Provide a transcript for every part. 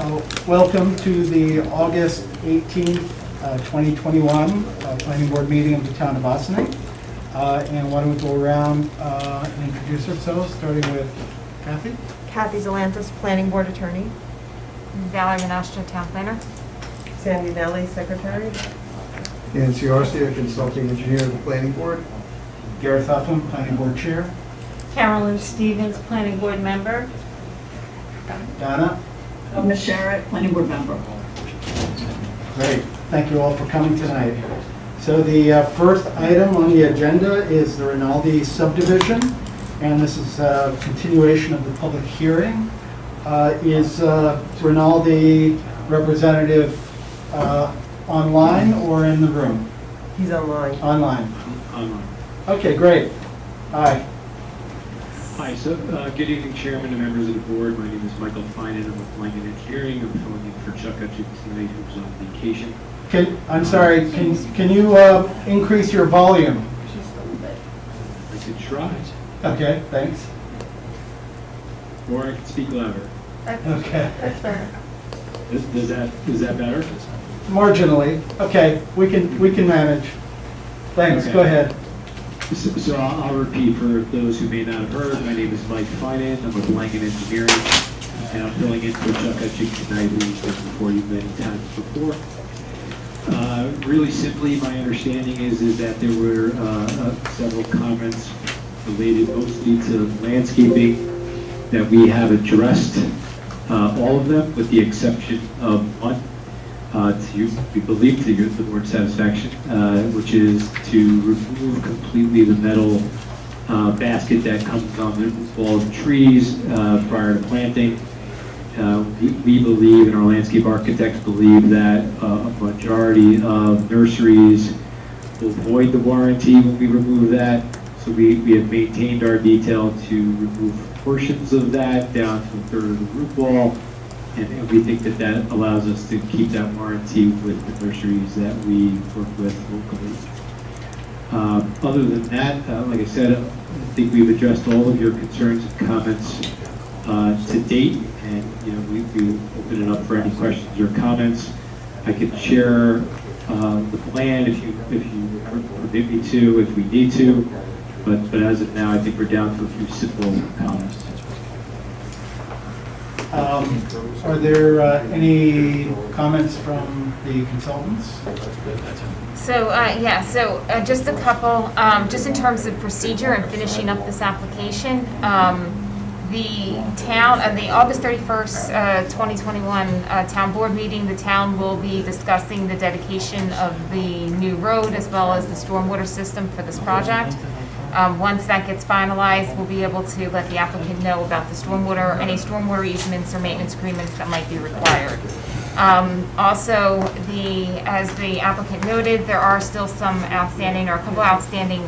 Welcome to the August 18th, 2021 Planning Board meeting of the Town of Boston. And why don't we go around and introduce ourselves, starting with Kathy. Kathy Zalantis, Planning Board Attorney. Valerie Menastra, Town Planner. Sandy Nelly, Secretary. Nancy Arcia, Consulting Engineer of the Planning Board. Gareth Upham, Planning Board Chair. Carolyn Stevens, Planning Board Member. Donna. Ms. Sherritt, Planning Board Member. Great. Thank you all for coming tonight. So the first item on the agenda is the Rinaldi subdivision, and this is a continuation of the public hearing. Is Rinaldi representative online or in the room? He's online. Online. Online. Okay, great. Hi. Hi, so good evening, Chairman and members of the board. My name is Michael Finan. I'm with Langen Engineering. I'm filling in for Chuck Hutchins tonight, who's on vacation. I'm sorry, can you increase your volume? I could try, Okay, thanks. or I could speak louder. Okay. That's better. Is that better? Marginally. Okay, we can manage. Thanks, Okay. go ahead. So I'll repeat for those who may not have heard. My name is Mike Finan. I'm with Langen Engineering, and I'm filling in for Chuck Hutchins tonight, who's been before you many times before. Really simply, my understanding is that there were several comments related mostly to landscaping that we have addressed all of them with the exception of one, we believe to the board's satisfaction, which is to remove completely the metal basket that comes on the wall of trees prior to planting. We believe, and our landscape architects believe, that a majority of nurseries will void the warranty when we remove that. So we have maintained our detail to remove portions of that down to a third of the roof wall. And we think that allows us to keep that warranty with the nurseries that we work with locally. Other than that, like I said, I think we've addressed all of your concerns and comments to date. And we open it up for any questions or comments. I can share the plan if you permit me to, if we need to. But as of now, I think we're down to a few simple comments. Are there any comments from the consultants? So, just a couple, just in terms of procedure and finishing up this application. The town, the August 31st, 2021 town board meeting, the town will be discussing the dedication of the new road as well as the stormwater system for this project. Once that gets finalized, we'll be able to let the applicant know about the stormwater, any stormwater easements or maintenance agreements that might be required. Also, as the applicant noted, there are still some outstanding, or a couple outstanding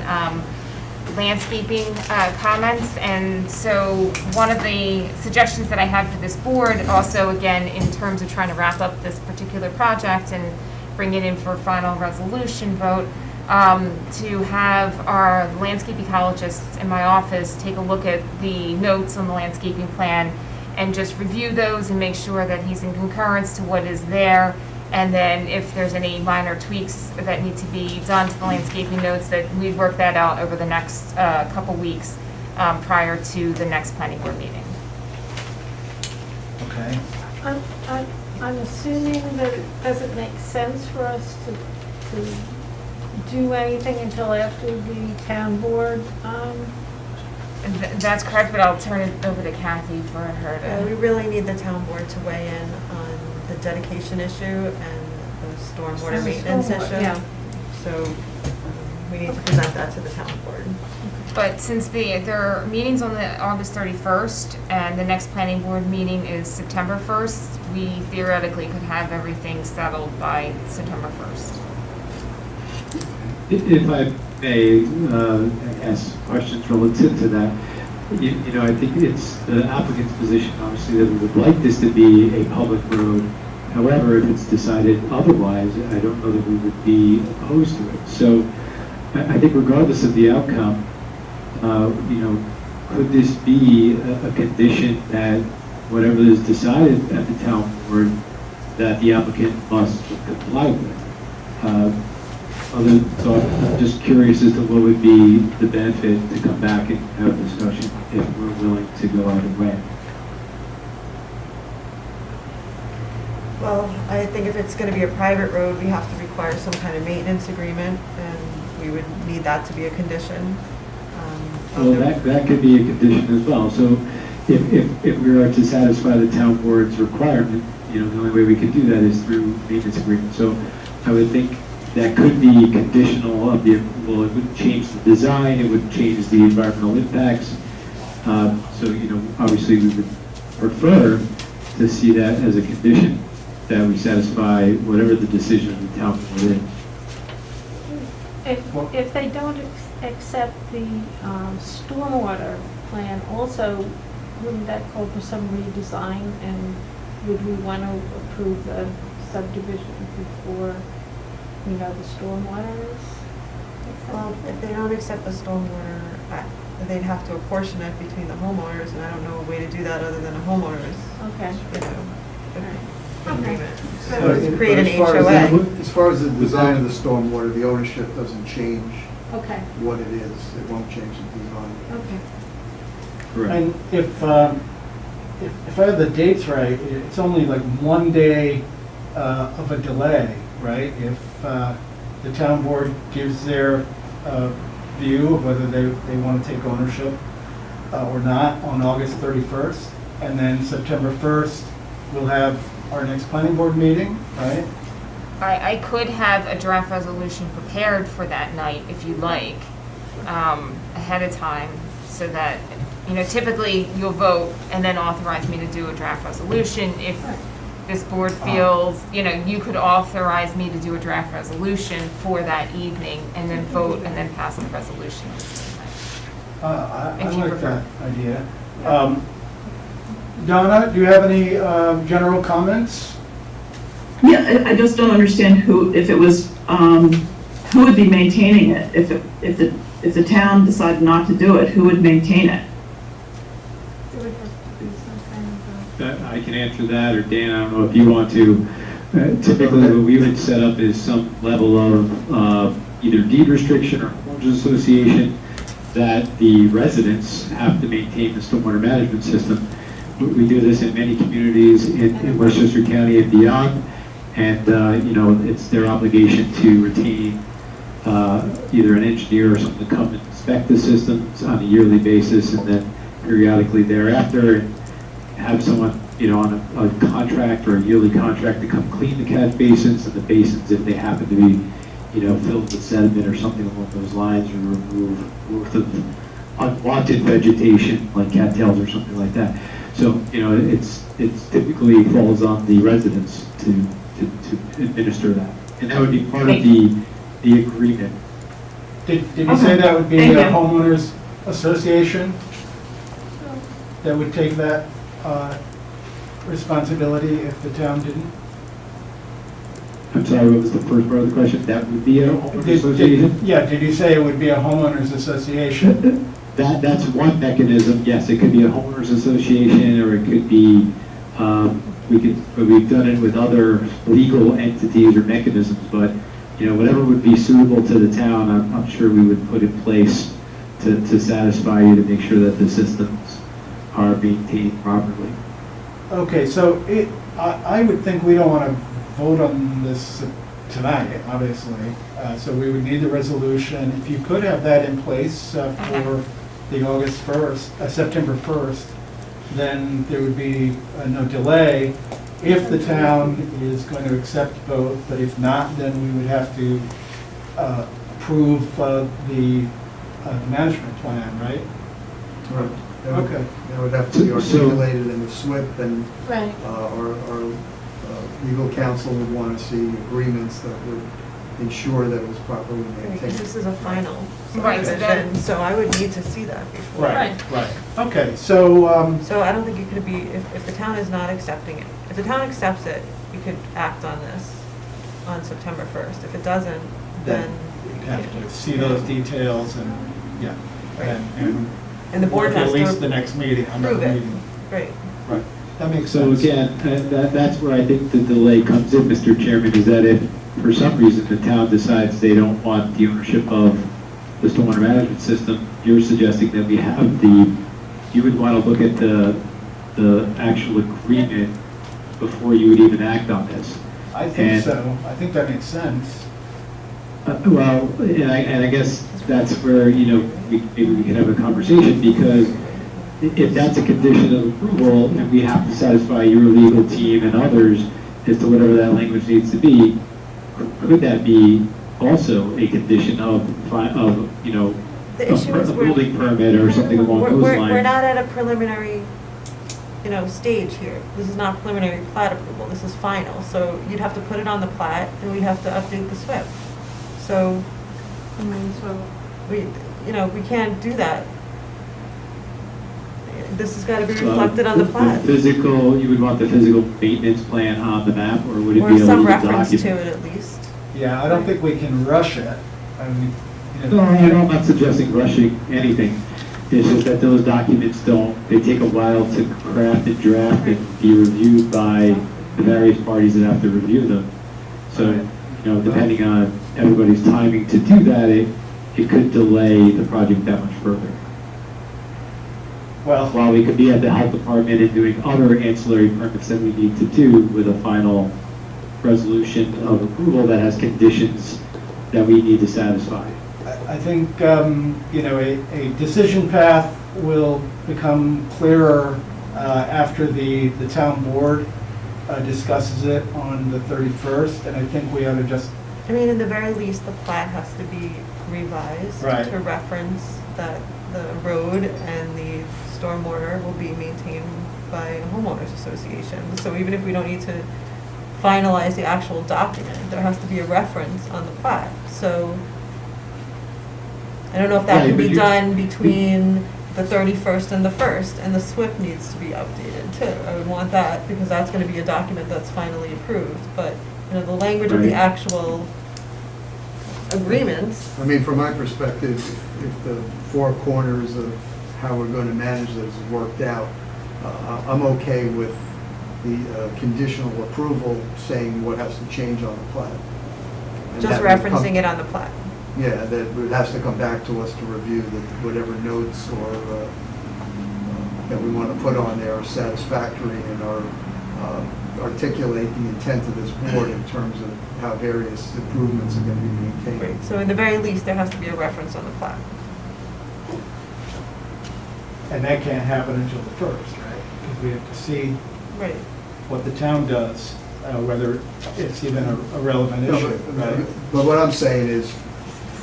landscaping comments, and so one of the suggestions that I have for this board, also again in terms of trying to wrap up this particular project and bring it in for final resolution vote, to have our landscape ecologists in my office take a look at the notes on the landscaping plan and just review those and make sure that he's in concurrence to what is there. And then if there's any minor tweaks that need to be done to the landscaping notes, that we'd work that out over the next couple weeks prior to the next planning board meeting. Okay. I'm assuming that it doesn't make sense for us to do anything until after the town board. That's correct, but I'll turn it over to Kathy for her We to. really need the town board to weigh in on the dedication issue and the stormwater maintenance issue. Yeah. So we need to present that to the town board. But since there are meetings on the August 31st and the next planning board meeting is September 1st, we theoretically could have everything settled by September 1st. If I may ask questions relative to that, I think it's the applicant's position, obviously, that we would like this to be a public road. However, if it's decided otherwise, I don't know that we would be opposed to it. So I think regardless of the outcome, could this be a condition that whatever is decided at the town board that the applicant must comply with. So I'm just curious as to what would be the benefit to come back and have a discussion if we're willing to go either way. Well, I think if it's gonna be a private road, we have to require some kind of maintenance agreement, and we would need that to be a condition. Well, that could be a condition as well. So if we are to satisfy the town board's requirement, the only way we could do that is through maintenance agreement. So I would think that could be conditional of the approval. It wouldn't change the design, it wouldn't change the environmental impacts. So, obviously we would prefer to see that as a condition, that we satisfy whatever the decision of the town board is. If they don't accept the stormwater plan, also, wouldn't that call for some redesign? And would we want to approve the subdivision before we know the stormwater is accepted? Well, if they don't accept the stormwater, they'd have to apportion it between the homeowners, and I don't know a way to do that other than a homeowners, Okay. agreement. But So create an as far as HOA. As far as the design of the stormwater, the ownership doesn't change Okay, what it is. It won't change the design. okay. Correct. And if I have the dates right, it's only like 1 day of a delay, right? If the town board gives their view of whether they want to take ownership or not on August 31st, and then September 1st, we'll have our next planning board meeting, right? I could have a draft resolution prepared for that night if you'd like, ahead of time, so that, typically you'll vote and then authorize me to do a draft resolution. If this board feels, you could authorize me to do a draft resolution for that evening and then vote and then pass the resolution. I If you like prefer. that idea. Donna, do you have any general comments? Yeah, I just don't understand who would be maintaining it? If the town decided not to do it, who would maintain it? There would have to be some kind of I can answer that, or Dan, I don't know if you want to. Typically, what we would set up is some level of either deed restriction or homeowners association that the residents have to maintain the stormwater management system. We do this in many communities in Westchester County and beyond, and it's their obligation to retain either an engineer or someone to come and inspect the systems on a yearly basis, and then periodically thereafter, and have someone on a contract or a yearly contract to come clean the catch basins, and the basins, if they happen to be filled with sediment or something along those lines, or remove the unwanted vegetation like cattails or something like that. So, it's typically falls on the residents to administer that. And that would be part of the agreement. Did you say that would be Thank a you. homeowners association that would take that responsibility if the town didn't? I'm sorry, what was the first part of the question? That would be a homeowners association? Yeah, did you say it would be a homeowners association? That's one mechanism, yes. It could be a homeowners association, or it could be, we've done it with other legal entities or mechanisms, but, whatever would be suitable to the town, I'm sure we would put in place to satisfy you, to make sure that the systems are maintained properly. Okay, so I would think we don't want to vote on this tonight, obviously. So we would need the resolution. If you could have that in place for the August 1st, September 1st, then there would be no delay if the town is going to accept both, but if not, then we would have to approve the management plan, right? Right. Okay. That would have to be articulated in the SWIP, and Right. our legal counsel would want to see agreements that would ensure that it was properly Because maintained. this is a final Right, so that- subdivision, so I would need to see that before. Right. Okay, so, So I don't think it could be, if the town is not accepting it, if the town accepts it, we could act on this on September 1st. If it doesn't, then. you'd have to see those details and, yeah, and And the board work has at least to the next meeting, another approve it. meeting. Right. Right. That makes So sense. again, that's where I think the delay comes in, Mr. Chairman, is that if for some reason the town decides they don't want the ownership of the stormwater management system, you're suggesting that we have you would want to look at the actual agreement before you would even act on this. I think And- so. I think that makes sense. Well, and I guess that's where, maybe we can have a conversation, because if that's a condition of approval, and we have to satisfy your legal team and others as to whatever that language needs to be, could that be also a condition of The issue is a building permit or something along those we're lines? not at a preliminary, stage here. This is not preliminary plat approval, this is final. So you'd have to put it on the plat, and we'd have to update the SWIP. So, I mean, so, we can't do that. This has got to be reflected on the plat. Physical, you would want the physical maintenance plan on the map, or would it Or be a some legal reference to document? it at least. Yeah, I don't think we can rush it. I mean, No, I'm not suggesting rushing anything. It's just that those documents they take a while to craft and draft and be reviewed by the various parties that have to review them. So, depending on everybody's timing to do that, it could delay the project that much further. well, While we could be at the health department and doing other ancillary permits that we need to do with a final resolution of approval that has conditions that we need to satisfy. I think, a decision path will become clearer after the town board discusses it on the 31st, and I think we ought to just, I mean, in the very least, the plat has to be revised Right. to reference that the road and the stormwater will be maintained by a homeowners association. So even if we don't need to finalize the actual document, there has to be a reference on the plat. So I don't know if that Right, can but be you- done between the 31st and the 1st, and the SWIP needs to be updated too. I would want that, because that's gonna be a document that's finally approved, but, the language of the Right. actual agreements. I mean, from my perspective, if the four corners of how we're going to manage this is worked out, I'm okay with the conditional approval saying what has to change on the plat. And Just that would come- referencing it on the plat. Yeah, that it has to come back to us to review whatever notes or that we want to put on there are satisfactory and are articulate the intent of this board in terms of how various improvements are going to be maintained. Right, so in the very least, there has to be a reference on the plat. and that can't happen until the 1st, right? Because we have to see Right. what the town does, whether it's even a relevant No, issue, right? but what I'm saying is,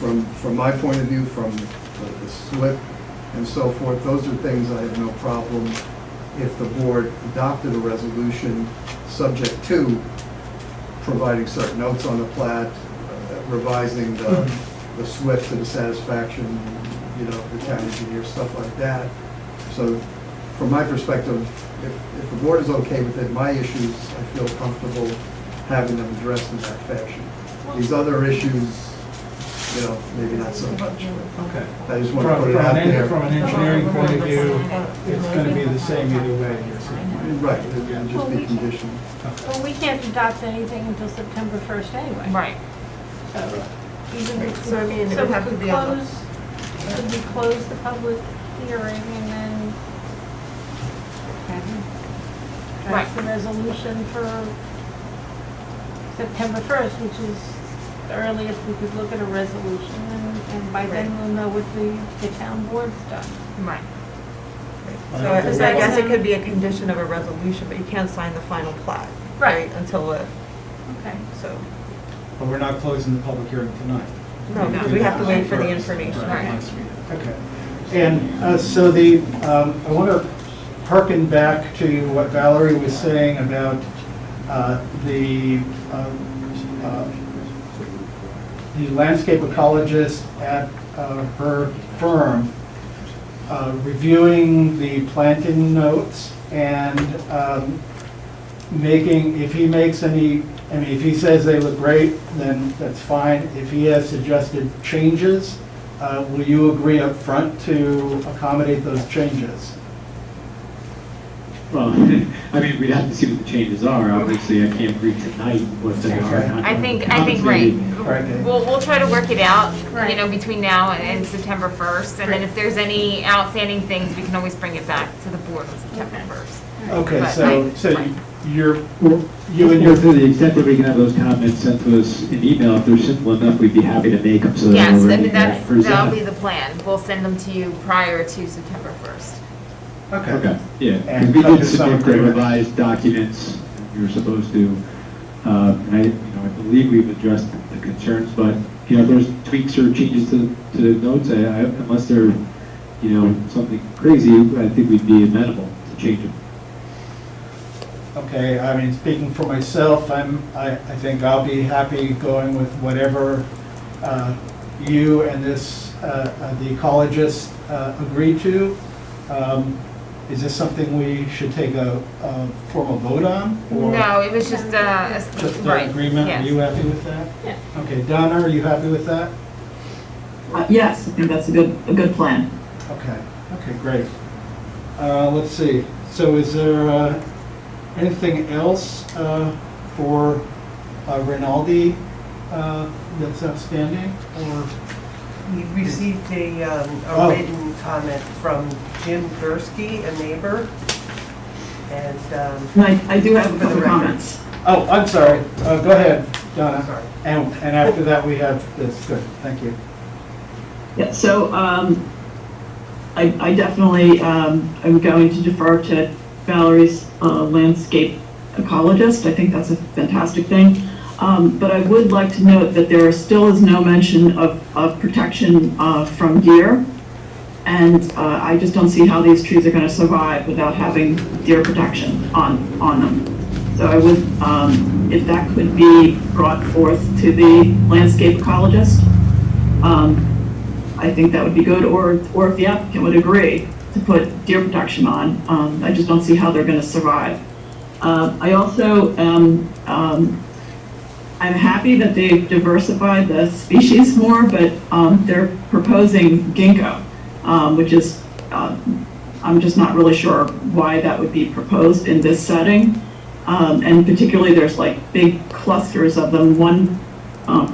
from my point of view, from the SWIP and so forth, those are things I have no problem if the board adopted a resolution subject to providing certain notes on the plat, revising the SWIP to the satisfaction, of the town engineer, stuff like that. So from my perspective, if the board is okay with it, my issues, I feel comfortable having them addressed in that fashion. These other issues, maybe not so much. Okay. I just want to put it out there. From an engineering point of view, it's going to be the same either way, you're saying. Right, it can just be conditional. well, we can't adopt anything until September 1st anyway. Right. So even if we- So, I mean, it so would we have to could be on the- Could we close the public hearing and then draft the resolution for September 1st, which is the earliest we could look at a resolution, and by then we'll know what the town board's done. Right. So I guess it could be a condition of a resolution, but you can't sign the final plat, right, until Okay. so, But we're not closing the public hearing tonight. no, because we have to wait for the information. Right, Right. next meeting. Okay. And so I want to hearken back to what Valerie was saying about the landscape ecologist at her firm reviewing the planting notes and if he makes any, if he says they look great, then that's fine. If he has suggested changes, will you agree up front to accommodate those changes? Well, I mean, we'd have to see what the changes are. Obviously, I can't agree tonight what they are. I think, Obviously, right. We'll try to work it out, you know, between now and September 1st. And then if there's any outstanding things, we can always bring it back to the board on September 1st. Okay, But so right. you're, Well, you and to your, the extent that we can have those comments sent to us in email, if they're simple enough, we'd be happy to make them so that Yes, we're I ready mean, to that'll present. be the plan. We'll send them to you prior to September 1st. Okay, yeah, And because we come did to some submit the agreement. revised documents, we were supposed to, and I believe we've addressed the concerns, but, you know, if there's tweaks or changes to the notes, unless they're, you know, something crazy, I think we'd be amenable to change them. okay, I mean, speaking for myself, I think I'll be happy going with whatever you and the ecologist agree to. Is this something we should take a formal vote on? Or No, it was just, just right, an agreement? Are yes. you happy with that? Yeah. Okay, Donna, are you happy with that? Yes, I think that's a good plan. Okay, great. Let's see, so is there anything else for Rinaldi that's outstanding, or? We received a Oh. written comment from Jim Gursky, a neighbor, and, And I do have a For the couple record. comments. Oh, I'm sorry, go ahead, Donna. sorry. And after that, we have this, good, thank you. Yeah, so I definitely am going to defer to Valerie's landscape ecologist. I think that's a fantastic thing. But I would like to note that there still is no mention of protection from deer. And I just don't see how these trees are going to survive without having deer protection on them. So I would, if that could be brought forth to the landscape ecologist, I think that would be good, or if the applicant would agree to put deer protection on. I just don't see how they're going to survive. I also I'm happy that they've diversified the species more, but they're proposing ginkgo, which is, I'm just not really sure why that would be proposed in this setting. And particularly, there's like big clusters of them. One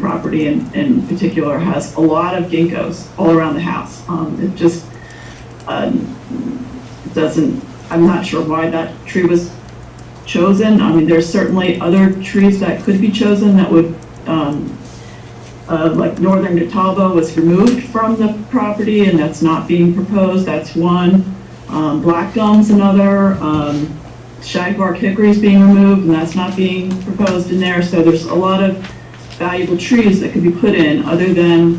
property in particular has a lot of ginkgos all around the house. It just doesn't, I'm not sure why that tree was chosen. I mean, there's certainly other trees that could be chosen that would, like Northern Catawba was removed from the property and that's not being proposed, that's one. Black gum's another, shagbark hickory is being removed and that's not being proposed in there. So there's a lot of valuable trees that could be put in other than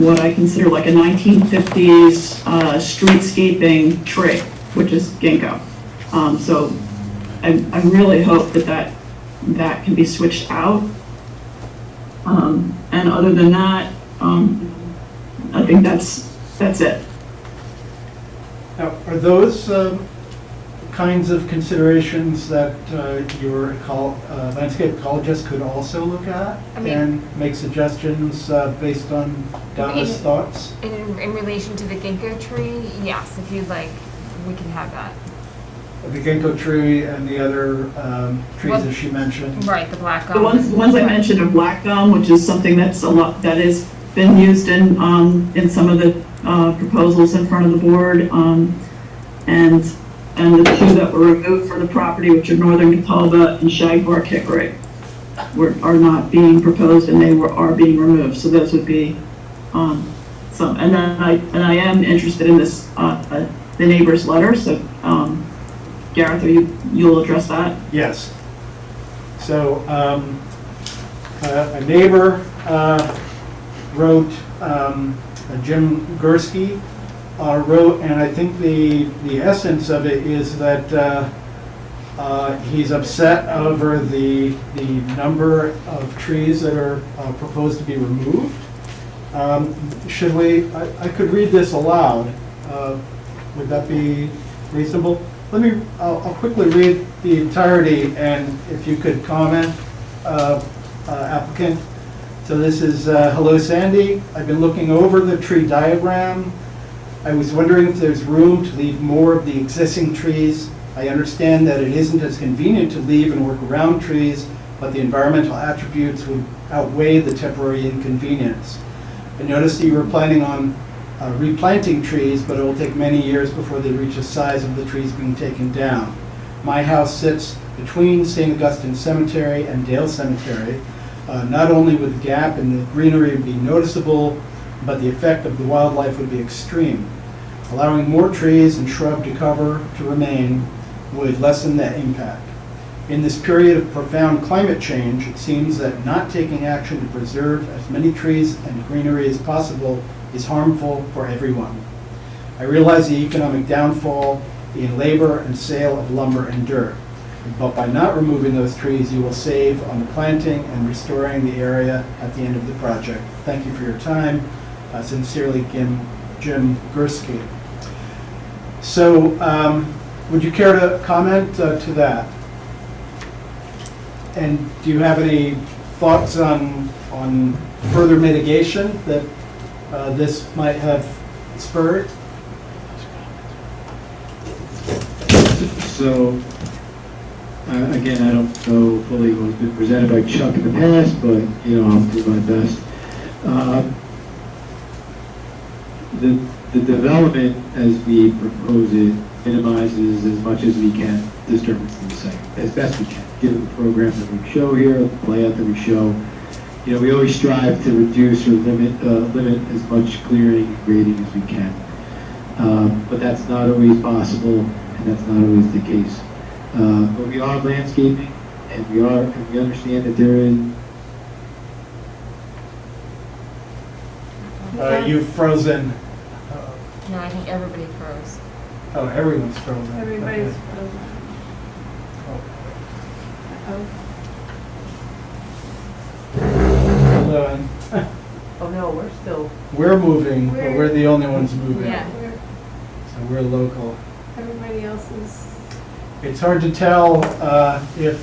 what I consider like a 1950s streetscaping tree, which is ginkgo. So I really hope that can be switched out. And other than that, I think that's it. Now, are those kinds of considerations that your landscape ecologist could also look at I mean- and make suggestions based on Donna's thoughts? In relation to the ginkgo tree, yes, if you'd like, we can have that. The ginkgo tree and the other trees Well, that she mentioned? Right, the black The gum. ones I mentioned are black gum, which is something that's that has been used in some of the proposals in front of the board, and the two that were removed from the property, which are Northern Catawba and shagbark hickory, are not being proposed and are being removed. So those would be some. And then I am interested in this the neighbor's letter. So Gareth, you'll address that? Yes. So a neighbor wrote, Jim Gursky wrote, and I think the essence of it is that he's upset over the number of trees that are proposed to be removed. Should we, I could read this aloud. Would that be reasonable? I'll quickly read the entirety, and if you could comment, applicant. So this is, hello Sandy, I've been looking over the tree diagram. I was wondering if there's room to leave more of the existing trees. I understand that it isn't as convenient to leave and work around trees, but the environmental attributes would outweigh the temporary inconvenience. I noticed that you were planning on replanting trees, but it will take many years before they reach the size of the trees being taken down. My house sits between St. Augustine Cemetery and Dale Cemetery. Not only would the gap in the greenery be noticeable, but the effect of the wildlife would be extreme. Allowing more trees and shrub to remain would lessen that impact. In this period of profound climate change, it seems that not taking action to preserve as many trees and greenery as possible is harmful for everyone. I realize the economic downfall in labor and sale of lumber and dirt, but by not removing those trees, you will save on the planting and restoring the area at the end of the project. Thank you for your time. Sincerely, Jim Gursky. So, would you care to comment to that? And do you have any thoughts on further mitigation that this might have spurred? So, again, I don't know fully what's been presented by Chuck in the past, but, I'll do my best. The development, as we propose it, minimizes as much as we can disturbance in the site, as best we can, given the program that we show here, the layout that we show. We always strive to reduce or limit as much clearing and grading as we can. But that's not always possible, and that's not always the case. But we are landscaping, and we understand that there is. You've frozen. No, I think everybody froze. Oh, everyone's frozen. Everybody's Okay. frozen. Hello, and Oh, no, we're still, we're moving, but we're the only ones moving. Yeah. So we're local. Everybody else is, It's hard to tell if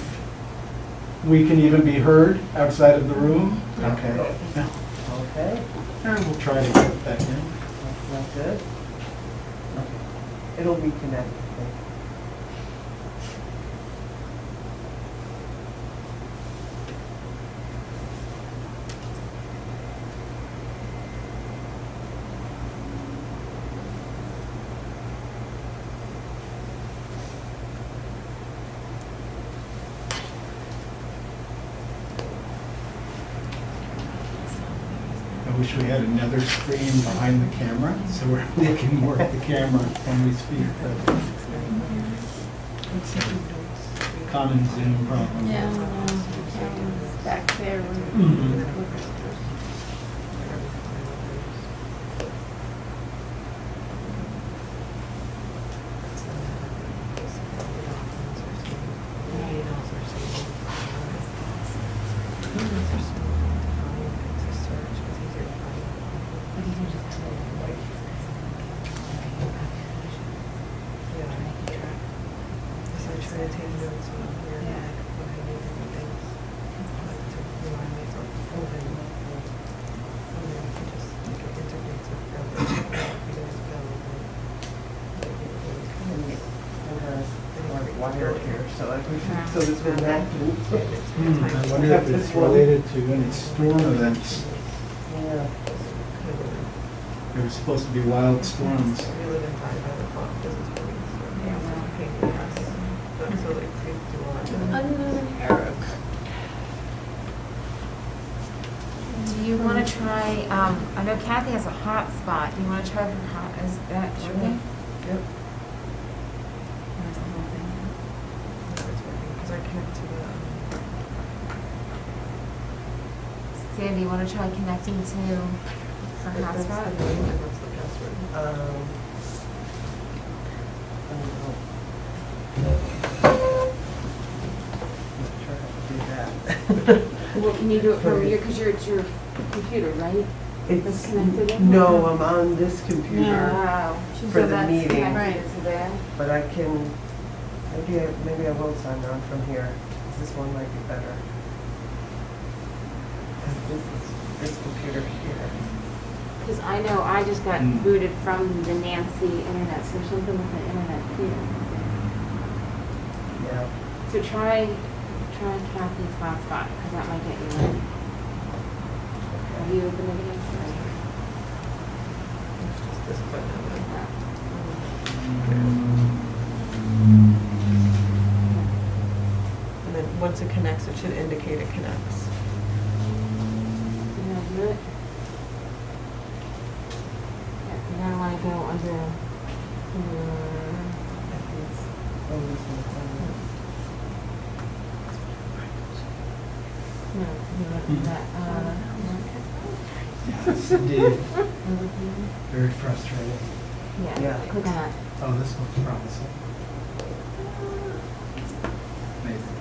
we can even be heard outside of the room. Okay. okay, We'll try to get back in. that's it. Okay. It'll reconnect, I think. I wish we had another screen behind the camera, so we're looking more at the camera when we speak. Common Zoom problem. yeah, back there. Wired here, so I wish, so this would not. I wonder if it's related to any storm events. Yeah. There were supposed to be wild storms. We live in 5 o'clock, business mornings, so it's a pain in the ass. That's so like creep through on. Unknown Eric. Do you want to try, I know Kathy has a hot spot. Do you want to try her hot, is that working? Yep. It's working, because I connect to the, Sandy, you want to try connecting to her that's hotspot? the name and that's the password. I don't know. Not sure how to do that. Well, can you do it from your, because it's your computer, right? It's, connected in? no, I'm on this computer, Wow. For the meeting. Connected to there. but I can, maybe I will sign on from here. This one might be better. 'Cause this computer here. Because I know I just got booted from the Nancy internet, so there's something with the internet here. Yeah. So try Kathy's hotspot, because that might get you in. Have you opened it again? It's just this button. And then once it connects, it should indicate it connects. Yeah, do it. Yeah, you're gonna wanna go under, Oh, this one's no, that, Yes, indeed. Very frustrating. yeah, Yeah. click on that. Oh, this looks promising. Amazing.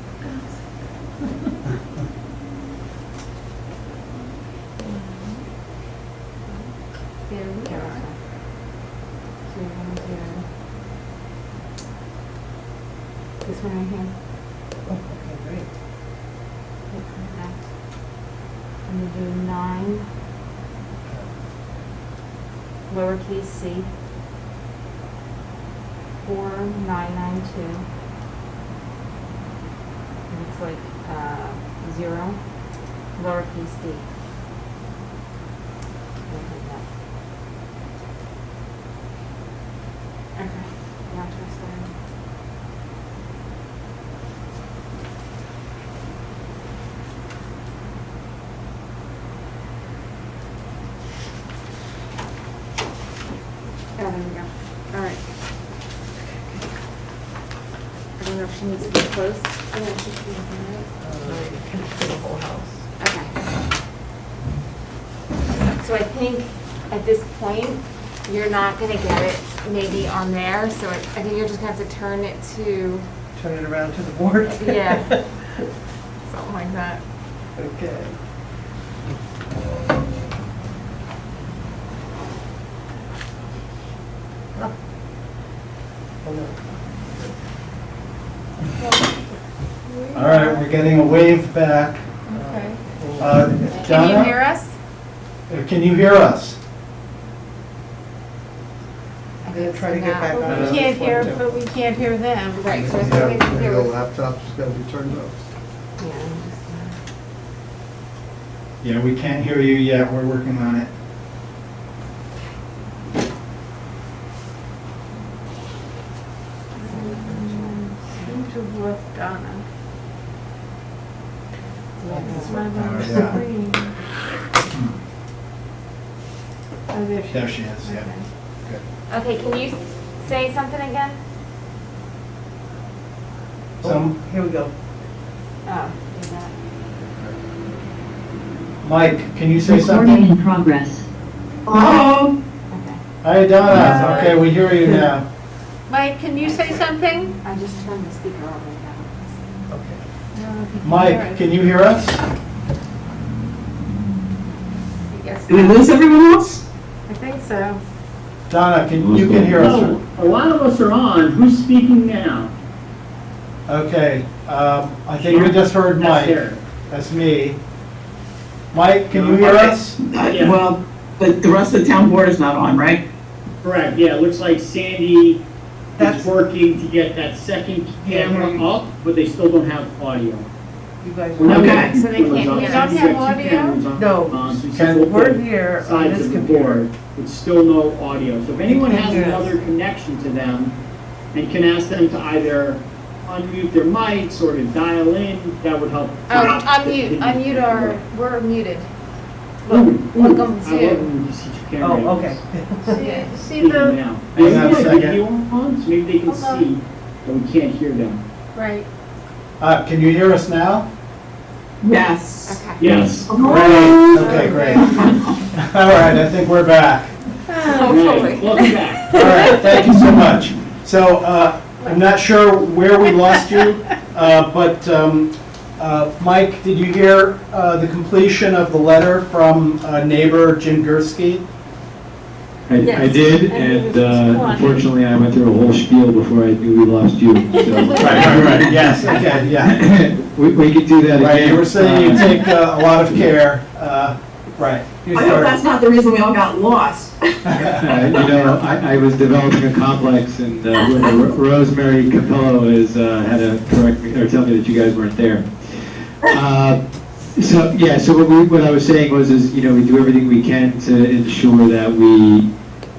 There we go. So you're gonna do this one right here. Oh, okay, great. Click on that. And you do 9, lowercase c, 4992. And it's like 0, lowercase d. Okay, now press that. Oh, there we go. All right. I don't know if she needs to be close. Oh, no, she should be okay, right? Now you connect to the whole house. Okay. So I think at this point, you're not gonna get it maybe on there, so I think you're just gonna have to turn it to, Turn it around to the board? yeah, something like that. Okay. Oh, no. All right, we're getting a wave back. Okay. Donna? Can you hear us? Can you hear us? I'm gonna try to get back But on. we this can't one, hear, too. but we can't hear them. Right, so I Yeah, think maybe there the was, laptop's gotta be turned up. yeah, I'm just, Yeah, we can't hear you yet. We're working on it. Seem to have left Donna. yeah, Right on the yeah. screen. Oh, there she is. There she is, yeah. Okay. Good. okay, can you say something again? Some, Here we go. Oh, is that? Mike, can you say Recording something? in progress. Hello? Okay. Hi, Donna. Hello. Okay, we hear you now. Mike, can you say something? I just turned the speaker all the way down. Okay. No, I think Mike, can you hear us? I guess. Did we lose everyone else? I think so. Donna, you can hear us? No, a lot of us are on. Who's speaking now? Okay, I think we just heard That's Mike. there. That's me. Mike, can you hear us? Yeah. Well, but the rest of the town board is not on, right? Correct, yeah, it looks like Sandy That's- is working to get that second camera up, but they still don't have audio. You guys. We're not Okay. getting So they cameras can't up. hear us. Sandy's You don't got have two audio? cameras on- No. so she says Can- we'll We're put here on sides this of the computer. board, but still no audio. So if anyone can't has hear us. another connection to them and can ask them to either unmute their mics or to dial in, that would help. Oh, unmute our, we're muted. Ooh, Welcome I to- love when you see two cameras. Oh, okay. See Speaking the, now. Hang They on a have second. video on, so maybe they can Hold on. see, but we can't hear them. right. Can you hear us now? Yes. Okay. Yes. Great, okay, great. All right, I think we're back. Right. Welcome back. All right, thank you so much. So, I'm not sure where we lost you, but Mike, did you hear the completion of the letter from neighbor Jim Gursky? I did, and unfortunately, I went through a whole spiel before I knew we lost you. So. Right, yes, okay, yeah. We could do that again. Right, you were saying you take a lot of care. Right. You I hope started- that's not the reason we all got lost. I was developing a complex, and whoever Rosemary Capello has had to correct me or tell me that you guys weren't there. So what I was saying was, we do everything we can to ensure that we,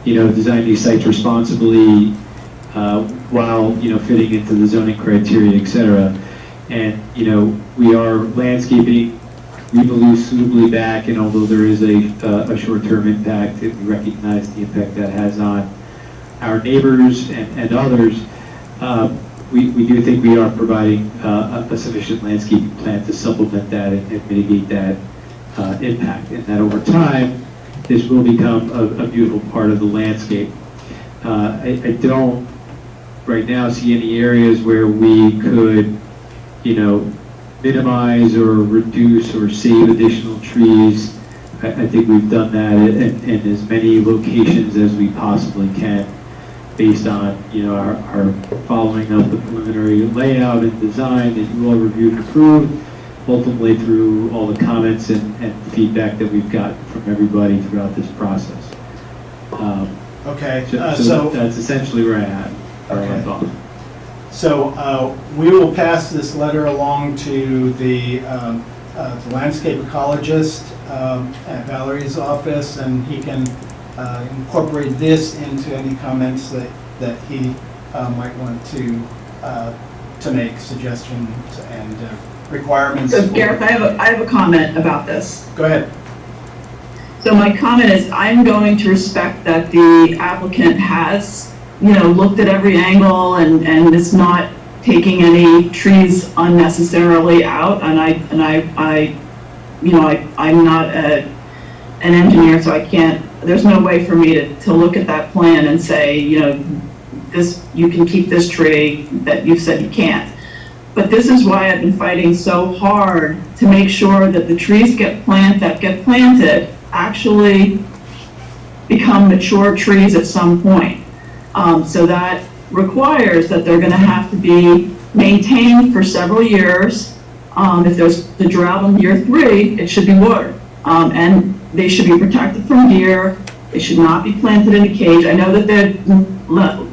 design these sites responsibly while, fitting into the zoning criteria, et cetera. And, we are landscaping, we believe, suitably back, and although there is a short-term impact, we recognize the impact that has on our neighbors and others. We do think we are providing a sufficient landscaping plan to supplement that and mitigate that impact, and that over time, this will become a beautiful part of the landscape. I don't right now see any areas where we could, minimize or reduce or save additional trees. I think we've done that in as many locations as we possibly can, based on, our following of the preliminary layout and design that you all reviewed and approved, ultimately through all the comments and feedback that we've gotten from everybody throughout this process. Okay, So that's essentially where I'm at. Okay. So we will pass this letter along to the landscape ecologist at Valerie's office, and he can incorporate this into any comments that he might want to make suggestions and requirements. So Gareth, I have a comment about this. Go ahead. So my comment is, I'm going to respect that the applicant has, looked at every angle and is not taking any trees unnecessarily out. And I'm not an engineer, so I can't, there's no way for me to look at that plan and say, this, you can keep this tree that you said you can't. But this is why I've been fighting so hard to make sure that the trees that get planted actually become mature trees at some point. So that requires that they're gonna have to be maintained for several years. If there's the drought on year 3, it should be watered. And they should be protected from deer. They should not be planted in a cage. I know that the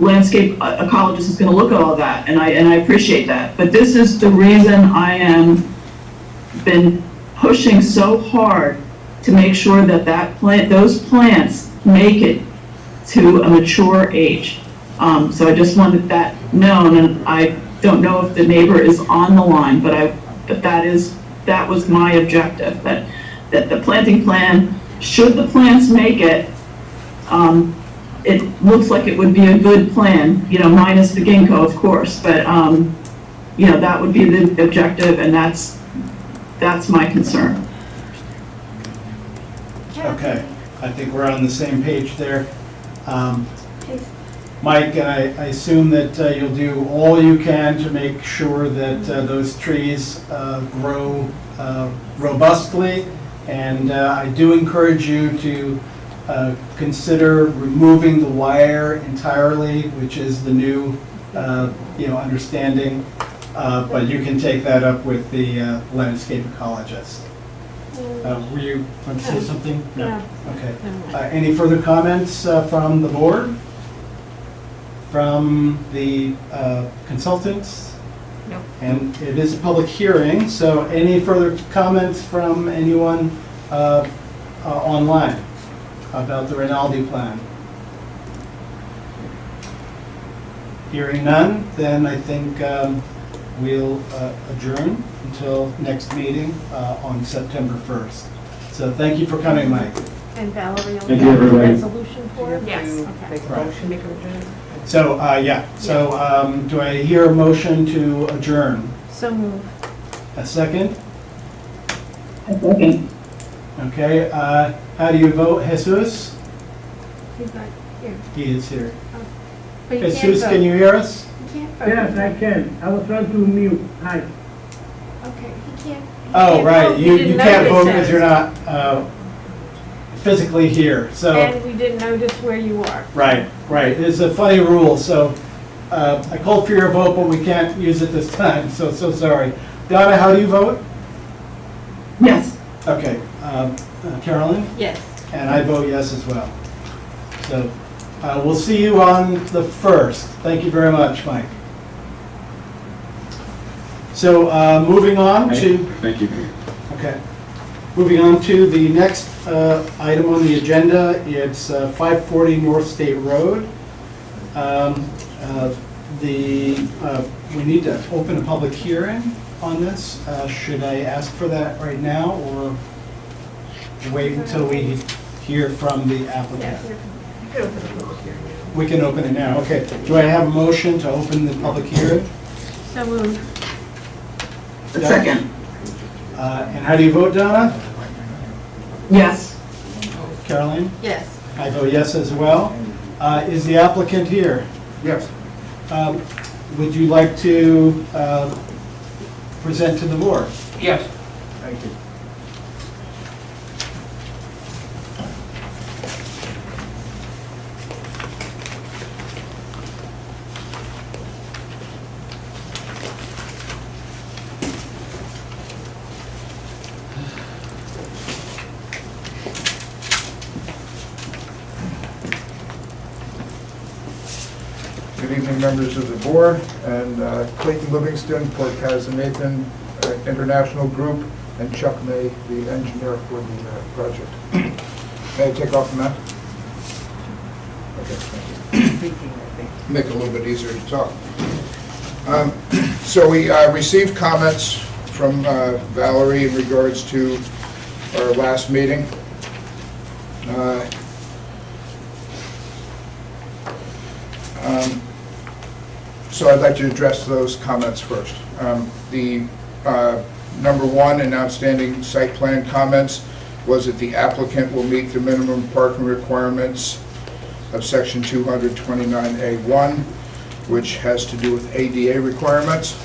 landscape ecologist is gonna look at all that, and I appreciate that. But this is the reason I am been pushing so hard to make sure that those plants make it to a mature age. So I just wanted that known, and I don't know if the neighbor is on the line, but that was my objective, that the planting plan, should the plants make it, it looks like it would be a good plan, minus the ginkgo, of course, but that would be the objective, and that's my concern. Okay, I think we're on the same page there. Mike, I assume that you'll do all you can to make sure that those trees grow robustly, and I do encourage you to consider removing the wire entirely, which is the new understanding, but you can take that up with the landscape ecologist. Were you going to say something? No. Okay. Any further comments from the board? From the consultants? No. And it is a public hearing, so any further comments from anyone online about the Rinaldi plan? Hearing none, then I think we'll adjourn until next meeting on September 1st. So thank you for coming, Mike. And Valerie will Thank you, have a everybody. resolution for it? Yes. Okay. Make a Right. motion. Make a adjourn. So, do I hear a motion to adjourn? So move. A second? Okay. Okay, how do you vote, Jesus? He's not here. He is here. But you can't Jesus, vote. can you hear us? You can't vote. Yes, I can. I was trying to mute. Hi. Okay, he can't. Oh, right, you didn't can't vote notice because you're not physically here, so, And we didn't notice where you are. right, it's a funny rule, so I called for your vote, but we can't use it this time, so sorry. Donna, how do you vote? Yes. Okay, Carolyn? Yes. And I vote yes as well. So we'll see you on the 1st. Thank you very much, Mike. So moving on to... Thank you. Okay. Moving on to the next item on the agenda, it's 540 North State Road. We need to open a public hearing on this. Should I ask for that right now, or wait until we hear from the applicant? You could open the public hearing now. We can open it now, okay. Do I have a motion to open the public hearing? So moved. A second. And how do you vote, Donna? Yes. Caroline? Yes. I vote yes as well. Is the applicant here? Yes. Would you like to present to the board? Yes. Thank you. Good evening, members of the board, and Clayton Livingston, Port Casanathan International Group, and Chuck May, the engineer for the project. May I take off the map? Okay, thank you. Make it a little bit easier to talk. So we received comments from Valerie in regards to our last meeting. So I'd like to address those comments first. The number one in outstanding site plan comments was that the applicant will meet the minimum parking requirements of section 229A1, which has to do with ADA requirements.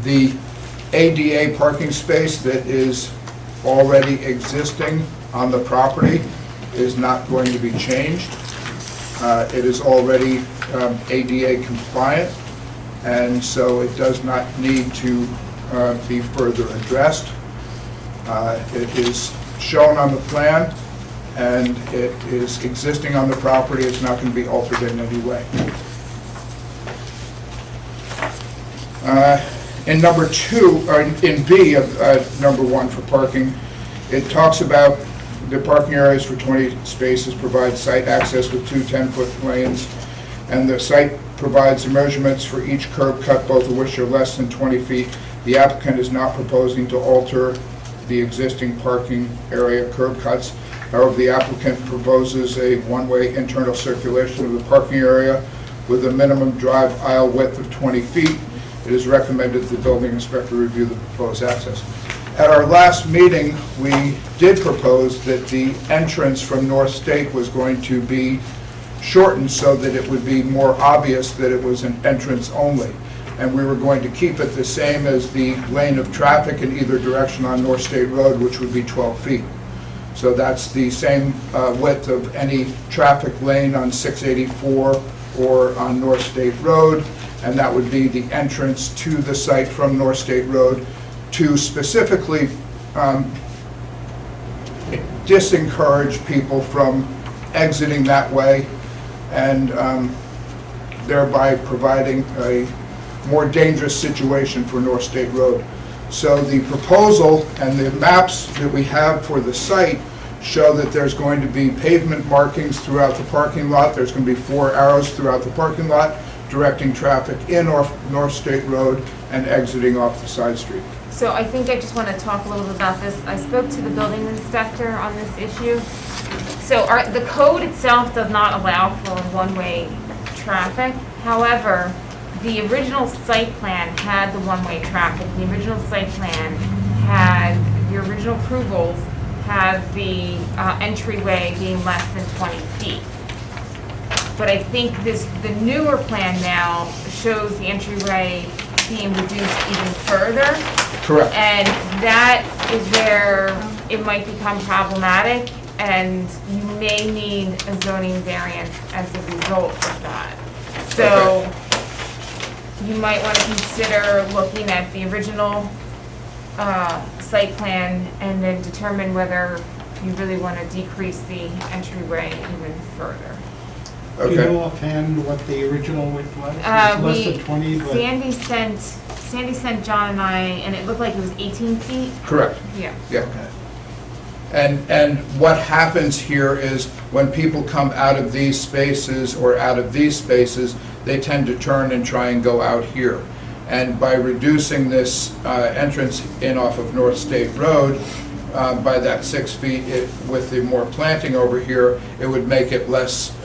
The ADA parking space that is already existing on the property is not going to be changed. It is already ADA compliant, and so it does not need to be further addressed. It is shown on the plan, and it is existing on the property. It's not going to be altered in any way. In number two, or in B of number one for parking, it talks about the parking areas for 20 spaces provide site access with two 10-foot lanes, and the site provides the measurements for each curb cut, both of which are less than 20 feet. The applicant is not proposing to alter the existing parking area curb cuts. However, the applicant proposes a one-way internal circulation of the parking area with a minimum drive aisle width of 20 feet. It is recommended that the building inspector review the proposed access. At our last meeting, we did propose that the entrance from North State was going to be shortened so that it would be more obvious that it was an entrance only. And we were going to keep it the same as the lane of traffic in either direction on North State Road, which would be 12 feet. So that's the same width of any traffic lane on 684 or on North State Road, and that would be the entrance to the site from North State Road, to specifically disencourage people from exiting that way, and thereby providing a more dangerous situation for North State Road. So the proposal and the maps that we have for the site show that there's going to be pavement markings throughout the parking lot. There's going to be 4 arrows throughout the parking lot directing traffic in off North State Road and exiting off the side street. So I think I just want to talk a little bit about this. I spoke to the building inspector on this issue. So the code itself does not allow for one-way traffic. However, the original site plan had the one-way traffic. The original site plan had, the original approvals had the entryway being less than 20 feet. But I think the newer plan now shows the entryway being reduced even further. Correct. And that is where it might become problematic, and you may need a zoning variance as a result of that. So you might want to consider looking at the original site plan and then determine whether you really want to decrease the entryway even further. Do you Okay. know offhand what the original width was? It was less than 20, but... Sandy sent John and I, and it looked like it was 18 feet. Correct. Yeah. Yeah. Okay. And what happens here is when people come out of these spaces or out of these spaces, they tend to turn and try and go out here. And by reducing this entrance in off of North State Road by that 6 feet, with the more planting over here, it would make it less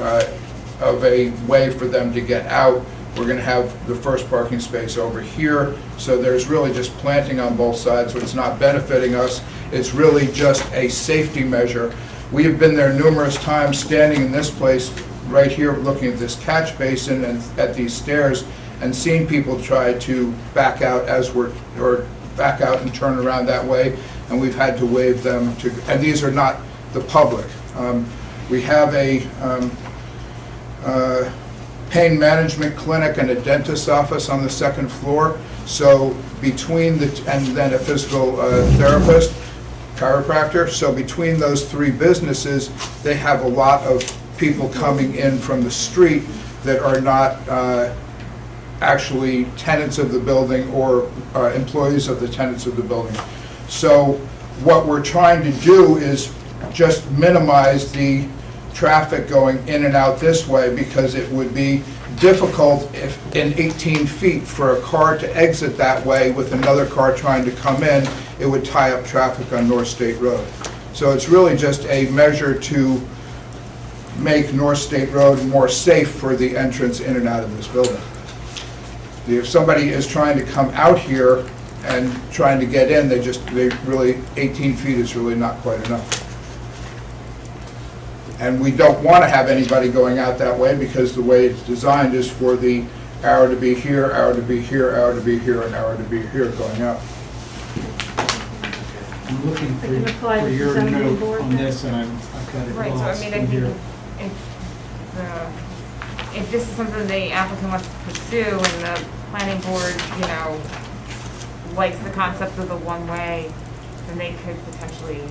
of a way for them to get out. We're going to have the first parking space over here, so there's really just planting on both sides, so it's not benefiting us. It's really just a safety measure. We have been there numerous times, standing in this place right here, looking at this catch basin and at these stairs, and seeing people try to back out or back out and turn around that way, and we've had to waive them to, and these are not the public. We have a pain management clinic and a dentist's office on the second floor, so between and then a physical therapist, chiropractor, so between those three businesses, they have a lot of people coming in from the street that are not actually tenants of the building or employees of the tenants of the building. So what we're trying to do is just minimize the traffic going in and out this way, because it would be difficult if in 18 feet for a car to exit that way with another car trying to come in, it would tie up traffic on North State Road. So it's really just a measure to make North State Road more safe for the entrance in and out of this building. If somebody is trying to come out here and trying to get in, they really, 18 feet is really not quite enough. And we don't want to have anybody going out that way, because the way it's designed is for the arrow to be here, arrow to be here, arrow to be here, and arrow to be here going out. I'm looking I can apply for to your zoning note board on then. this, and I've got it Right, so I lost mean, I in think here. if this is something the applicant wants to pursue and the planning board, you know, likes the concept of the one-way, then they could potentially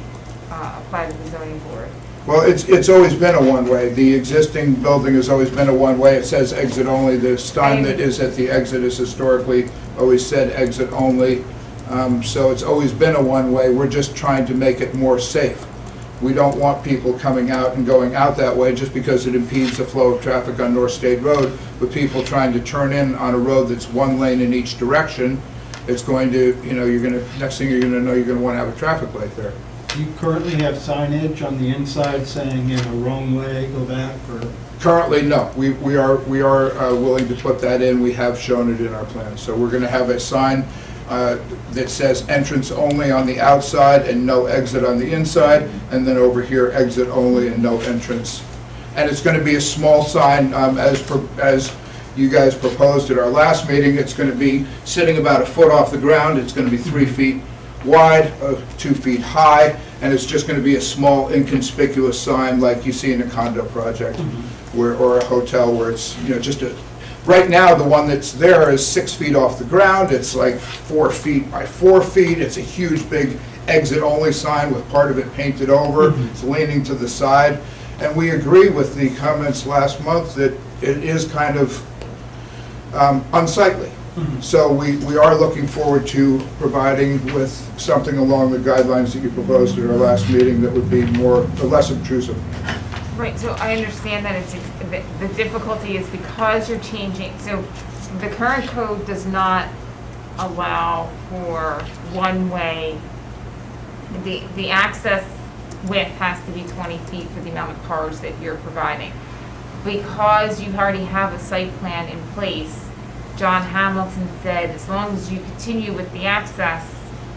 apply to the zoning board. Well, it's always been a one-way. The existing building has always been a one-way. It says exit only. The sign that is at the exit is historically always said exit only. So it's always been a one-way. We're just trying to make it more safe. We don't want people coming out and going out that way just because it impedes the flow of traffic on North State Road, but people trying to turn in on a road that's one lane in each direction. It's going to, you know, next thing you're going to know, you're going to want to have a traffic light there. Do you currently have signage on the inside saying, you know, wrong way, go back, or? Currently, no. We are willing to put that in. We have shown it in our plans. So we're going to have a sign that says entrance only on the outside and no exit on the inside, and then over here, exit only and no entrance. And it's going to be a small sign, as you guys proposed at our last meeting. It's going to be sitting about a foot off the ground. It's going to be 3 feet wide, 2 feet high, and it's just going to be a small inconspicuous sign like you see in a condo project or a hotel, where it's, you know, just a, right now the one that's there is 6 feet off the ground. It's like 4 feet by 4 feet. It's a huge big exit only sign with part of it painted over. It's leaning to the side, and we agree with the comments last month that it is kind of unsightly. So we are looking forward to providing with something along the guidelines that you proposed at our last meeting that would be more or less obtrusive. Right, so I understand that the difficulty is because you're changing, so the current code does not allow for one-way. The access width has to be 20 feet for the amount of cars that you're providing. Because you already have a site plan in place, John Hamilton said, as long as you continue with the access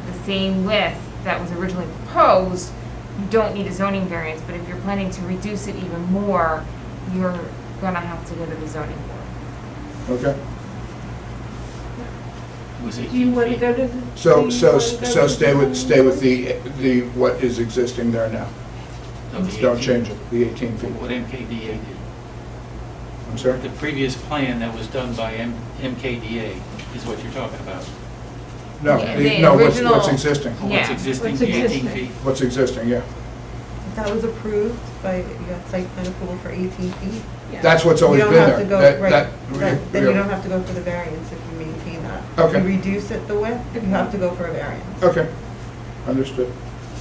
the same width that was originally proposed, you don't need a zoning variance. But if you're planning to reduce it even more, you're gonna have to go to the zoning board. Okay? Do you want to go to the? So stay with the what is existing there now. Don't change it, the 18 feet. What MKDA did. I'm sorry? The previous plan that was done by MKDA is what you're talking about. No, Yeah, the no, what's original- existing? Yeah. What's existing, What's the 18 existing? feet? What's existing, yeah. That was approved by, you got site plan approval for 18 feet. Yeah. That's what's You always don't been have there. to go, That- right, that- right, then you yeah. don't have to go for the variance if you maintain that. Okay. If you reduce it the width, you have to go for a variance. Okay, understood.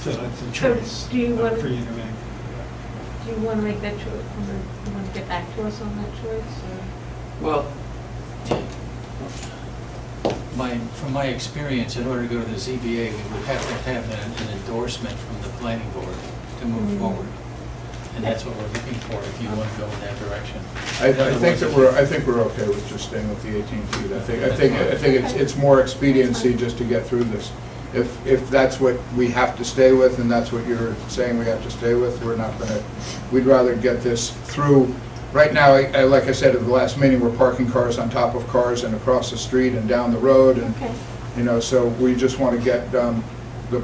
So that's a So choice do you want, for do you to make. you want to make that choice, you want to get back to us on that choice? Well, from my experience, in order to go to the ZBA, we would have to have an endorsement from the planning board to move forward. And that's what we're looking for if you want to go in that direction. I think we're okay with just staying with the 18 feet. I think it's more expediency just to get through this. If that's what we have to stay with, and that's what you're saying we have to stay with, we're not gonna, we'd rather get this through. Right now, like I said at the last meeting, we're parking cars on top of cars and across the street and down the road, and, Okay. you know, so we just want to get the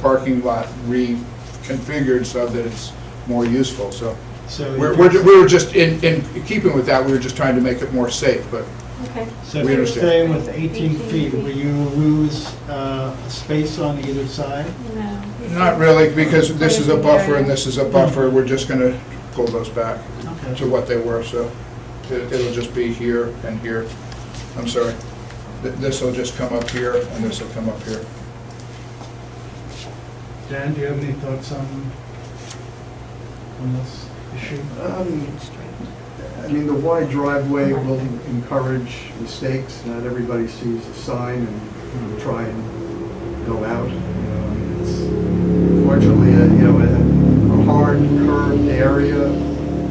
parking lot reconfigured so that it's more useful, so. So We were just, in keeping with that, we were just trying to make it more safe, but Okay. So if we you're understand. staying with 18 18 feet, will you lose a space on either side? No. not really, because this is a buffer and this is a buffer, we're just gonna pull those back Okay. to what they were, so it'll just be here and here. I'm sorry. This will just come up here, and this will come up here. Dan, do you have any thoughts on this issue? I mean, the wide driveway will encourage mistakes. Not everybody sees a sign and try and go out. It's fortunately, a hard curved area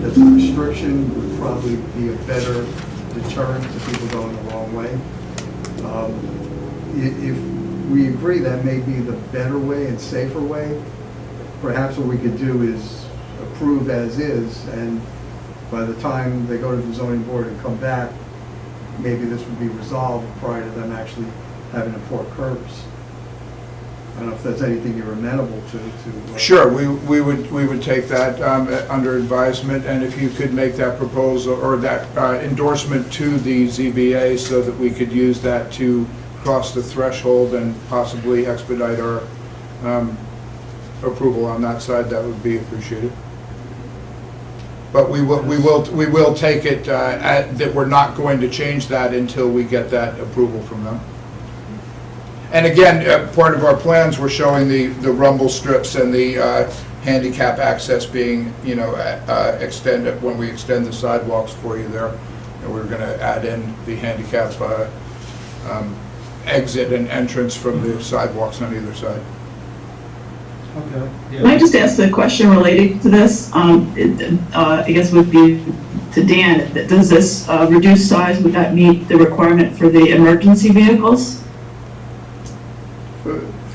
that's a restriction would probably be a better deterrent to people going the wrong way. If we agree that may be the better way and safer way, perhaps what we could do is approve as is, and by the time they go to the zoning board and come back, maybe this would be resolved prior to them actually having to pour curbs. I don't know if that's anything you're amenable to. Sure, we would take that under advisement, and if you could make that proposal or that endorsement to the ZBA so that we could use that to cross the threshold and possibly expedite our approval on that side, that would be appreciated. But we will take it that we're not going to change that until we get that approval from them. And again, part of our plans, we're showing the rumble strips and the handicap access being, extended, when we extend the sidewalks for you there. And we're going to add in the handicap exit and entrance from the sidewalks on either side. Okay. Can I just ask a question related to this? I guess would be to Dan. Does this reduced size, would that meet the requirement for the emergency vehicles?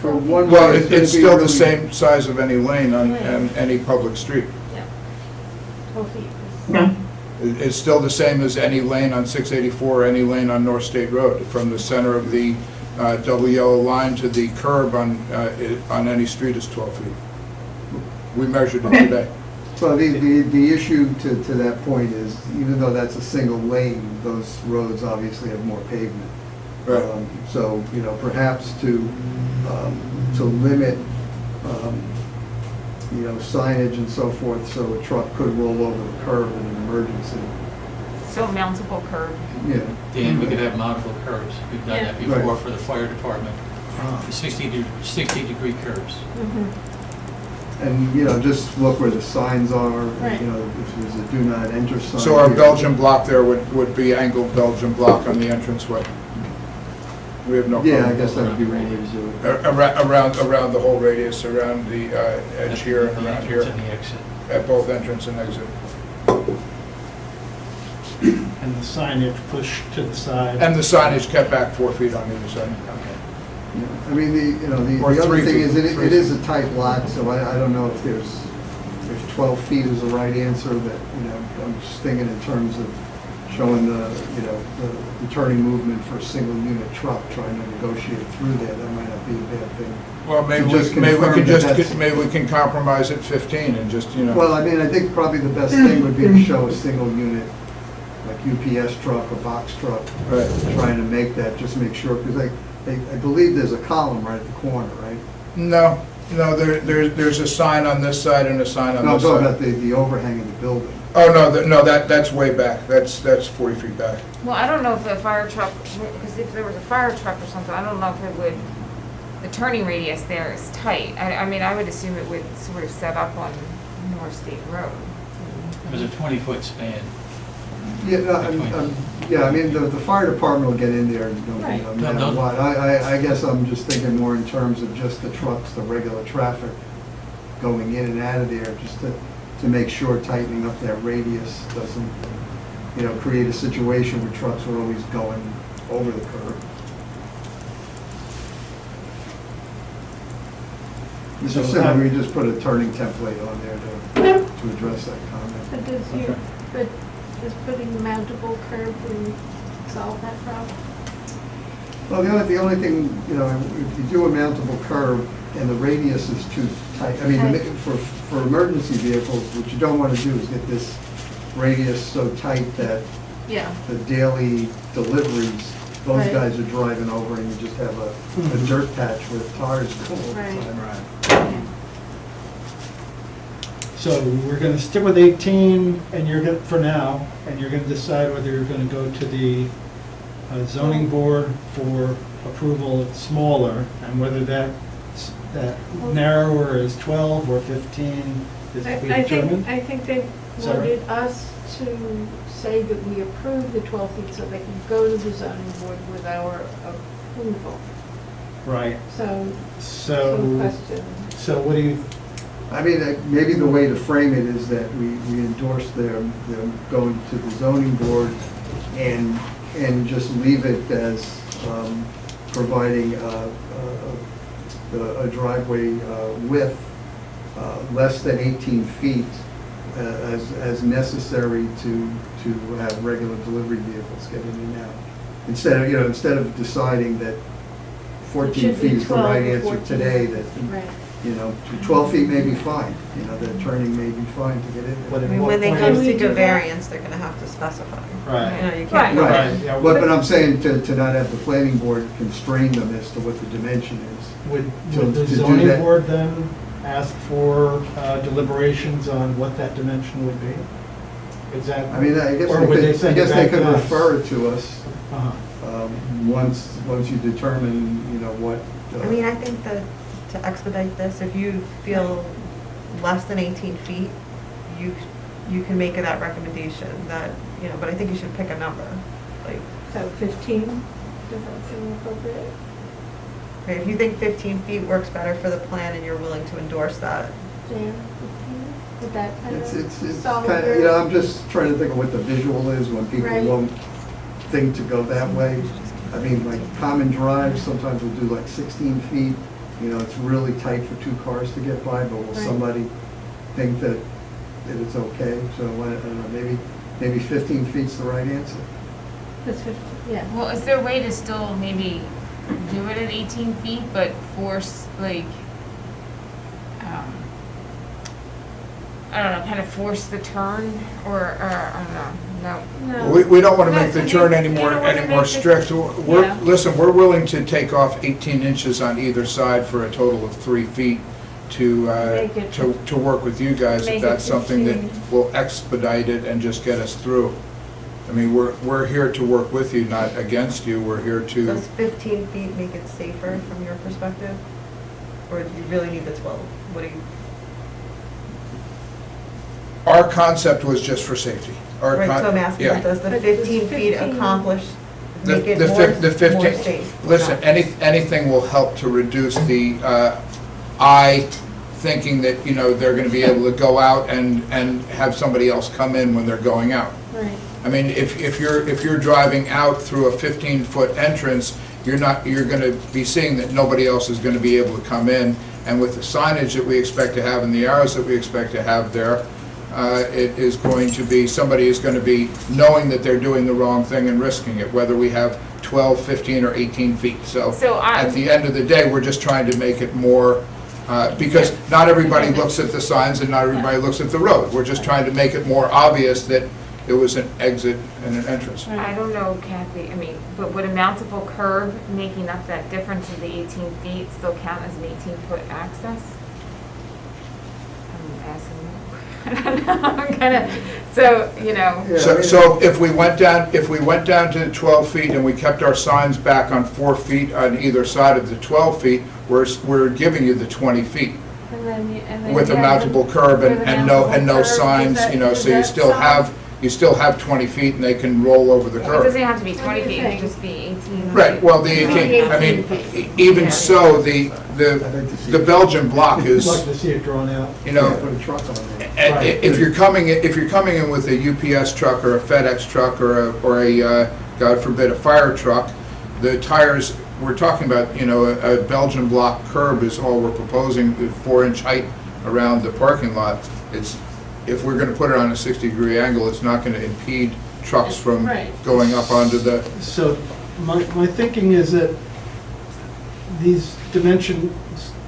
For one, Well, way, it's gonna still be the same size of any lane on Lane. any public street. 12 feet. Okay. It's still the same as any lane on 684 or any lane on North State Road. From the center of the double yellow line to the curb on any street is 12 feet. We measured it today. So the issue to that point is, even though that's a single lane, those roads obviously have more pavement. Right. So, perhaps to limit, signage and so forth, so a truck could roll over the curb in an emergency. So mountable curb. Yeah. Dan, we could have multiple curbs. We've done that before Right. for the fire department. 60-degree curbs. And, just look where the signs are, Right. if there's a do not enter sign. So our here. Belgian block there would be angled Belgian block on the entranceway. We have no problem. Yeah, I guess that would be one way to do it. Around the whole radius, around the edge here and The around entrance here, and the exit. at both entrance and exit. And the signage pushed to the side? And the signage kept back 4 feet on either side. Yeah. I mean, the Or other 3 thing feet, is, 3 it is a tight lot, so I don't know if 12 feet is the right answer, that, I'm just thinking in terms of showing the turning movement for a single unit truck, trying to negotiate through there, that might not be a bad thing. Well, maybe To just we can confirm that that's- just, maybe we can compromise at 15 and just, Well, I mean, I think probably the best thing would be to show a single unit, like UPS truck or box truck, Right. trying to make that, just make sure, because I believe there's a column right at the corner, right? No, there's a sign on this side and a sign on No, I'm this talking side. about the overhang of the building. Oh, no, that's way back. That's 40 feet back. Well, I don't know if a fire truck, because if there was a fire truck or something, I don't know if it would, the turning radius there is tight. I mean, I would assume it would sort of set up on North State Road. There's a 20-foot span. Yeah, no, I mean, the fire department will get in there, no Right. matter what. I guess I'm just thinking more in terms of just the trucks, the regular traffic going in and out of there, just to make sure tightening up that radius doesn't, create a situation where trucks are always going over the curb. Mr. Simmons, we just put a turning template on there to address that comment. But does putting a mountable curb really solve that problem? Well, the only thing, if you do a mountable curb and the radius is too tight, I mean, for emergency vehicles, what you don't want to do is get this radius so tight that Yeah. the daily deliveries, those Right. guys are driving over and you just have a dirt patch with tires going all the Right. time. So we're gonna stick with 18, and you're gonna, for now, and you're gonna decide whether you're gonna go to the zoning board for approval of smaller, and whether that narrower is 12 or 15 is to be determined. I think they Sorry? wanted us to say that we approve the 12 feet so they can go to the zoning board with our approval. Right, So, so, question. so what do you, I mean, maybe the way to frame it is that we endorse them going to the zoning board and just leave it as providing a driveway width less than 18 feet as necessary to have regular delivery vehicles get in and out. Instead of deciding that 14 should be feet is the 12 right or answer 14. today, that, Right. 12 feet may be fine, the turning may be fine to get in what there. I mean, what when they point come is- we seek do a that? variance, they're gonna have to specify. Right. You know, you can't. Right. Right, yeah, But I'm saying to not have the planning board constrain them as to what the dimension is. Would to the do zoning that- board then ask for deliberations on what that dimension would be? Is that? I mean, I guess or would they send it back could to us? refer it to us Uh-huh. once you determine, what. I mean, I think that to expedite this, if you feel less than 18 feet, you can make that recommendation that, but I think you should pick a number. Like, So 15, does that seem appropriate? okay, if you think 15 feet works better for the plan and you're willing to endorse that, Dan, 15? Would that kind It's of solve kind of, your? I'm just trying to think of what the visual is when people Right. won't think to go that way. I mean, like common drives, sometimes we'll do like 16 feet, it's really tight for two cars to get by, but will Right. somebody think that it's okay? So, I don't know, maybe 15 feet's the right answer. That's 15, yeah. Well, is there a way to still maybe do it at 18 feet, but force, I don't know, kind of force the turn, or I don't know, no. No. We don't want to No, make the so turn you any don't more wanna make the- strict. Yeah. Listen, we're willing to take off 18 inches on either side for a total of 3 feet to Make it- to work with you guys, make if it that's something that 15. will expedite it and just get us through. I mean, we're here to work with you, not against you. We're here to, does 15 feet make it safer from your perspective? Or do you really need the 12? What do you, our concept was just for safety. Our right, con- so I'm asking, yeah. does the But 15 feet 15 accomplish, The- make it the more fif- the more 15 safe? Listen, No. anything will help to reduce the eye thinking that, they're going to be able to go out and have somebody else come in when they're going out. Right. I mean, if you're driving out through a 15-foot entrance, you're going to be seeing that nobody else is going to be able to come in. And with the signage that we expect to have and the arrows that we expect to have there, it is going to be, somebody is going to be knowing that they're doing the wrong thing and risking it, whether we have 12, 15, or 18 feet. So at the end of the day, we're just trying to make it more, because not everybody looks at the signs and not everybody looks at the road. We're just trying to make it more obvious that it was an exit and an entrance. I don't know, Kathy, I mean, but would a mountable curb making up that difference of the 18 feet still count as an 18-foot access? I'm asking you. I don't know, I'm kind of, so, you know. So if we went down to 12 feet and we kept our signs back on 4 feet on either side of the 12 feet, we're giving you the 20 feet And then with a you have mountable the- curb with a and mountable no curb, signs, is you know, that- so you is still that have 20 feet and they can roll over the It curb. doesn't have to be What 20 do you feet, it think? could just be 18. Right, well, the 18, I mean, even so, the Belgian block I'd is, like to see it drawn out. you know, Put a truck on there. if you're coming in with a UPS truck or a FedEx truck or a God forbid, a fire truck, the tires, we're talking about, you know, a Belgian block curb is all we're proposing, 4-inch height around the parking lot. If we're gonna put it on a 60-degree angle, it's not gonna impede trucks from Right. going up onto the, So my thinking is that these dimensions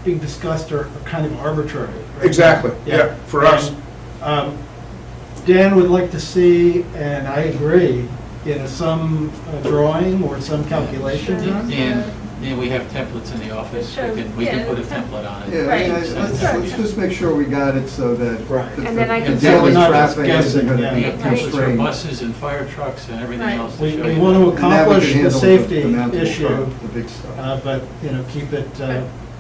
being discussed are kind of arbitrary. right? exactly, yeah, for us. And, Dan would like to see, and I agree, you know, some drawing or some calculation done. And we have templates in the office, we can put a template on it. Yeah, Right. let's just make sure we got it so that Right. the And then I can the send daily it- Not just traffic guessing, isn't gonna yeah. We be have templates for constrained. buses and fire trucks and everything Right. else to We show we you. want to And that we accomplish can the handle safety the mountable issue, curb, the big stuff. but, you know, keep it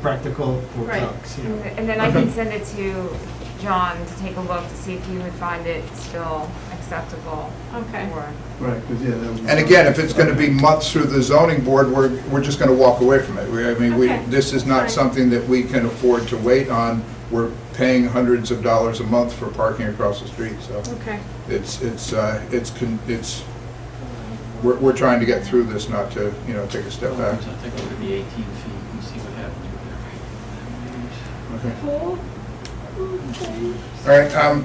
practical for Right. trucks, you know. And then I can send it to John to take a look to see if you would find it still acceptable. Okay. Or- Right, because, yeah, that was. And again, if it's gonna be months through the zoning board, we're just gonna walk away from it. Okay. This is not Fine. something that we can afford to wait on. We're paying hundreds of dollars a month for parking across the street, so Okay. we're trying to get through this, not to, you know, take a step Well, back. I think it would be 18 feet, and see what happens with that. Okay. Cool. Okay. All right,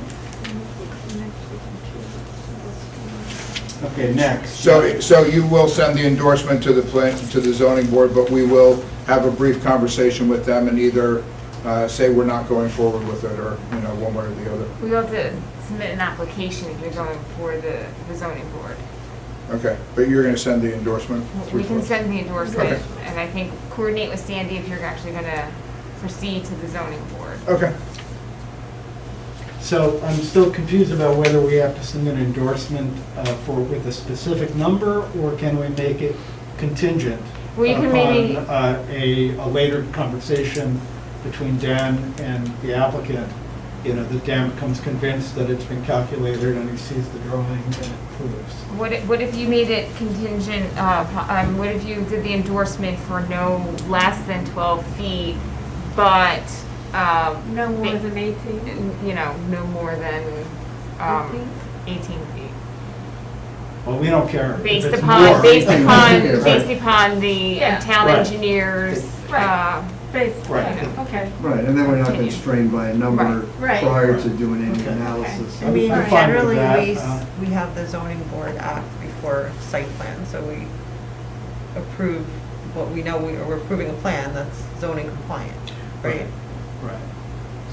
Okay, next. so you will send the endorsement to the zoning board, but we will have a brief conversation with them and either say we're not going forward with it, or, you know, one way or the other. We have to submit an application if you're going for the zoning board. Okay, but you're gonna send the endorsement? We can send the endorsement, Okay. and I think coordinate with Sandy if you're actually gonna proceed to the zoning board. Okay. So I'm still confused about whether we have to send an endorsement with a specific number, or can we make it contingent Well, you can upon maybe- a later conversation between Dan and the applicant? You know, that Dan becomes convinced that it's been calculated and he sees the drawing and it proves. What if you made it contingent, what if you did the endorsement for no less than 12 feet, but, No more than 18? you know, no more than 18 feet? Well, we don't care. if Based it's upon, more. based Right. upon, Right. based upon the Yeah. town Right. engineers, Right. Basically, Right. okay. Right, and then we're not Continue. constrained by a number Right. prior to doing any Okay. analysis. I mean, I'm fine with generally, that, we have the zoning board act before site plan, so we approve what we know, we're approving a plan that's zoning compliant, right? Right.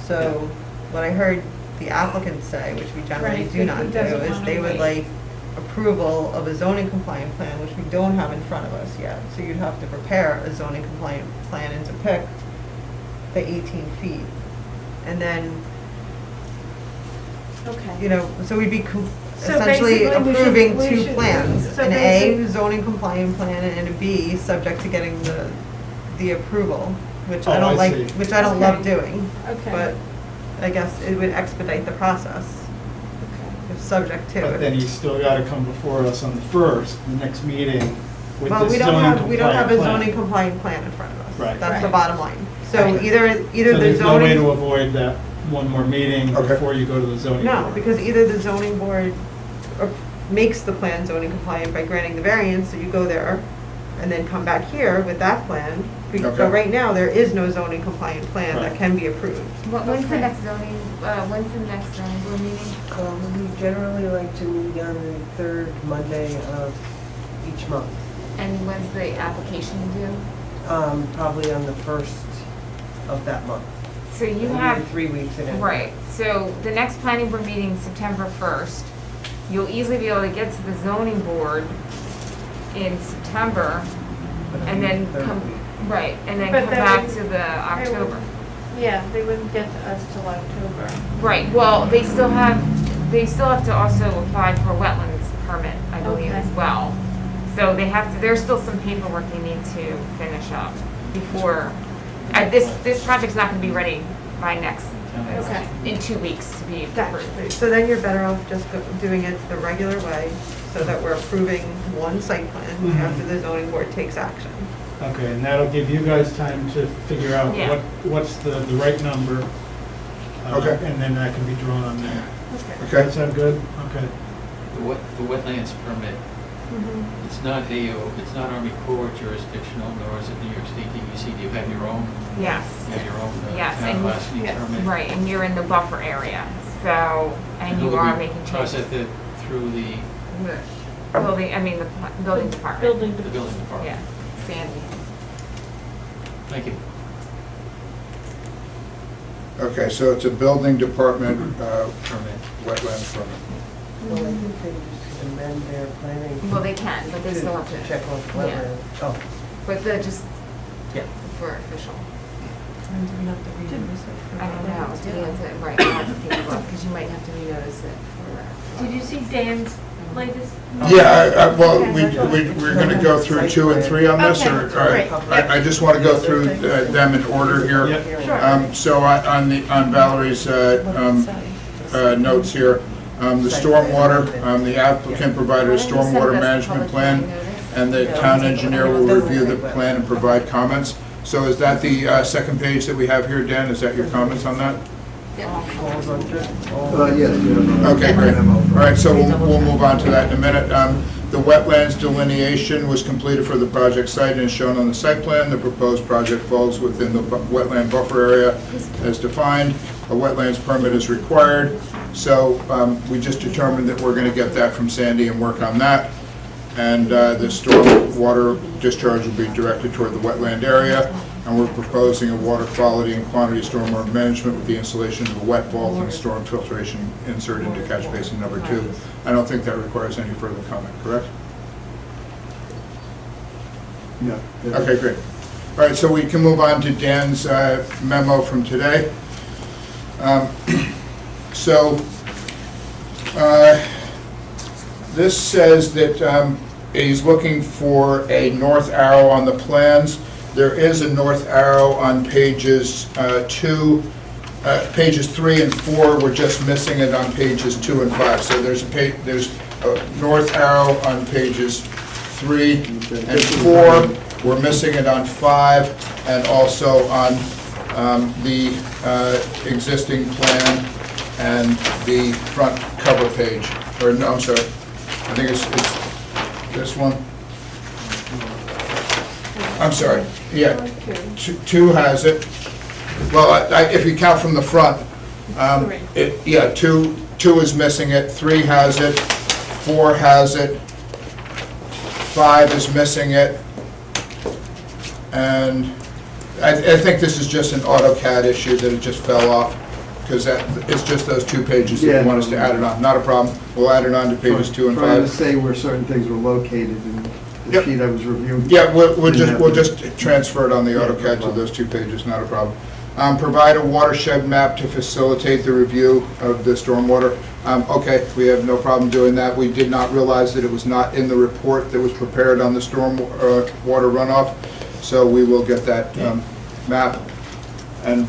So, what I heard the applicant say, which we generally Right, do that he not do, doesn't is wanna they would wait. like approval of a zoning compliant plan, which we don't have in front of us yet. So you'd have to prepare a zoning compliant plan and to pick the 18 feet. And then, Okay. you know, so we'd be So essentially basically, we should- approving we two should- plans. so An A, basic- zoning compliant plan, and a B, subject to getting the approval, which Oh, I I don't like, see. which I don't Okay. love doing. Okay. But I guess it would expedite the process, if subject to But then it. he's still got to come before us on the first, the next meeting, with Well, this we don't zoning have, we don't have a compliant plan. zoning compliant plan in front of us. Right. That's the Right. bottom line. So Right. either So the there's no way to zoning, avoid that one more meeting Okay. before you go to the zoning board. no, because either the zoning board makes the plan zoning compliant by granting the variance, so you go there and then come back here with that plan. Okay. But right now, there is no zoning compliant plan that Right. can be approved. When's the Okay. next zoning, when's the next zoning board meeting? We generally like to meet on the third Monday of each month, And when's the application due? probably on the first of that month. So you Maybe have, 3 weeks in advance. right, so the next planning board meeting is September 1st. you'll easily be able to get to the zoning board in September and then come, right, and then But come that back would- to the October. Yeah, they wouldn't get to us till October. Right, well, they still have to also apply for a wetlands permit, I believe, as Okay. well. So they have to, there's still some paperwork they need to finish up before, this project's not gonna be ready by next, Okay. in 2 weeks to be Gotcha. approved. So then you're better off just doing it the regular way, so that we're approving one site plan Mhm. after the zoning board takes action. Okay, and that'll give you guys time to figure out Yeah. what's the right number. Okay. And then that can be drawn on there. Okay. Okay? That sound good? Okay. The wetlands permit, it's not it's not Army Corps jurisdictional, nor is it New York State DEC. Do you have your own, Yes, you have your own Yes, town and- licensing yes. permit? right, and you're in the buffer area, so, and you Will are we making changes. Process it through the Building, I mean, the building department. Building, building department? Yeah, Sandy. Thank you. Okay, so it's a building department, Permit. wetlands permit. Well, I think they just amend their planning. Well, they can, but they still have To to. check off Yeah. wetlands. Oh, But the, just, Yeah. for official. And do we have to renotice it for I don't know, wetlands? do we have to, right, we'll have to take a look, because you might have to renotice it for. did you see Dan's latest? Yeah, well, we're going to go through 2 and 3 on this, or? Okay, all right. great. I just want to go through them in order here. Yep. Sure. So on Valerie's notes here, the stormwater, the applicant provided a stormwater management plan, and the town engineer will review the plan and provide comments. So is that the second page that we have here, Dan? Is that your comments on that? falls under. Yes. we have a Okay, great. memo All from- right, so we'll move on to that in a minute. The wetlands delineation was completed for the project site and is shown on the site plan. The proposed project falls within the wetland buffer area as defined. A wetlands permit is required. So we just determined that we're going to get that from Sandy and work on that. And the stormwater discharge will be directed toward the wetland area. And we're proposing a water quality and quantity stormwater management with the installation of a wet vault and storm filtration insert into catch basin number 2. I don't think that requires any further comment, correct? No. Okay, great. All right, so we can move on to Dan's memo from today. This says that he's looking for a north arrow on the plans. There is a north arrow on pages 3 and 4. We're just missing it on pages 2 and 5. So there's a north arrow on pages 3 and 4. We're missing it on 5 and also on the existing plan and the front cover page. Or no, I'm sorry. I think it's this one. I'm sorry. Yeah, 2 has it. Well, if you count from the front, yeah, 2 is missing it. 3 has it. 4 has it. 5 is missing it. And I think this is just an AutoCAD issue that it just fell off, because it's just those 2 pages that Yeah. you want us to add it on. Not a problem. We'll add it on to pages 2 and Trying to 5. say where certain things were located in the Yep. sheet I was reviewing. Yeah, we'll just transfer it on the AutoCAD to those 2 pages, not a problem. Provide a watershed map to facilitate the review of the stormwater. Okay, we have no problem doing that. We did not realize that it was not in the report that was prepared on the stormwater runoff, so we will get that map. And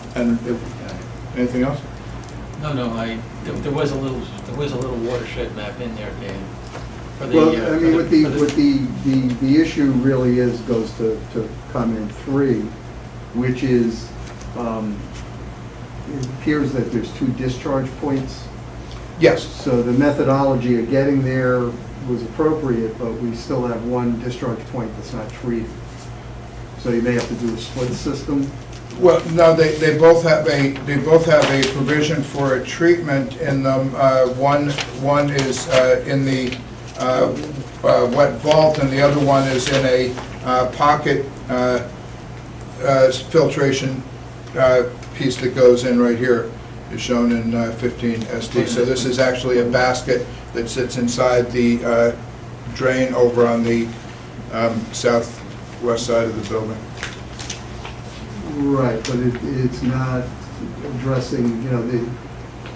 anything else? No, there was a little watershed map in there, Dan. for the, Well, for I mean, the- what the, for the- what the issue really is, goes to comment 3, which is, it appears that there's 2 discharge points. Yes. So the methodology of getting there was appropriate, but we still have 1 discharge point that's not treated. So you may have to do a split system. Well, no, they both have a provision for a treatment in them. One is in the wet vault, and the other one is in a pocket filtration piece that goes in right here. is shown in 15 SD. So this is actually a basket that sits inside the drain over on the southwest side of the building. Right, but it's not addressing, you know,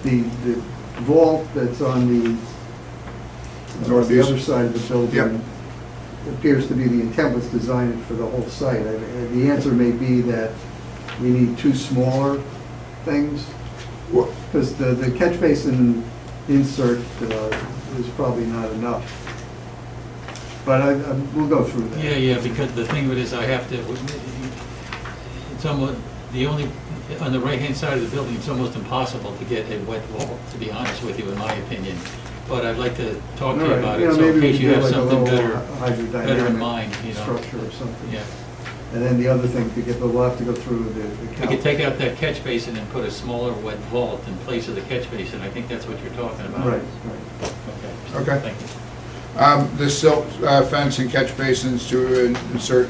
the vault that's on the Northeast. other side of the building appears to be the intent was designed for the whole site. The answer may be that we need two smaller things, because the catch basin insert is probably not enough. But we'll go through that. Yeah, because the thing with it is I have to, it's almost, on the right-hand side of the building, it's almost impossible to get a wet wall, to be honest with you, in my opinion. But I'd like to talk to you about it, so in case you have something better in mind, you know. Structure or something. Yeah. And then the other thing, we'll have to go through the We could take out that catch basin and put a smaller wet vault in place of the catch basin. I think that's what you're talking about. Right. Okay. Thank you. The silt fence and catch basins to insert,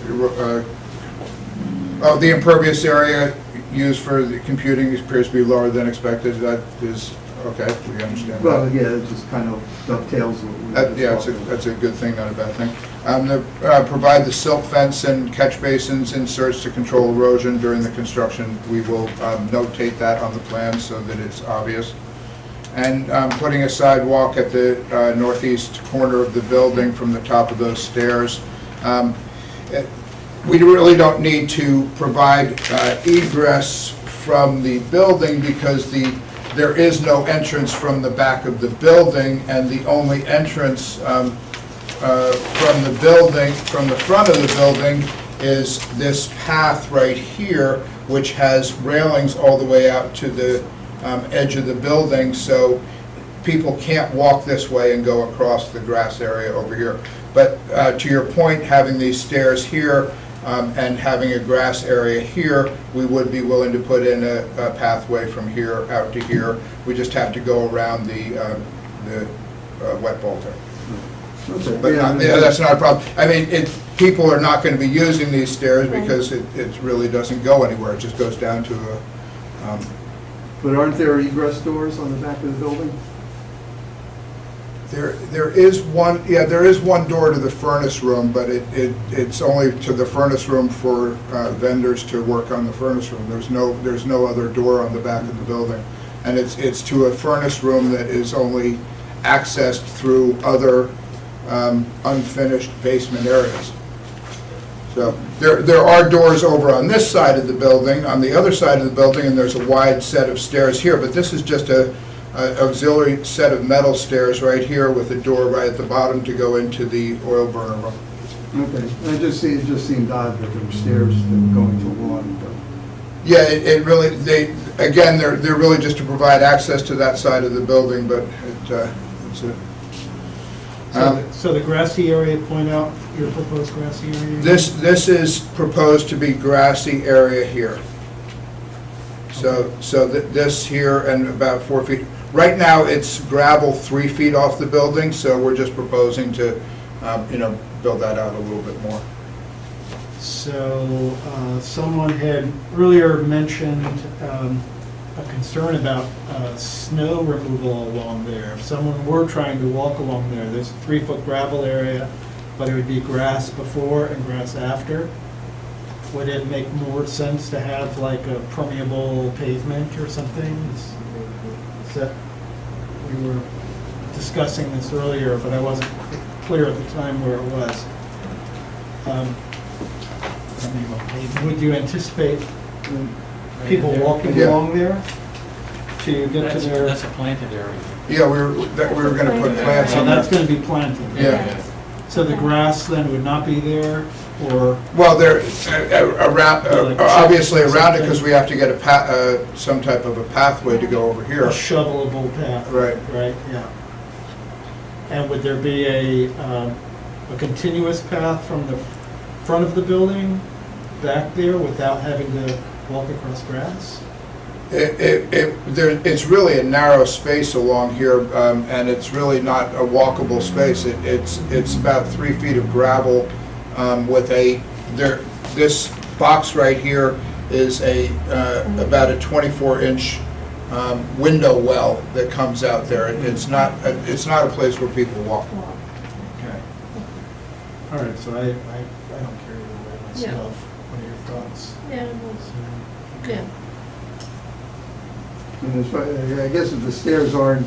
the impervious area used for the computing appears to be lower than expected. That is, okay, we understand that. Well, yeah, it just kind of dovetails with. Yeah, that's a good thing, not a bad thing. Provide the silt fence and catch basins inserts to control erosion during the construction. We will notate that on the plan so that it's obvious. And putting a sidewalk at the northeast corner of the building from the top of those stairs. We really don't need to provide egress from the building because there is no entrance from the back of the building, and the only entrance from the building, from the front of the building, is this path right here, which has railings all the way out to the edge of the building, so people can't walk this way and go across the grass area over here. But to your point, having these stairs here and having a grass area here, we would be willing to put in a pathway from here out to here. We just have to go around the wet bolter. Okay. But that's not a problem. I mean, people are not going to be using these stairs because it really doesn't go anywhere. It just goes down to a... But aren't there egress doors on the back of the building? There is one, yeah, there is one door to the furnace room, but it's only to the furnace room for vendors to work on the furnace room. There's no other door on the back of the building. And it's to a furnace room that is only accessed through other unfinished basement areas. So there are doors over on this side of the building, on the other side of the building, and there's a wide set of stairs here, but this is just a auxiliary set of metal stairs right here with a door right at the bottom to go into the oil burner room. Okay, it just seemed odd that there were stairs that were going to one, but... Yeah, it really, again, they're really just to provide access to that side of the building, but it's a... So the grassy area, point out your proposed grassy area? This is proposed to be grassy area here. So this here and about 4 feet. Right now, it's gravel 3 feet off the building, so we're just proposing to, build that out a little bit more. So someone had earlier mentioned a concern about snow removal along there. If someone were trying to walk along there, there's a 3-foot gravel area, but it would be grass before and grass after. Would it make more sense to have like a permeable pavement or something? Is that, we were discussing this earlier, but I wasn't clear at the time where it was. Would you anticipate people walking along there to get to their... That's a planted area. Yeah, we were going to put plants So in that's there. going to be planted? Yeah. So the grass then would not be there, or? Well, there, around, obviously around it, because we have to get some type of a pathway to go over A here. shovelable path? Right. Right, yeah. And would there be a continuous path from the front of the building back there without having to walk across grass? It's really a narrow space along here, and it's really not a walkable space. It's about 3 feet of gravel with this box right here is about a 24-inch window well that comes out there. It's not a place where people walk. Okay. All right, so I don't care either way myself. What are your thoughts? Yeah, yeah. And as far, I guess if the stairs aren't,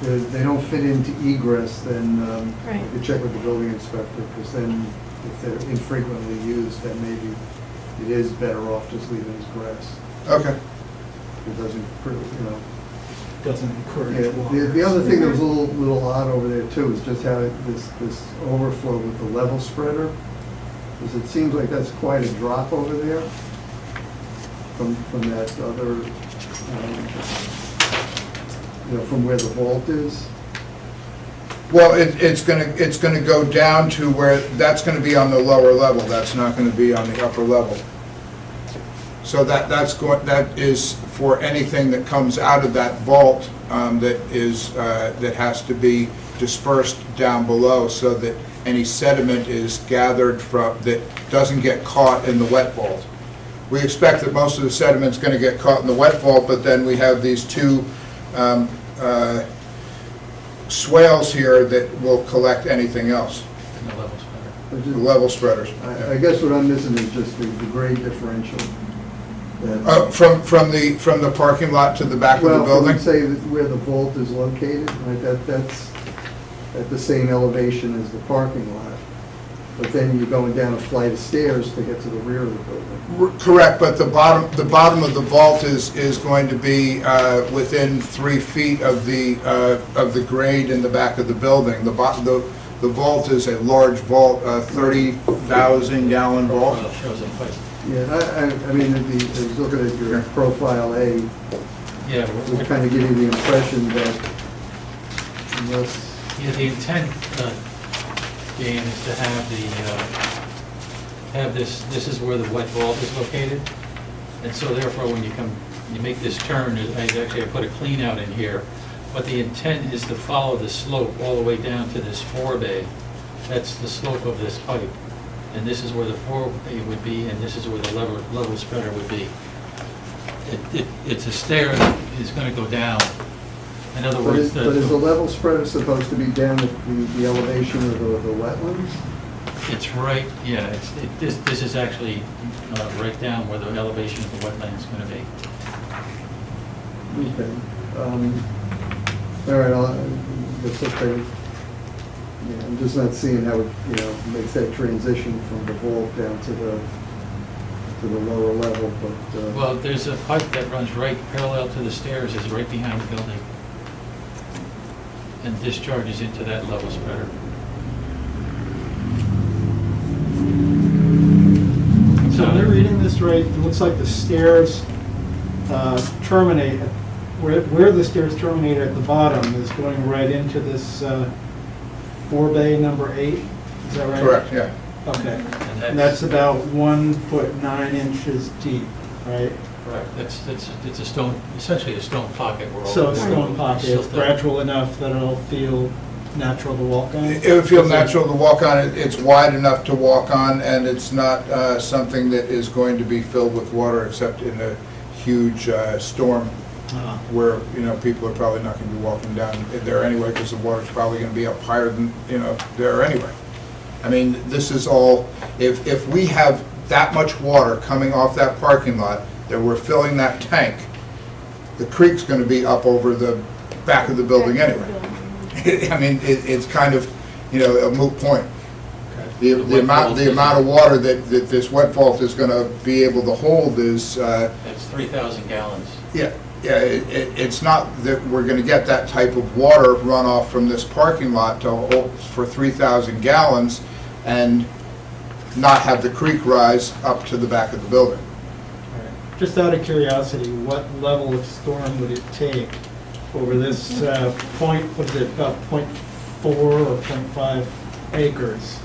if they don't fit into egress, then Right. you check with the building inspector, because then if they're infrequently used, then maybe it is better off just leaving as grass. Okay. It doesn't, Doesn't encourage Yeah, walkers. the other thing that was a little odd over there too is just how this overflow with the level spreader, because it seems like that's quite a drop over there from that other, from where the vault is. Well, it's gonna go down to where, that's gonna be on the lower level, that's not gonna be on the upper level. So that is for anything that comes out of that vault, that has to be dispersed down below, so that any sediment is gathered from, that doesn't get caught in the wet vault. We expect that most of the sediment's gonna get caught in the wet vault, but then we have these two swales here that will collect anything else, And the level spreader. Which the is- level spreaders. I guess what I'm missing is just the grade differential. That- From the parking lot to the back of the Well, building? say that where the vault is located, right, that's at the same elevation as the parking lot. But then you're going down a flight of stairs to get to the rear of the building. Correct, but the bottom of the vault is going to be within 3 feet of the grade in the back of the building. The vault is a large vault, 30,000 gallon vault. Profile shows in place. Yeah, I mean, I was looking at your profile A, Yeah, would kind of give you the impression that unless, yeah, the intent, Dan, is to have this is where the wet vault is located. And so therefore, when you make this turn, I put a clean out in here, but the intent is to follow the slope all the way down to this forebay. That's the slope of this pipe. And this is where the forebay would be, and this is where the level spreader would be. It's a stair that is gonna go down. In other but words, is the level spreader supposed to be down at the elevation of the wetlands? it's right, yeah, this is actually right down where the elevation of the wetland is gonna be. Okay. All right, that's okay. Yeah, I'm just not seeing how it, makes that transition from the vault down to the lower level, but. Well, there's a pipe that runs right parallel to the stairs, is right behind the building, and discharges into that level spreader. So am I reading this right? It looks like the stairs terminate, where the stairs terminate at the bottom is going right into this forebay number 8, is that right? Correct, yeah. Okay, and that's about 1 foot 9 inches deep, right? Correct. It's a stone, essentially a stone pocket. Where all So a the- stone pocket, Silted. gradual enough that it'll feel natural to walk on? It would feel natural to walk on. It's wide enough to walk on, and it's not something that is going to be filled with water except in a huge storm where, people are probably not going to be walking down there anyway, because the water's probably going to be up higher than, there anyway. I mean, this is all, if we have that much water coming off that parking lot, that we're filling that tank, the creek's going to be up over the back of the building anyway. I mean, it's kind of, a moot point. The amount of water that this wet vault is going to be able to hold is, That's 3,000 gallons. yeah, it's not that we're going to get that type of water runoff from this parking lot to hold for 3,000 gallons and not have the creek rise up to the back of the building. Just out of curiosity, what level of storm would it take over this point, what is it, about 0.4 or 0.5 acres?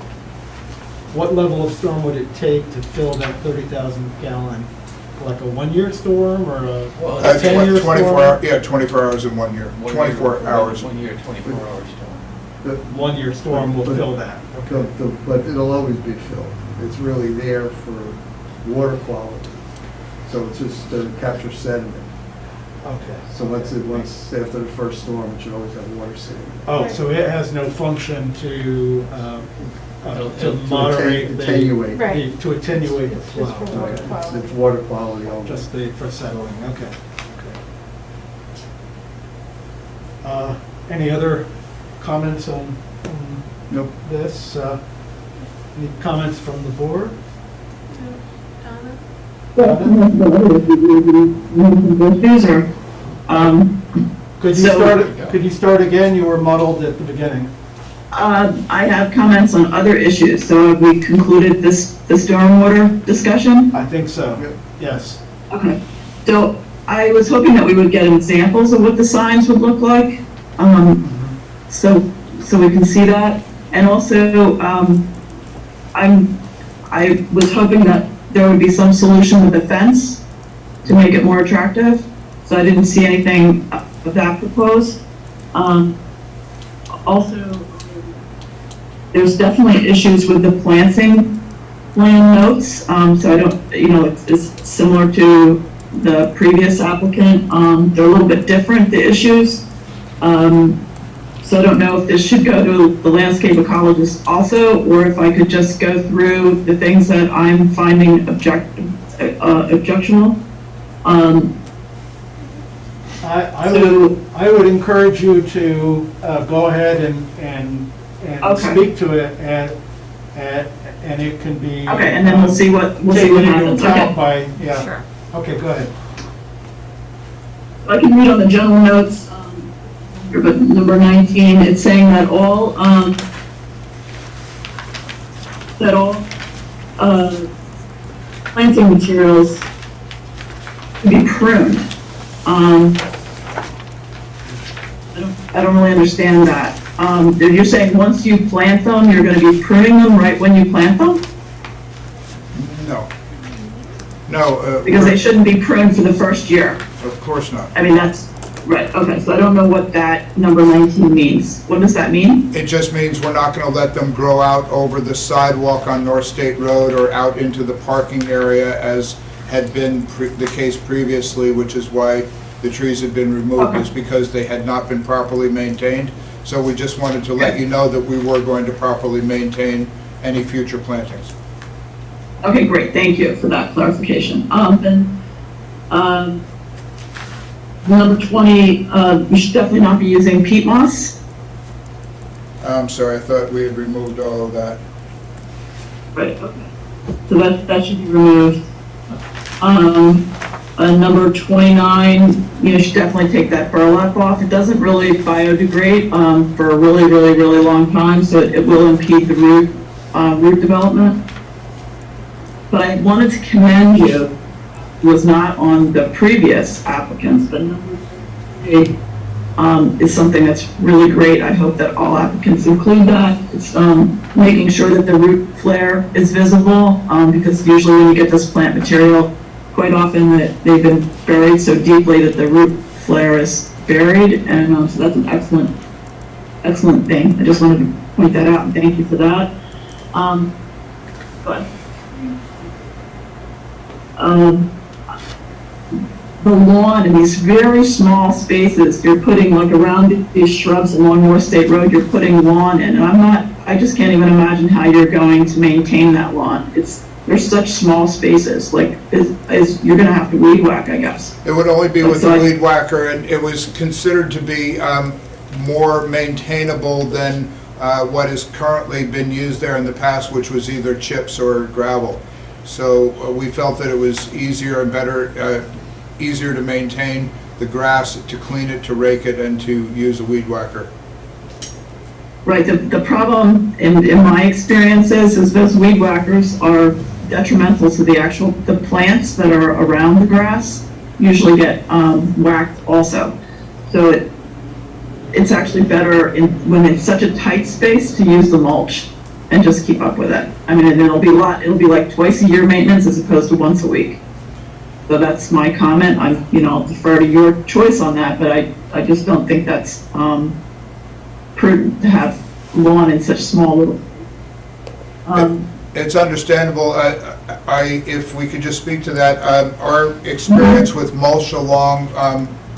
What level of storm would it take to fill that 30,000 gallon? Like a 1-year storm or a Well, 10-year storm? 24 hours in 1 year, 24 hours. 1 year, 24 hours storm. 1-year storm will fill that. But it'll always be filled. It's really there for water quality. So it's just to capture sediment. Okay. So once after the first storm, it should always have water sitting. Oh, so it has no function to moderate the... Attenuate. Right. To attenuate the It's flow. just for water Okay. quality. It's water quality only. Just for settling, okay. Any other comments on Nope. this? Any comments from the board? User. Could you start again? You were muddled at the beginning. I have comments on other issues, so have we concluded the stormwater discussion? I think so, Yep. yes. Okay, so I was hoping that we would get examples of what the signs would look like, so we can see that. And also, I was hoping that there would be some solution with the fence to make it more attractive, so I didn't see anything of that proposed. Also, there's definitely issues with the planting plan notes, so I don't, it's similar to the previous applicant. They're a little bit different, the issues. So I don't know if this should go to the landscape ecologist also, or if I could just go through the things that I'm finding objectionable. I would encourage you to go ahead and Okay. speak to it, and it can be... Okay, and then we'll see what taken into happens. account Okay. by, yeah. Sure. Okay, go ahead. I can read on the general notes, here, but number 19, it's saying that all planting materials can be pruned. I don't really understand that. You're saying once you plant them, you're gonna be pruning them right when you plant them? No. No. Because they shouldn't be pruned for the first year. Of course not. I mean, that's, right, okay, so I don't know what that number 19 means. What does that mean? It just means we're not going to let them grow out over the sidewalk on North State Road or out into the parking area as had been the case previously, which is why the trees had been removed, Okay. is because they had not been properly maintained. So we just wanted to let you know that we were going to properly maintain any future plantings. Okay, great, thank you for that clarification. Number 20, we should definitely not be using peat moss. I'm sorry, I thought we had removed all of that. Right, okay. So that should be removed. Number 29, you should definitely take that burlap off. It doesn't really biodegrade for a really, really, really long time, so it will impede the root development. But I wanted to commend you, was not on the previous applicants, but number 3 is something that's really great. I hope that all applicants include that. It's making sure that the root flare is visible, because usually when you get this plant material, quite often that they've been buried so deeply that the root flare is buried, and so that's an excellent thing. I just wanted to point that out and thank you for that. Go ahead. The lawn in these very small spaces, you're putting like around these shrubs along North State Road, you're putting lawn in, and I just can't even imagine how you're going to maintain that lawn. There's such small spaces, like, you're gonna have to weed whack, I guess. It would only be with a weed whacker, and it was considered to be more maintainable than what has currently been used there in the past, which was either chips or gravel. So we felt that it was easier and better, easier to maintain the grass, to clean it, to rake it, and to use a weed whacker. Right, the problem in my experiences is those weed whackers are detrimental to the plants that are around the grass usually get whacked also. So it's actually better when it's such a tight space to use the mulch and just keep up with it. I mean, it'll be like twice a year maintenance as opposed to once a week. So that's my comment. I'll defer to your choice on that, but I just don't think that's prudent to have lawn in such small little. It's understandable. If we could just speak to that, our experience with mulch along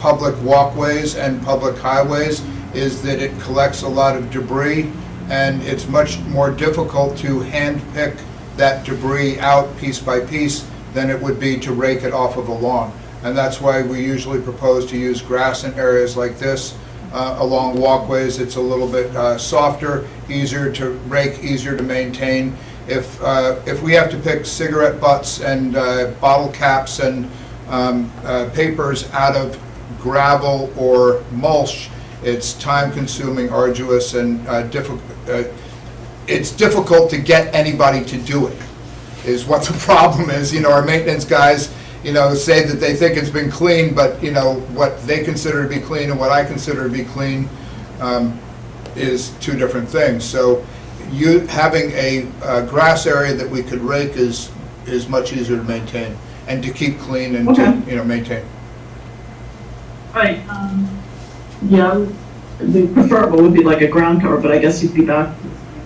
public walkways and public highways is that it collects a lot of debris, and it's much more difficult to hand-pick that debris out piece by piece than it would be to rake it off of a lawn. And that's why we usually propose to use grass in areas like this. Along walkways, it's a little bit softer, easier to rake, easier to maintain. If we have to pick cigarette butts and bottle caps and papers out of gravel or mulch, it's time-consuming, arduous, and it's difficult to get anybody to do it, is what the problem is. Our maintenance guys, say that they think it's been clean, but, what they consider to be clean and what I consider to be clean is two different things. So having a grass area that we could rake is much easier to maintain and to keep clean and to, maintain. Right, yeah, the preferable would be like a ground cover, but I guess you'd be back.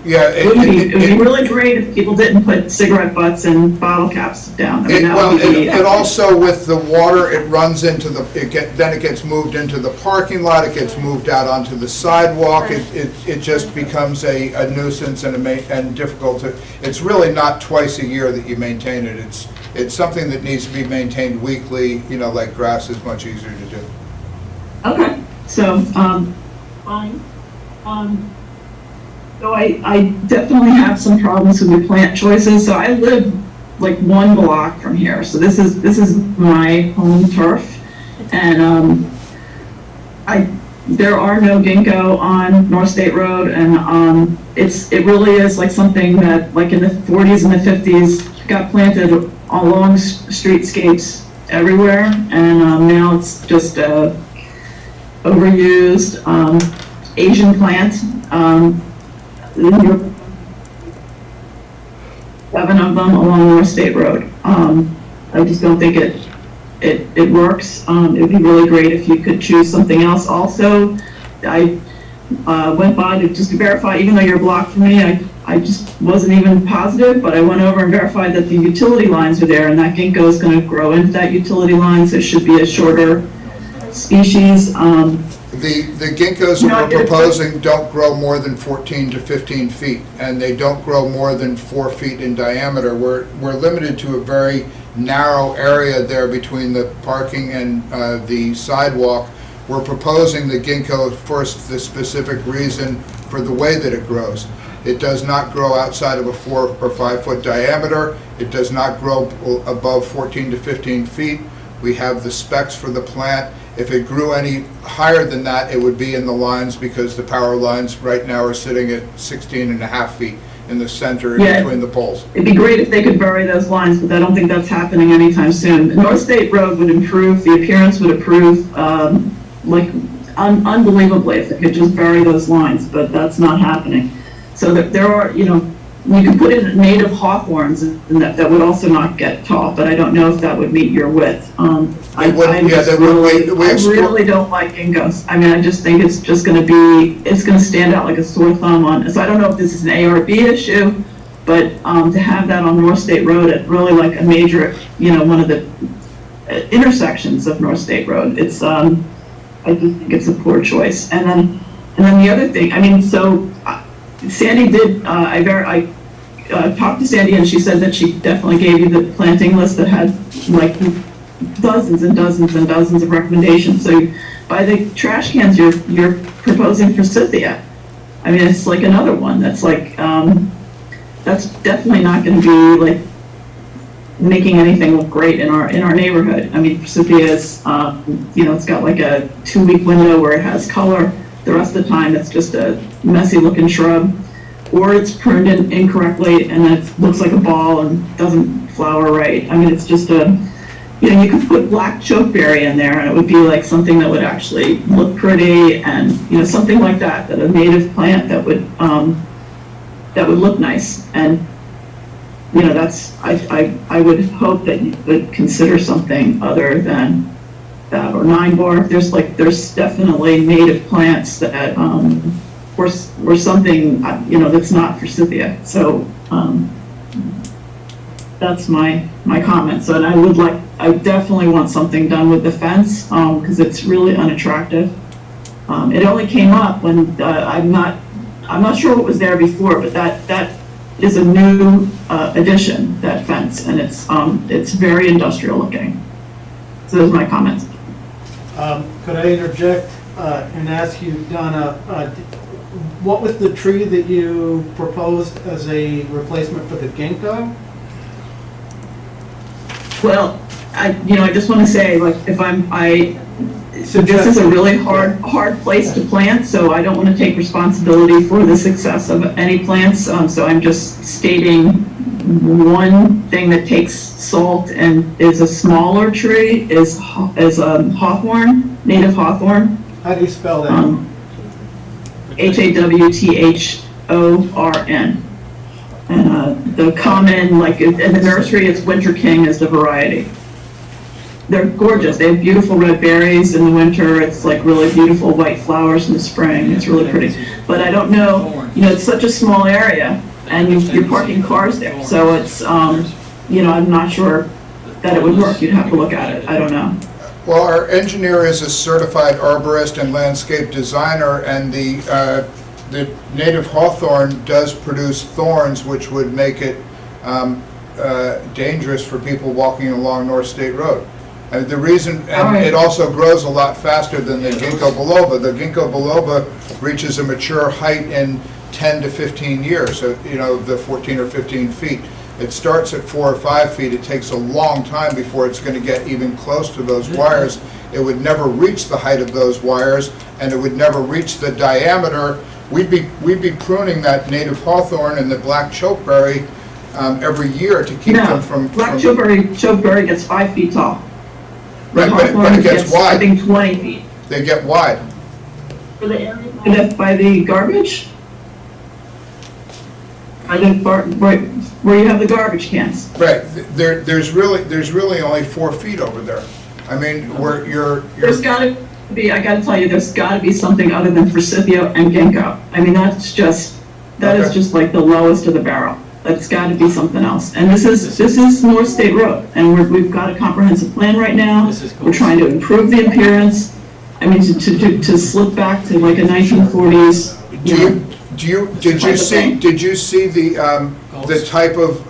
Yeah, It would be really great if people didn't put cigarette butts and bottle caps down. I mean, that would be and also with the water, it runs into then it gets moved into the parking lot, it gets moved out onto the sidewalk, it just becomes a nuisance and difficult to, it's really not twice a year that you maintain it, it's something that needs to be maintained weekly, like grass is much easier to do. Okay, so, fine. So I definitely have some problems with the plant choices. So I live like 1 block from here. So this is my home turf, and there are no ginkgo on North State Road, and it really is like something that like in the 40s and the 50s got planted along streetscapes everywhere, and now it's just overused. Asian plant. 7 of them along North State Road. I just don't think it works. It'd be really great if you could choose something else. Also, I went by just to verify, even though you're blocked from me, I just wasn't even positive, but I went over and verified that the utility lines are there, and that ginkgo is going to grow into that utility line, so it should be a shorter species. The ginkgos that we're proposing don't grow more than 14 to 15 feet, and they don't grow more than 4 feet in diameter. We're limited to a very narrow area there between the parking and the sidewalk. We're proposing the ginkgo for the specific reason for the way that it grows. It does not grow outside of a 4 or 5 foot diameter. It does not grow above 14 to 15 feet. We have the specs for the plant. If it grew any higher than that, it would be in the lines, because the power lines right now are sitting at 16.5 feet in the center between the poles. It'd be great if they could bury those lines, but I don't think that's happening anytime soon. North State Road would improve, the appearance would improve, unbelievably if they could just bury those lines, but that's not happening. So that there are, you could put in native hawthorns, and that would also not get tall, but I don't know if that would meet your width. I really don't like ginkgos. I mean, I just think it's just going to stand out like a sore thumb on. So I don't know if this is an A or B issue, but to have that on North State Road at really like a major, one of the intersections of North State Road, it's I just think it's a poor choice. And then the other thing, I mean, so Sandy did. I talked to Sandy, and she said that she definitely gave you the planting list that had like dozens and dozens and dozens of recommendations. So by the trash cans you're proposing forsythia, I mean, it's like another one that's like that's definitely not going to be like making anything look great in our neighborhood. I mean, forsythia is it's got like a 2-week window where it has color. The rest of the time it's just a messy looking shrub, or it's pruned in incorrectly and it looks like a ball and doesn't flower right. I mean, it's just you could put black chokeberry in there and it would be like something that would actually look pretty, and something like that a native plant that would look nice. And that's I would hope that you would consider something other than that, or 9-bore. There's definitely native plants that or something that's not forsythia. So that's my comment. So, and I would like I definitely want something done with the fence, because it's really unattractive. It only came up when, I'm not sure what was there before, but that is a new addition, that fence, and it's very industrial looking. So those are my comments. Could I interject and ask you, Donna, what was the tree that you proposed as a replacement for the ginkgo? Well, I just want to say, like, so this is a really hard place to plant, so I don't want to take responsibility for the success of any plants. So I'm just stating one thing that takes salt and is a smaller tree is hawthorn, native hawthorn. How do you spell that? Hawthorn. And the common, like in the nursery, it's Winter King is the variety. They're gorgeous. They have beautiful red berries in the winter. It's like really beautiful white flowers in the spring. It's really pretty. But I don't know, it's such a small area and you're parking cars there. So it's, I'm not sure that it would work. You'd have to look at it. I don't know. Well, our engineer is a certified arborist and landscape designer, and the native hawthorn does produce thorns, which would make it dangerous for people walking along North State Road. The reason, and it also grows a lot faster than the ginkgo biloba. The ginkgo biloba reaches a mature height in 10 to 15 years, so, the 14 or 15 feet. It starts at 4 or 5 feet. It takes a long time before it's going to get even close to those wires. It would never reach the height of those wires, and it would never reach the diameter. We'd be pruning that native hawthorn and the black chokeberry every year to keep them from... Black chokeberry gets 5 feet tall. Right, but it gets wide. I think 20 feet. They get wide. For the area by the garbage? Where you have the garbage cans. Right. There's really only 4 feet over there. I mean, where you're... There's got to be, I got to tell you, there's got to be something other than forsythia and ginkgo. I mean, that is just like the lowest of the barrel. That's got to be something else. And this is North State Road, and we've got a comprehensive plan right now. We're trying to improve the appearance. I mean, to slip back to like a 1940s. Did you see the type of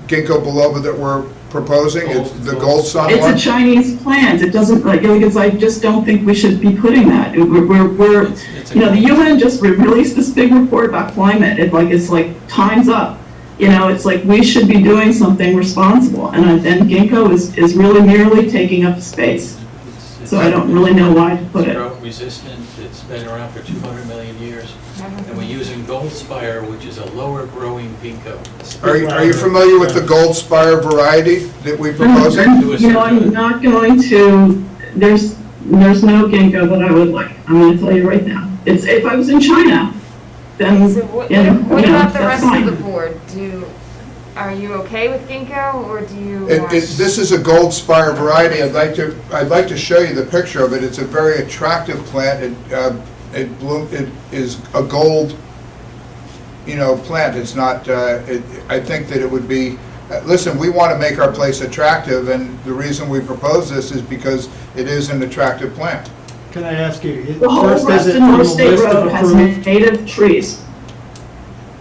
ginkgo biloba that we're proposing? It's the gold sun It's one? a Chinese plant. It doesn't, I just don't think we should be putting that. The UN just released this big report about climate. It's like time's up. It's like we should be doing something responsible. And ginkgo is really merely taking up space. So I don't really know why to put it. It's drought resistant. It's been around for 200 million years. And we're using gold spire, which is a lower growing ginkgo. Are you familiar with the gold spire variety that we propose? I'm not going to, there's no ginkgo that I would like. I'm going to tell you right now. If I was in China, then, So what about the that's rest fine. of the board? Are you okay with ginkgo, or do you want? This is a gold spire variety. I'd like to show you the picture of it. It's a very attractive plant. It is a gold, plant. It's not. I think that it would be. Listen, we want to make our place attractive, and the reason we propose this is because it is an attractive plant. Can I ask you, The whole first, is rest it of on the North State list Road of has approved? native trees,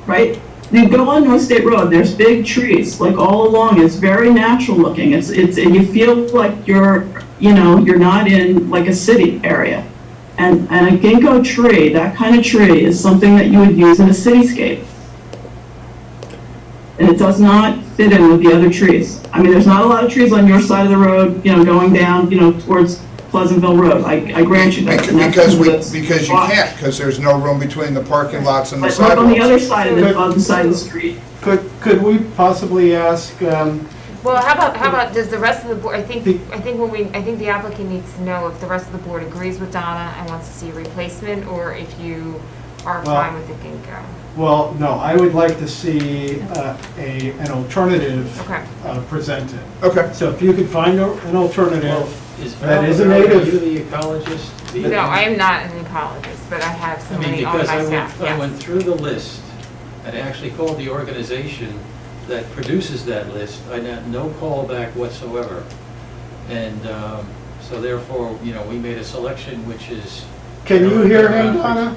right? You go on North State Road, there's big trees, like all along, it's very natural looking, and you feel like you're not in like a city area. And a ginkgo tree, that kind of tree, is something that you would use in a cityscape. And it does not fit in with the other trees. I mean, there's not a lot of trees on your side of the road, going down, towards Pleasantville Road. I grant you that. Because you can't, because there's no room between the parking lots and the But look on the sidewalks. other side of the, on the side of the street. Could we possibly ask, Well, how about, does the rest of the board, I think the applicant needs to know if the rest of the board agrees with Donna and wants to see a replacement, or if you are fine with the ginkgo. well, no, I would like to see an alternative Okay. presented. Okay. So if you could find an alternative that is a Are you native, the ecologist? No, I am not an ecologist, but I have I somebody mean, on because my staff, I yes. went through the list, and actually called the organization that produces that list. I got no call back whatsoever. And so therefore, you know, we made a selection which is. Can you hear him, Donna?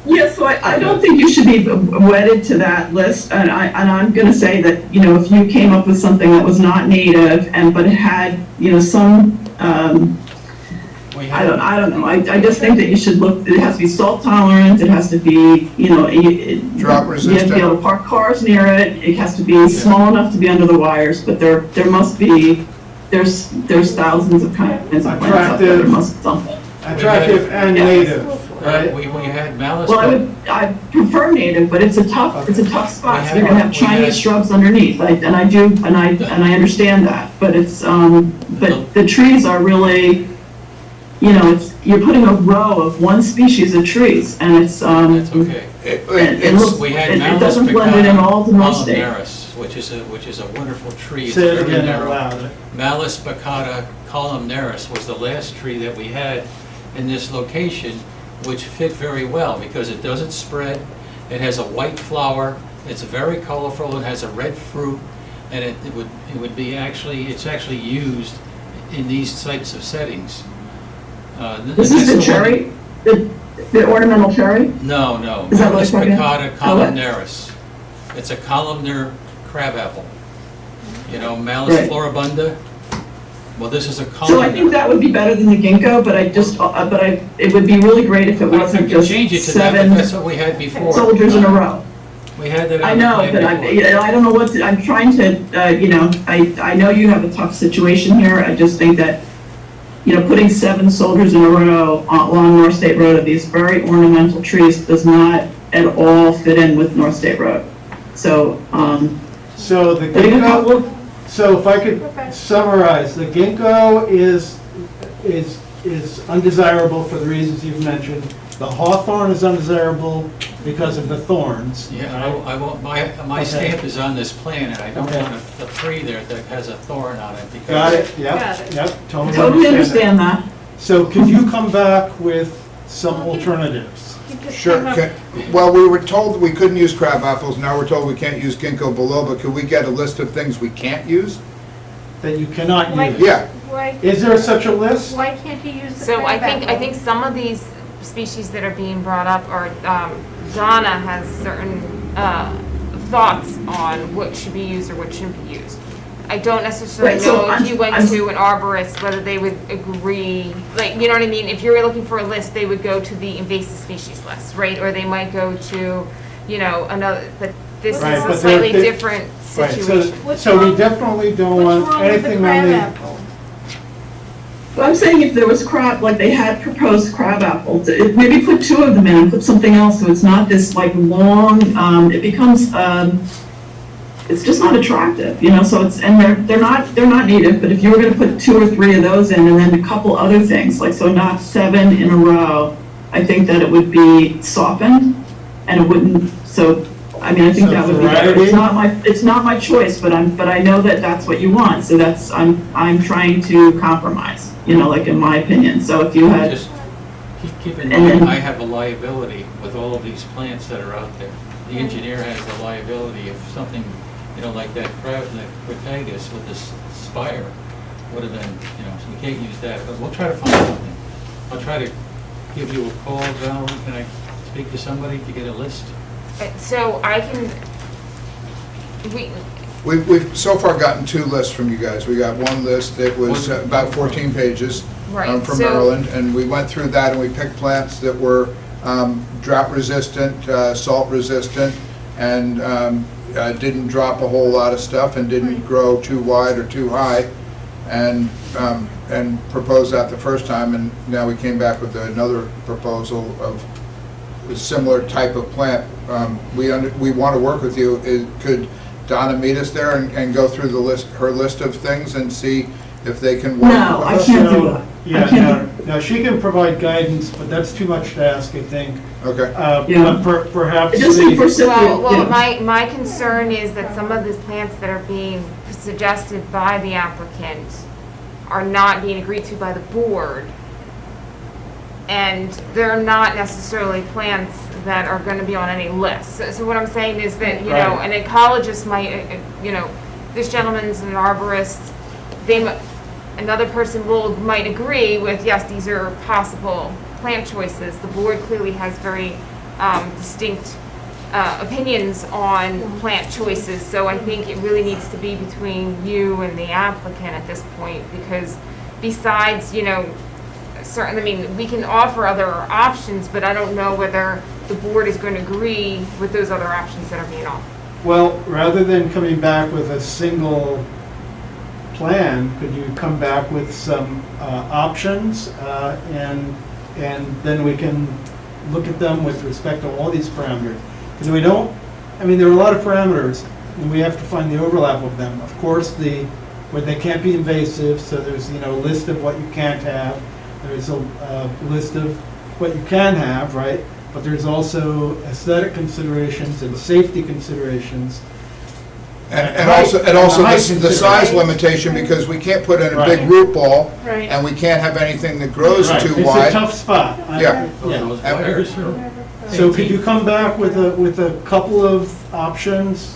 Yeah, so I don't think you should be wedded to that list, and I'm gonna say that, you know, if you came up with something that was not native but it had, you know, some, I don't know, I just think that you should look, it has to be salt tolerant, it has to be, you know, Drop resistant. You have to be able to park cars near it, it has to be small enough to be under the wires, but there must be, there's thousands of kinds of plants out there, there must be something. Attractive and native, right? We had malice. Well, I prefer native, but it's a tough spot, so you're gonna have Chinese shrubs underneath, and I understand that, but it's, but the trees are really, you know, you're putting a row of one species of trees, and it's, That's okay. it doesn't blend it in all to North State. Which is a wonderful tree. It's Say it very again out narrow. loud. Malus baccata columnaris was the last tree that we had in this location, which fit very well because it doesn't spread, it has a white flower, it's very colorful, it has a red fruit, and it would be it's actually used in these types of settings. This is the cherry, the ornamental cherry? No, Is that what Malus it's called? baccata columnaris. It's a columnar crabapple. You know, Malus Right. floribunda. Well, this is a So columnar. I think that would be better than the ginkgo, but it would be really great if it I wasn't can just change it to that, but 7 that's what we had before. soldiers in a row. We had that I on the know, plan but before. I don't know what, I'm trying to, you know, I know you have a tough situation here, I just think that, you know, putting 7 soldiers in a row along North State Road of these very ornamental trees does not at all fit in with North State Road. So, So the putting a ginkgo, couple, so if I could summarize, the ginkgo is undesirable for the reasons you've mentioned. The hawthorn is undesirable because of the thorns. Yeah, right? I won't, my Okay. stamp is on this plan, and I don't Okay. want a tree there that has a thorn on it because. Got it, yep, Got it. yep, totally understand that. So could you come back with some alternatives? You could Sure. come up- Well, we were told that we couldn't use crab apples, now we're told we can't use ginkgo biloba. Could we get a list of things we can't use? That you cannot Why- use? Yeah. Why, Is there such a list? why can't you use the So I crabapple? think some of these species that are being brought up are, Donna has certain thoughts on what should be used or what shouldn't be used. I don't necessarily Right, so know if you went I'm- to an arborist, whether they would agree, like, you know what I mean? If you were looking for a list, they would go to the invasive species list, right? Or they might go to, you know, another, but this is Right, a but slightly they're- different Right, situation. so we definitely don't What's want wrong with the anything on the, crabapple? But I'm saying if there was crab, like they had proposed crab apples, maybe put 2 of them in and put something else, so it's not this like long, it becomes, it's just not attractive, you know, so it's, and they're not native, but if you were gonna put 2 or 3 of those in and then a couple other things, like, so not 7 in a row, I think that it would be softened, and it wouldn't, so, I mean, I think So that would be better. variety? It's not my choice, but I know that that's what you want, so that's, I'm trying to compromise, you know, like in my opinion, so if you had, Just keep in And mind, then- I have a liability with all of these plants that are out there. The engineer has a liability if something, you know, like that Crataegus with this spire would have been, you know, so we can't use that, but we'll try to find something. I'll try to give you a call, Valerie, can I speak to somebody to get a list? So I can, We've so far gotten 2 lists from you guys. We got one list that was about 14 pages right, from so, Maryland, and we went through that and we picked plants that were drought resistant, salt resistant, and didn't drop a whole lot of stuff and didn't grow too wide or too high, and proposed that the first time, and now we came back with another proposal of a similar type of plant. We want to work with you. Could Donna meet us there and go through the list, her list of things, and see if they can work No, with I us? can't do that. Yeah, I can't no, she can provide guidance, but that's too much to ask, I think. Okay. Yeah. But perhaps I just think for the, simple, well, yeah. my concern is that some of these plants that are being suggested by the applicant are not being agreed to by the board. And they're not necessarily plants that are gonna be on any list. So what I'm saying is that, you know, Right. an ecologist might, you know, this gentleman's an arborist, they, another person might agree with, yes, these are possible plant choices. The board clearly has very distinct opinions on plant choices, so I think it really needs to be between you and the applicant at this point, because besides, you know, certain, I mean, we can offer other options, but I don't know whether the board is going to agree with those other options that are being offered. Well, rather than coming back with a single plan, could you come back with some options, and then we can look at them with respect to all these parameters? Because we don't, I mean, there are a lot of parameters, and we have to find the overlap of them. Of course, where they can't be invasive, so there's, you know, a list of what you can't have. There's a list of what you can have, right? But there's also aesthetic considerations and safety considerations. And also the size limitation, because we can't put in a big Right. root ball, Right. and we can't have anything that grows Right. too It's wide. a tough spot. Yeah. Those wires are So could you come back with a couple of options?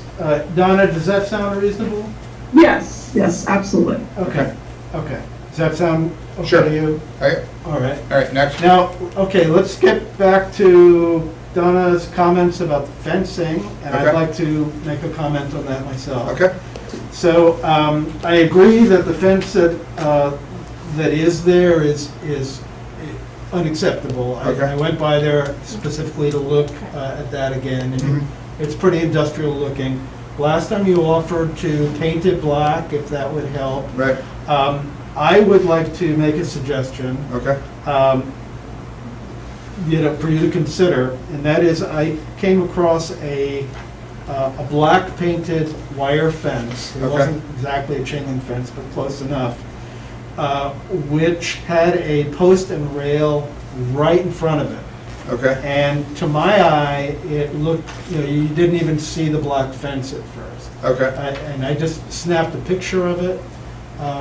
Donna, does that sound reasonable? Yes, yes, absolutely. Okay, okay. Does that sound okay Sure. to you? Okay. All right. All right, next. Now, okay, let's get back to Donna's comments about the fencing, and I'd Okay. like to make a comment on that myself. Okay. So, I agree that the fence that is there is unacceptable. Okay. I went by there specifically to look at that again, and Mhm. it's pretty industrial looking. Last time you offered to paint it black, if that would help. Right, I would like to make a suggestion, okay, you know, for you to consider, and that is, I came across a black painted wire fence. It Okay. wasn't exactly a chain link fence, but close enough, which had a post and rail right in front of it. okay, And to my eye, it looked, you know, you didn't even see the black fence at first. okay, And I just snapped a picture of it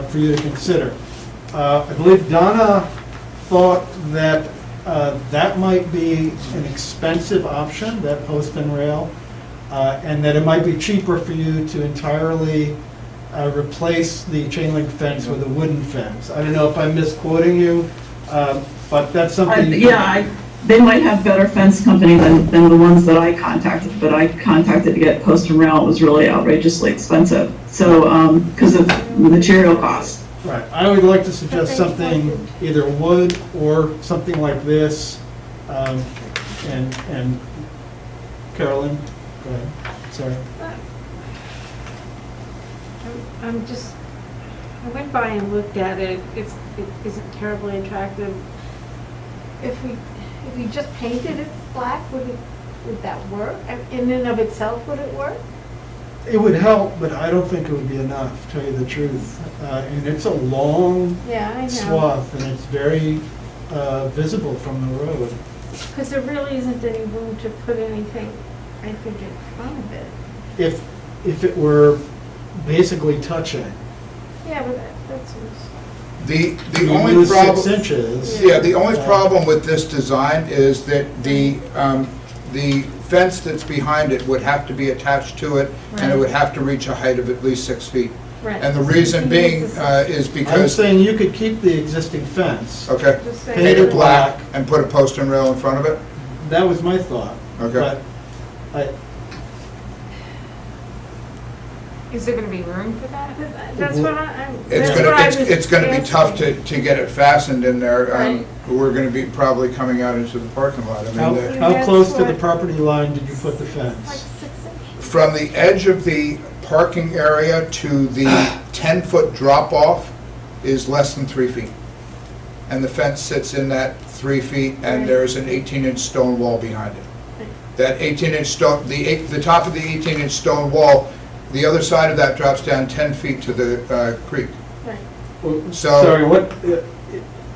for you to consider. I believe Donna thought that that might be an expensive option, that post and rail, and that it might be cheaper for you to entirely replace the chain link fence with a wooden fence. I don't know if I'm misquoting you, but that's something. They might have better fence company than the ones that I contacted, but I contacted to get post and rail. It was really outrageously expensive, so, because of the material costs. Right, I would like to suggest something, either wood or something like this, and Carolyn, go ahead, sorry. I'm just, I went by and looked at it, it isn't terribly attractive. If we just painted it black, would that work? In and of itself, would it work? It would help, but I don't think it would be enough, to tell you the truth. And it's a long Yeah, I know. swath, and it's very visible from the road. Because there really isn't any room to put anything, I think, in front of it. If it were basically touching. Yeah, but that's. the You only lose problem. 6 inches. Yeah, the only problem with this design is that the fence that's behind it would have to be attached to it, and it would have to reach a height of at least 6 feet. Right. And the reason being is I'm because, saying you could keep the existing fence. okay, Just say- paint it black and put a post and rail in front of it? That was my thought. Okay. But Is there going to be room for that? That's what I'm. It's that's what I was it's gonna be tough asking. to get it fastened in there. Right. We're gonna be probably coming out into the parking lot. I How, mean, how That's close to the what- property line did you put the Like fence? 6 inches. from the edge of the parking area to the 10-foot drop-off is less than 3 feet. And the fence sits in that 3 feet, and Right. there's an 18-inch stone wall behind it. That 18-inch stone, the top of the 18-inch stone wall, the other side of that drops down 10 feet to the creek. Right. Well, So- Sorry, what,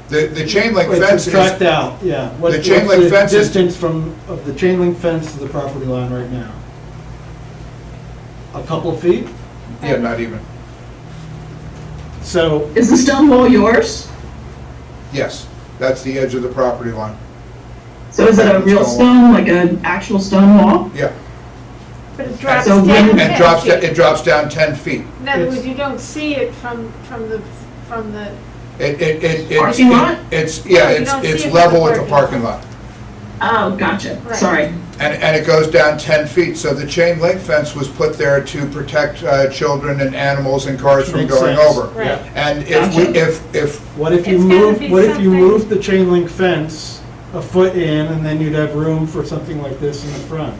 The chain link wait, fence subtract is, out, yeah. What- The chain link what's fence is- distance of the chain link fence to the property line right now? A couple of feet? yeah, not even, So, Is the stone wall yours? yes, that's the edge of the property line. So is it a real stone, like an actual stone wall? Yeah, But it drops So down. when- and it drops down 10 feet. In other words, you don't see it from the from the, Parking lot? It's, No, you it's don't see it from level the with the parking lot. Oh, gotcha, Right. sorry. And it goes down 10 feet, so the chain link fence was put there to protect children and animals and cars from Makes going sense. over. right. And if we, if, What if you It's gotta move, be what if you something- moved the chain link fence a foot in, and then you'd have room for something like this in the front?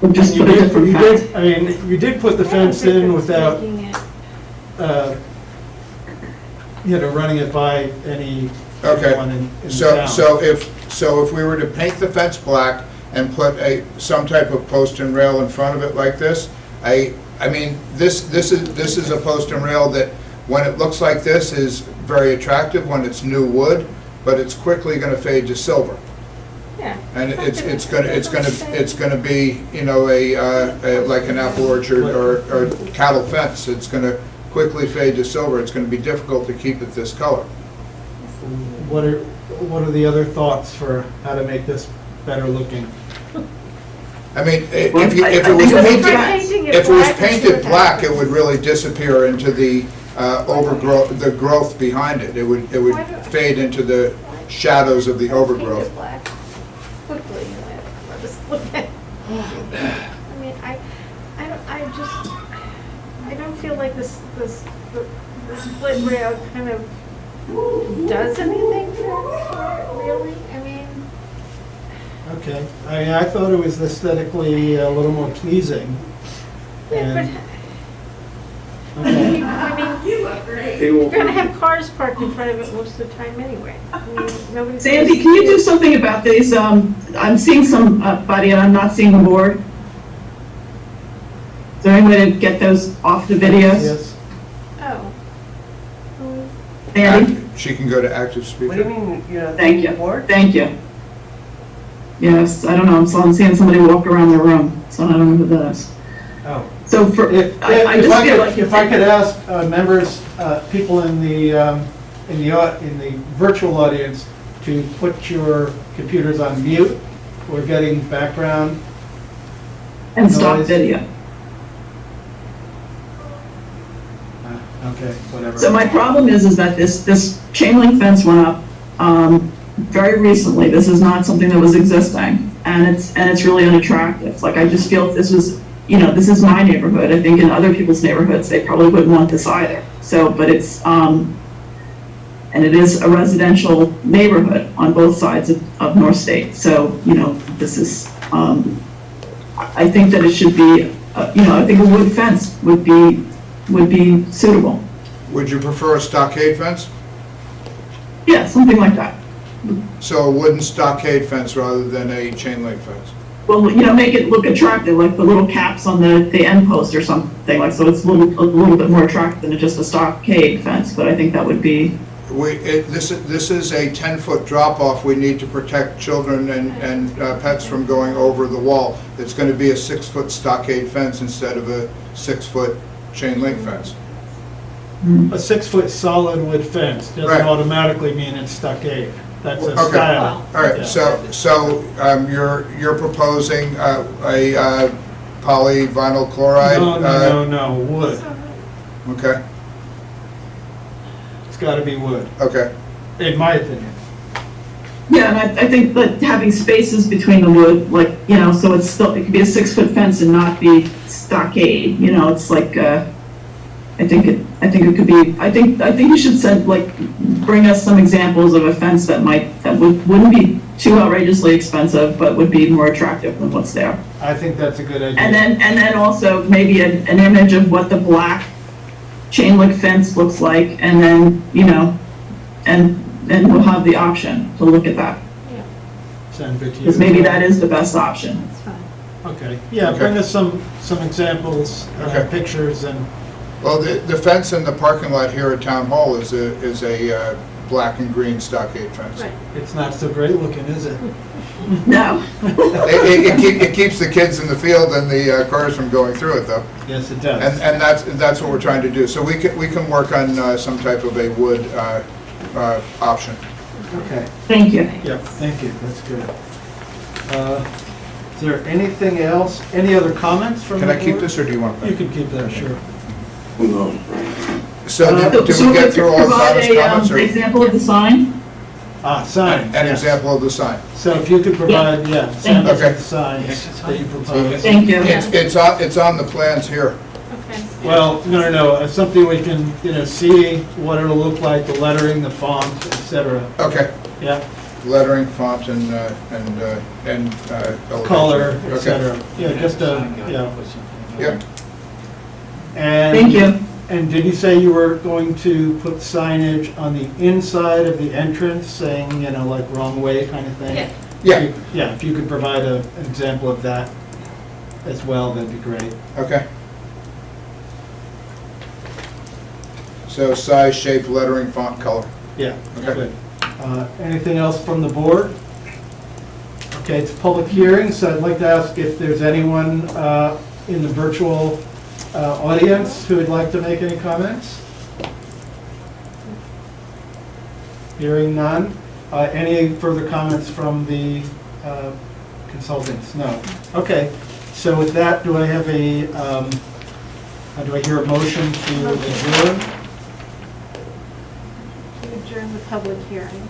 We'll just You put a did, different you fence. did, I mean, you did put the I don't fence think in it's without, making it- running it by anyone okay, in so, town. so if we were to paint the fence black and put some type of post and rail in front of it like this, I mean, this is a post and rail that, when it looks like this, is very attractive when it's new wood, but it's quickly gonna fade to silver. Yeah. And it's gonna be, you know, like an apple orchard or cattle fence. It's gonna quickly fade to silver. It's gonna be difficult to keep it this color. What are the other thoughts for how to make this better looking? I mean, if Well, it was I think painted, Painting it if it was black and see painted what black, happens. it would really disappear into the overgrowth, the growth behind it. It would Why do- fade into the shadows of the Paint overgrowth. it black quickly, let us look at. I mean, I don't feel like the split rail kind of does anything for it, really. I mean, Okay, I thought it was aesthetically a little more pleasing. yeah, And- but, Okay. I mean, you're gonna have cars parked in front of it most of the time anyway. I mean, nobody's. Sandy, can you do something about these? I'm seeing somebody and I'm not seeing the board. Is there any way to get those off the videos? Yes, Oh. Sandy? She can go to active What do you speaker. mean, you're not Thank the you, board? thank you. Yes, I don't know, I'm seeing somebody walk around the room, so I don't know who that is. oh. So for, I just feel like. If I could ask members, people in the virtual audience to put your computers on mute. We're getting background. And stop noise. video. Okay, whatever. So my problem is that this chain link fence went up, very recently. This is not something that was existing, and it's really unattractive. Like, I just feel if this was, this is my neighborhood. I think in other people's neighborhoods, they probably wouldn't want this either. So, but it's, and it is a residential neighborhood on both sides of North State. So, this is, I think that it should be, I think a wood fence would be suitable. Would you prefer a stockade fence? Yeah, something like that. So a wooden stockade fence rather than a chain link fence? Well, make it look attractive, like the little caps on the end post or something, like, so it's a little bit more attractive than just a stockade fence, but I think that would be, This is a 10-foot drop-off. We need to protect children and pets from going over the wall. It's going to be a 6-foot stockade fence instead of a 6-foot chain link fence. A 6-foot solid wood fence doesn't Right. automatically mean it's stockade. That's a Okay. style. All right, Yeah. so you're proposing a polyvinyl chloride? No, wood. Okay, It's gotta be wood, okay. in my opinion. yeah, and I think that having spaces between the wood, like, so it's still, it could be a 6-foot fence and not be stockade, it's like, I think it could be, I think you should bring us some examples of a fence that wouldn't be too outrageously expensive, but would be more attractive than what's there. I think that's a good idea. And then also maybe an image of what the black chain link fence looks like, and then, and we'll have the option to look at that. Send it to you. Because maybe that is the best option. That's fine. Okay, yeah, bring us some examples, Okay. pictures, and, Well, the fence in the parking lot here at Town Hall is a black and green stockade fence. Right. it's not so great looking, is it? No. It keeps the kids in the field and the cars from going through it, though. Yes, it does. And that's what we're trying to do. So we can work on some type of a wood option. Okay, Thank you. yep, thank you, that's good. Is there anything else, any other comments from the Can I keep board? this, or do you want You that? can keep that, sure. So did we So get could through you all of provide Donna's a, comments? or- example of the sign? Sign. An yes. example of the sign. So if you could provide, yeah, samples Okay. of the signs that you propose. Thank you. It's on the plans here. Okay. Well, no, something we can, see what it'll look like, the lettering, the font, et cetera. Okay, Yeah, lettering, font, and elevation. color, et Okay. cetera. Yeah, just Yeah, And. Thank you. And did you say you were going to put signage on the inside of the entrance saying, like wrong way kind of thing? Yeah. yeah, Yeah, if you could provide an example of that as well, that'd be great. okay. So size, shape, lettering, font, color. Yeah, Okay. good. Anything else from the board? Okay, it's a public hearing, so I'd like to ask if there's anyone in the virtual audience who would like to make any comments? Hearing none. Any further comments from the consultants? No. Okay, so with that, do I have do I hear a motion to adjourn To adjourn the public hearing.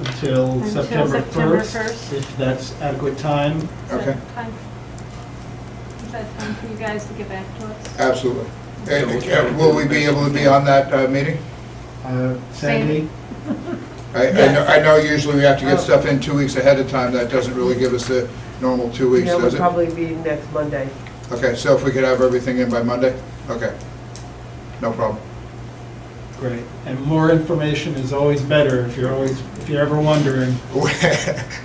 until Until September September 1st? 1st. If that's adequate time? Is that Okay. time- Is that time for you guys to get back to us? Absolutely. Will we be able to be on that meeting? Sandy? I know usually we have to get stuff in 2 weeks ahead of time. That doesn't really give us the normal 2 weeks, That would does it? probably be next Monday. Okay, so if we could have everything in by Monday? Okay, no problem. Great. And more information is always better if you're ever wondering.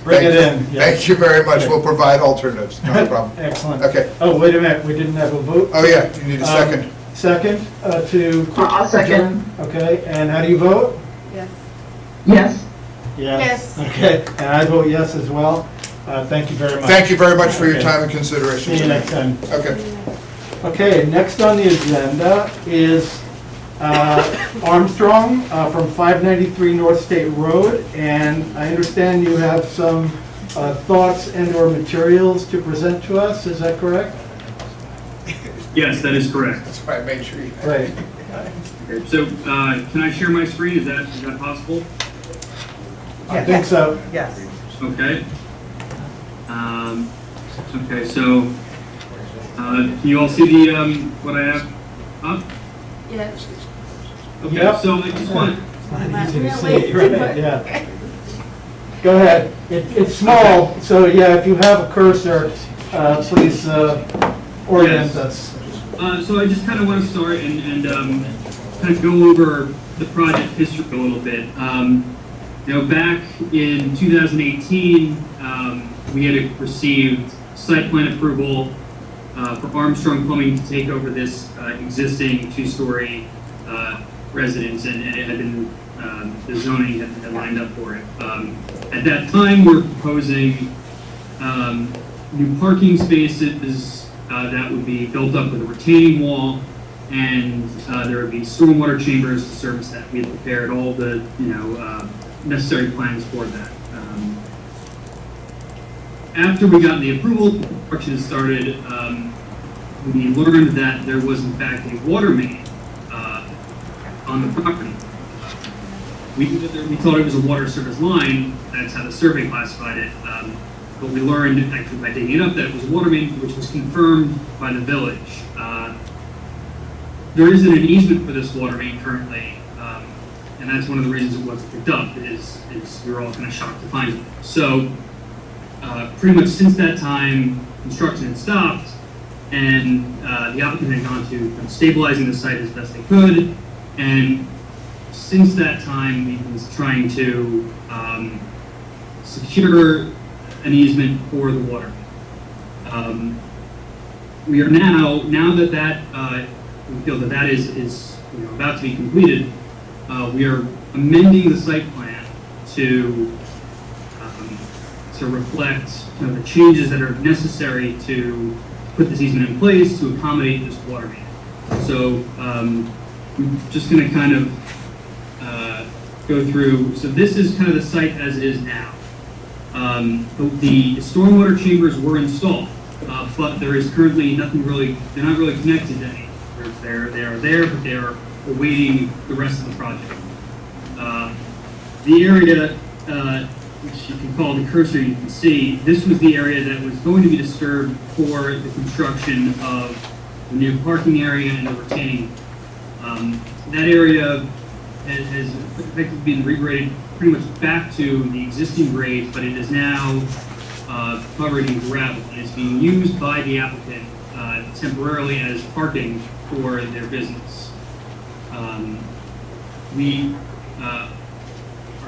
Bring it in. Yeah. Thank you very much. Okay. We'll provide alternatives, not a problem. Excellent. Okay. Oh, wait a minute, we didn't have a vote? Oh, yeah, you need a second. Second, to. I'll second. Okay, and how do you vote? Yes. Yes. Yes. Yes. Okay, and I vote yes as well. Thank you very much. Thank you very much for your Okay. time and consideration. See you next time. Okay. Okay, next on the agenda is Armstrong from 593 North State Road, and I understand you have some thoughts and/or materials to present to us, is that correct? Yes, that is correct. That's why I made sure you. Right. So, can I share my screen? Is that possible? I think so. Yes. Okay. Okay, so, can you all see the, what I have up? Yes. Okay, Yep. so I just want, Not easy to see, right, yeah. Go ahead. It's small, so yeah, if you have a cursor, please orient Yes. us. so I just kind of want to start and kind of go over the project history a little bit. Back in 2018, we had received site plan approval for Armstrong Plumbing to take over this existing two-story residence, and it had been, the zoning had lined up for it. At that time, we were proposing new parking spaces that would be built up with a retaining wall, and there would be stormwater chambers to service that. We had prepared all the, necessary plans for that. After we got the approval, construction started, we learned that there was in fact a water main on the property. We thought it was a water service line, that's how the survey classified it, but we learned actually by digging it up that it was a water main, which was confirmed by the village. There isn't an easement for this water main currently, and that's one of the reasons it wasn't picked up, is we were all kind of shocked to find it. So, pretty much since that time, construction had stopped, and the applicant had gone to kind of stabilizing the site as best they could, and since that time, we've been trying to secure an easement for the water. We are now that we feel that is about to be completed, we are amending the site plan to reflect the changes that are necessary to put this easement in place to accommodate this water main. So we're just going to kind of go through. So this is kind of the site as it is now. The stormwater chambers were installed, but there is currently nothing really. They're not really connected to anything. They are there, but they are awaiting the rest of the project. The area, which you can call the cursor, you can see, this was the area that was going to be disturbed for the construction of the new parking area and the retaining. That area has effectively been regraded pretty much back to the existing grade, but it is now covered in gravel, and it's being used by the applicant temporarily as parking for their business. We are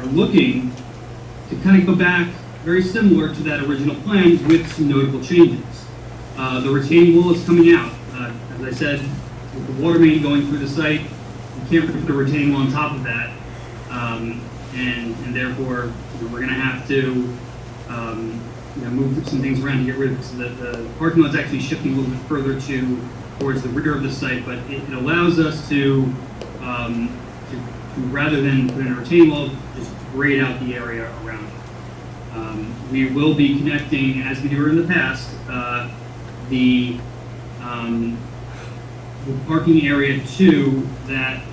looking to kind of go back very similar to that original plan with some notable changes. The retaining wall is coming out. As I said, with the water main going through the site, you can't put the retaining wall on top of that. And therefore, we're going to have to move some things around to get rid of it. So the parking lot's actually shifting a little bit further towards the rear of the site, but it allows us to rather than put in a retaining wall, just grade out the area around it. We will be connecting, as we do in the past, the parking area to that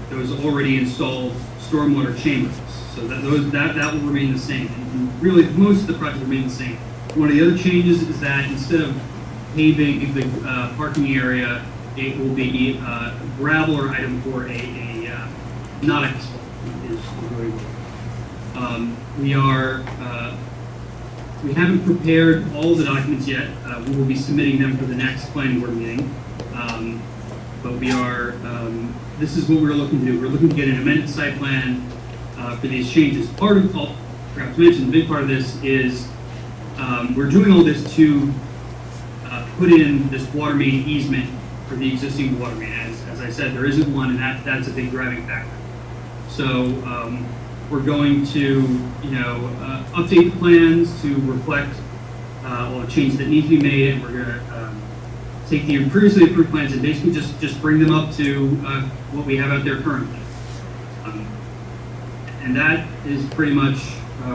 those already installed stormwater chambers. So that will remain the same. And really, most of the project remain the same. One of the other changes is that instead of paving the parking area, it will be gravel or item for not asphalt is very well. We haven't prepared all the documents yet. We will be submitting them for the next planning board meeting. But we are, this is what we're looking to do. We're looking to get an amended site plan for these changes. Part of, perhaps mention, the big part of this is we're doing all this to put in this water main easement for the existing water main. As I said, there isn't one, and that's a big driving factor. So we're going to, update the plans to reflect all the changes that need to be made, and we're going to take the previously approved plans and basically just bring them up to what we have out there currently. And that is pretty much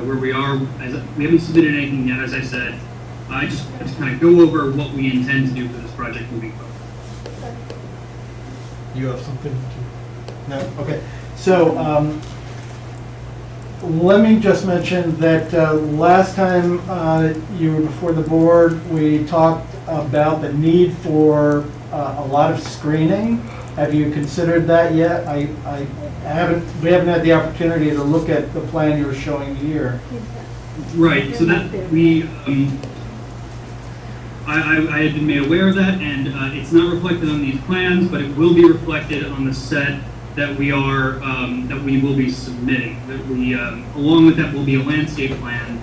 where we are. We haven't submitted anything yet, as I said. I just want to kind of go over what we intend to do for this project moving forward. You have something to? No? Okay. So let me just mention that last time you were before the board, we talked about the need for a lot of screening. Have you considered that yet? We haven't had the opportunity to look at the plan you were showing here. Right, so that we, I had been made aware of that, and it's not reflected on these plans, but it will be reflected on the set that we are, that we will be submitting. That we, along with that will be a landscape plan,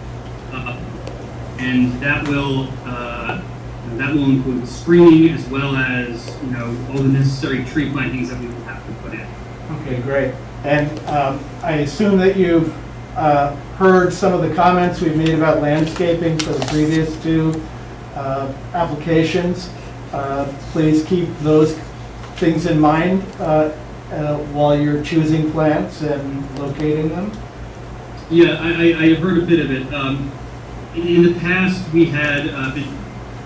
and that will include screening as well as, all the necessary tree plantings that we will have to put in. Okay, great. And I assume that you've heard some of the comments we've made about landscaping for the previous two applications. Please keep those things in mind while you're choosing plants and locating them. Yeah, I have heard a bit of it. In the past, we had been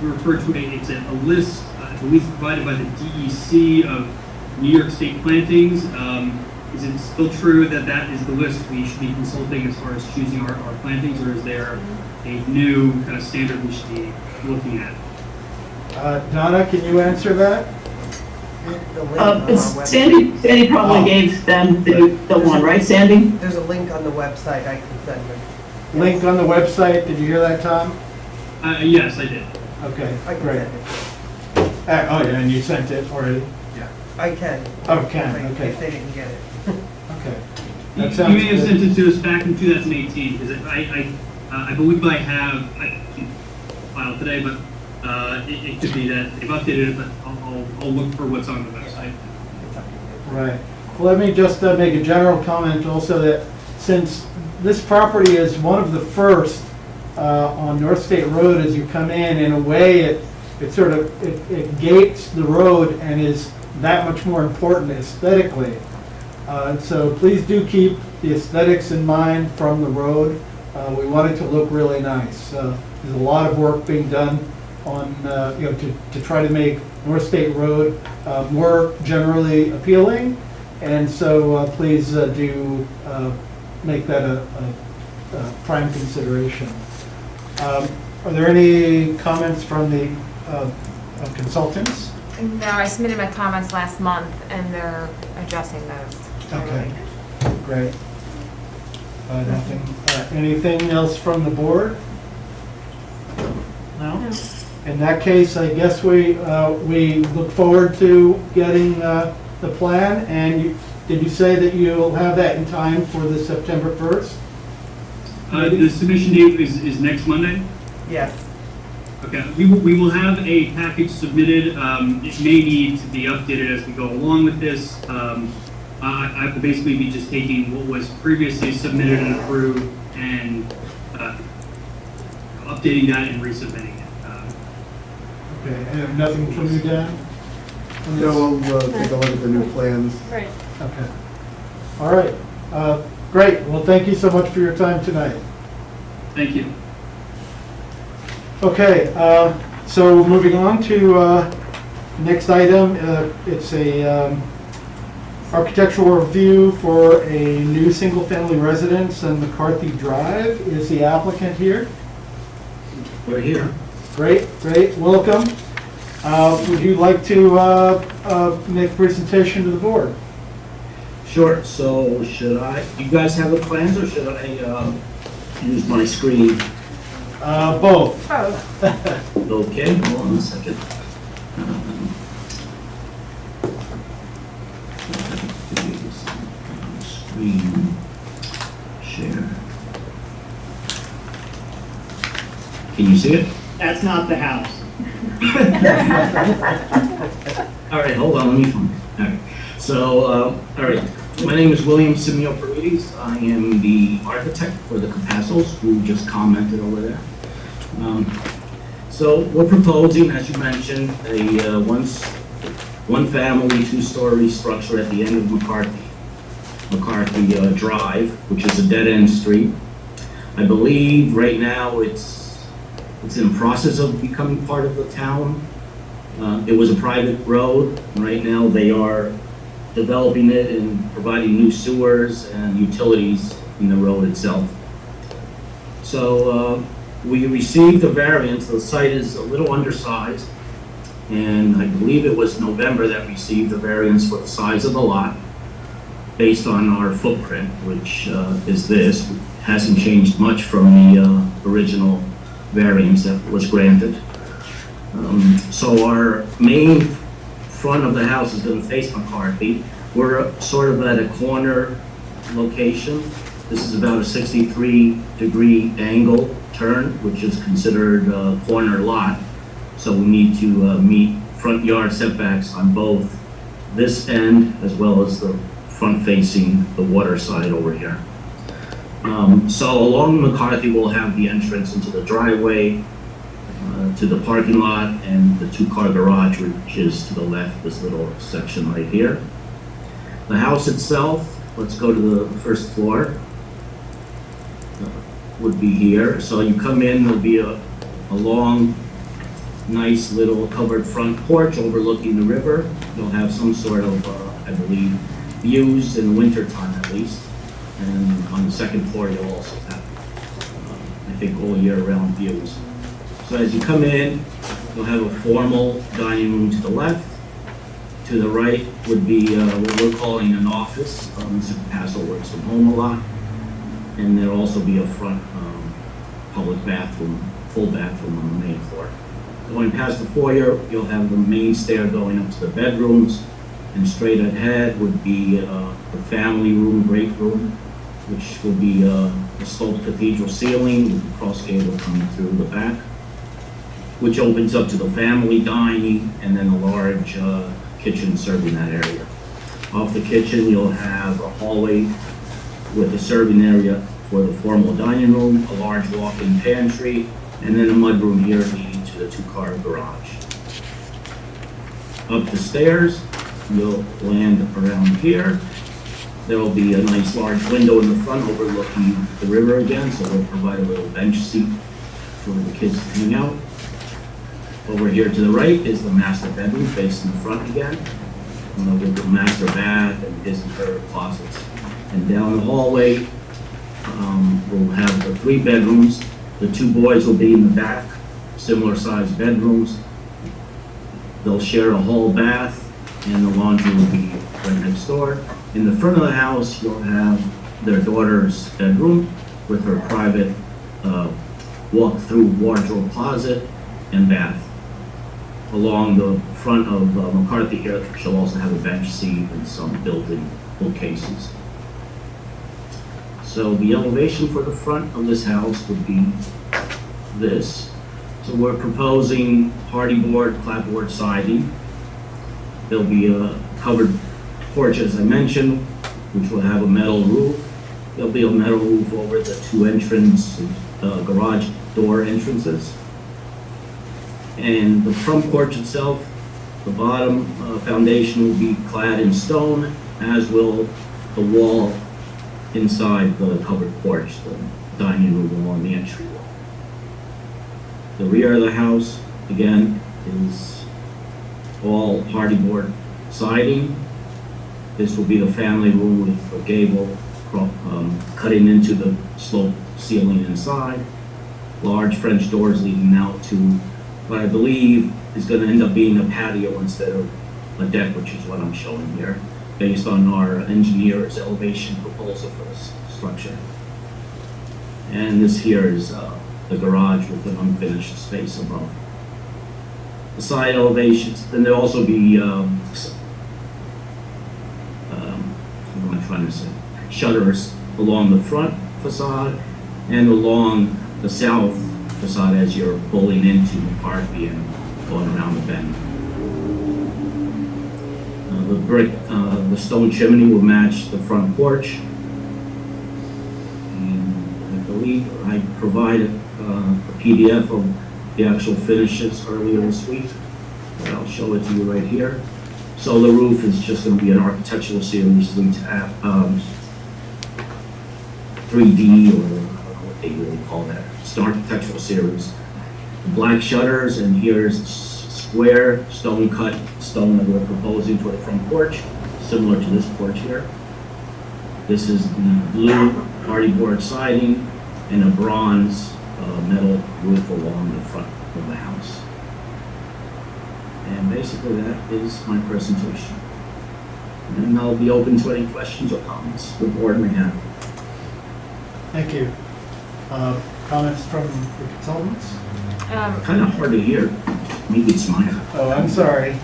referred to it's a list, I believe, provided by the DEC of New York State plantings. Is it still true that that is the list we should be consulting as far as choosing our plantings, or is there a new kind of standard we should be looking at? Donna, can you answer that? The link on our website. Sandy probably gave them the one, right, Sandy? There's a link on the website I can send them. Link on the website. Did you hear that, Tom? Yes, I did. Okay, I can great. send it. Oh, yeah, and you sent it already? I can. Oh, can, okay. If they didn't get it. Okay. You That sounds may have good. sent it to us back in 2018, because I believe I can file it today, but it could be that they've updated it, but I'll look for what's on the website. Right. Well, let me just make a general comment also that since this property is one of the first on North State Road as you come in a way it sort of, it gates the road and is that much more important aesthetically. So please do keep the aesthetics in mind from the road. We want it to look really nice. There's a lot of work being done on, to try to make North State Road more generally appealing. And so please do make that a prime consideration. Are there any comments from the consultants? No, I submitted my comments last month, and they're addressing those. Okay, great. Nothing, anything else from the board? No? No. In that case, I guess we look forward to getting the plan, and did you say that you'll have that in time for the September 1st? The submission date is next Monday? Yes. Okay, we will have a package submitted. It may need to be updated as we go along with this. I will basically be just taking what was previously submitted and approved and updating that and resubmitting it. Okay, and nothing from you, Dan? On this? No, I'll take a look at the new plans. Right. Okay. All right. Great. Well, thank you so much for your time tonight. Thank you. Okay, so moving on to next item. It's a architectural review for a new single-family residence on McCarthy Drive. Is the applicant here? We're here. Great, great. Welcome. Would you like to make a presentation to the board? Sure, so should I, you guys have the plans or should I use my screen? Both. Okay, hold on a second. Screen share. Can you see it? That's not the house. All right, hold on, let me find it. All right, so, all right, my name is William Simeo Paredes. I am the architect for the Capassos, who just commented over there. So we're proposing, as you mentioned, a one-family, two-story structure at the end of McCarthy Drive, which is a dead-end street. I believe right now it's in process of becoming part of the town. It was a private road. Right now they are developing it and providing new sewers and utilities in the road itself. So we received a variance. The site is a little undersized, and I believe it was November that received the variance for the size of the lot based on our footprint, which is this. It hasn't changed much from the original variance that was granted. So our main front of the house is going to face McCarthy. We're sort of at a corner location. This is about a 63-degree angle turn, which is considered a corner lot. So we need to meet front yard setbacks on both this end as well as the front facing the water side over here. So along McCarthy, we'll have the entrance into the driveway, to the parking lot, and the two-car garage, which is to the left, this little section right here. The house itself, let's go to the first floor, would be here. So you come in, there'll be a long, nice little covered front porch overlooking the river. You'll have some sort of, I believe, views in the winter time at least. And on the second floor, you'll also have, I think, all year round views. So as you come in, you'll have a formal dining room to the left. To the right would be what we're calling an office. Mr. Capasso works from home a lot. And there'll also be a front public bathroom, full bathroom on the main floor. Going past the foyer, you'll have the main stair going up to the bedrooms. And straight ahead would be the family room, great room, which will be a sloped cathedral ceiling with the cross gable coming through the back, which opens up to the family dining and then a large kitchen serving that area. Off the kitchen, you'll have a hallway with a serving area for the formal dining room, a large walk-in pantry, and then a mudroom here leading to the two-car garage. Up the stairs, you'll land around here. There will be a nice large window in the front overlooking the river again, so we'll provide a little bench seat for the kids to hang out. Over here to the right is the master bedroom facing the front again, with the master bath and his and her closets. And down the hallway, we'll have the 3 bedrooms. The 2 boys will be in the back, similar sized bedrooms. They'll share a hall bath, and the laundry will be right next door. In the front of the house, you'll have their daughter's bedroom with her private walk-through wardrobe closet and bath. Along the front of McCarthy here, she'll also have a bench seat and some built-in bookcases. So the elevation for the front of this house would be this. So we're proposing hardy board, clapboard siding. There'll be a covered porch, as I mentioned, which will have a metal roof. There'll be a metal roof over the 2 entrance, garage door entrances. And the front porch itself, the bottom foundation will be clad in stone, as will the wall inside the covered porch, the dining room wall and the entry wall. The rear of the house, again, is all hardy board siding. This will be the family room with a gable cutting into the sloped ceiling inside. Large French doors leading out to what I believe is going to end up being a patio instead of a deck, which is what I'm showing here, based on our engineer's elevation proposal for this structure. And this here is the garage with an unfinished space above. The side elevations, then there'll also be, what am I trying to say? Shutters along the front facade and along the south facade as you're pulling into McCarthy and going around the bend. The stone chimney will match the front porch. And I believe I provided a PDF of the actual finishes earlier this week. But I'll show it to you right here. So the roof is just going to be an architectural series, 3D, or I don't know what they really call that. It's an architectural series. Black shutters, and here's square stone cut stone that we're proposing for the front porch, similar to this porch here. This is the blue hardy board siding and a bronze metal roof along the front of the house. And basically that is my presentation. And I'll be open to any questions or comments the board may have. Thank you. Comments from the consultants? Kind of hard to hear. Maybe it's mine. Oh, I'm sorry.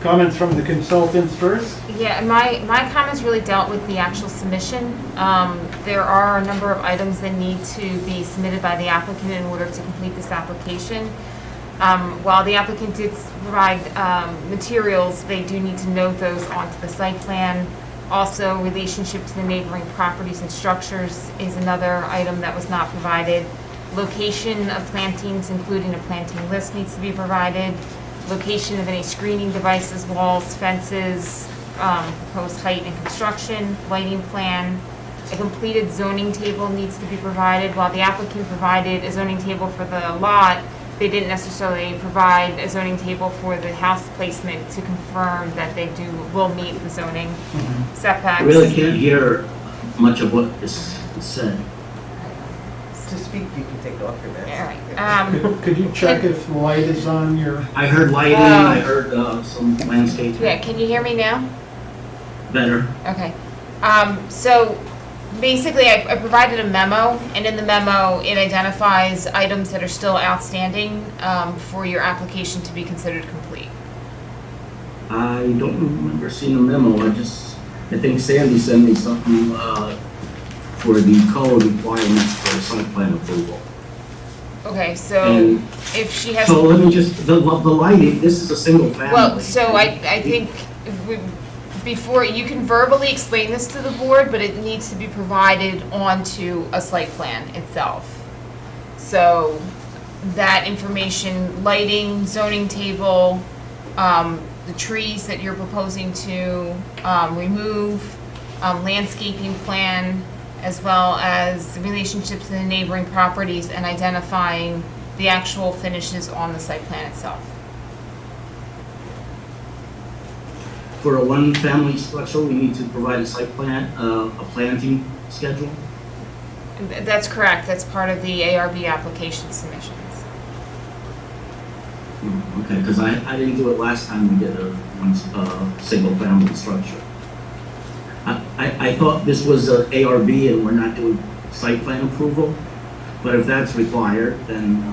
Comments from the consultants first? Yeah, my comments really dealt with the actual submission. There are a number of items that need to be submitted by the applicant in order to complete this application. While the applicant did provide materials, they do need to note those onto the site plan. Also, relationship to the neighboring properties and structures is another item that was not provided. Location of plantings, including a planting list, needs to be provided. Location of any screening devices, walls, fences, proposed height and construction, lighting plan. A completed zoning table needs to be provided. While the applicant provided a zoning table for the lot, they didn't necessarily provide a zoning table for the house placement to confirm that they will meet the zoning setbacks. I really can't hear much of what is said. To speak, you can take it off your mask. All right. Could you check if the light is on your? I heard lighting, I heard some landscaping. Yeah, can you hear me now? Better. Okay. So basically, I provided a memo, and in the memo, it identifies items that are still outstanding for your application to be considered complete. I don't remember seeing a memo. I think Sandy sent me something for the code requirements for site plan approval. Okay, so And if she has. So let me just, the lighting, this is a single family. Well, so I think before, you can verbally explain this to the board, but it needs to be provided onto a site plan itself. So that information, lighting, zoning table, the trees that you're proposing to remove, landscaping plan, as well as relationships to the neighboring properties and identifying the actual finishes on the site plan itself. For a one-family structure, we need to provide a site plan, a planting schedule. That's correct, that's part of the ARB application submissions. Okay, because I didn't do it last time we did a single-family structure. I thought this was a ARB and we're not doing site plan approval, but if that's required, then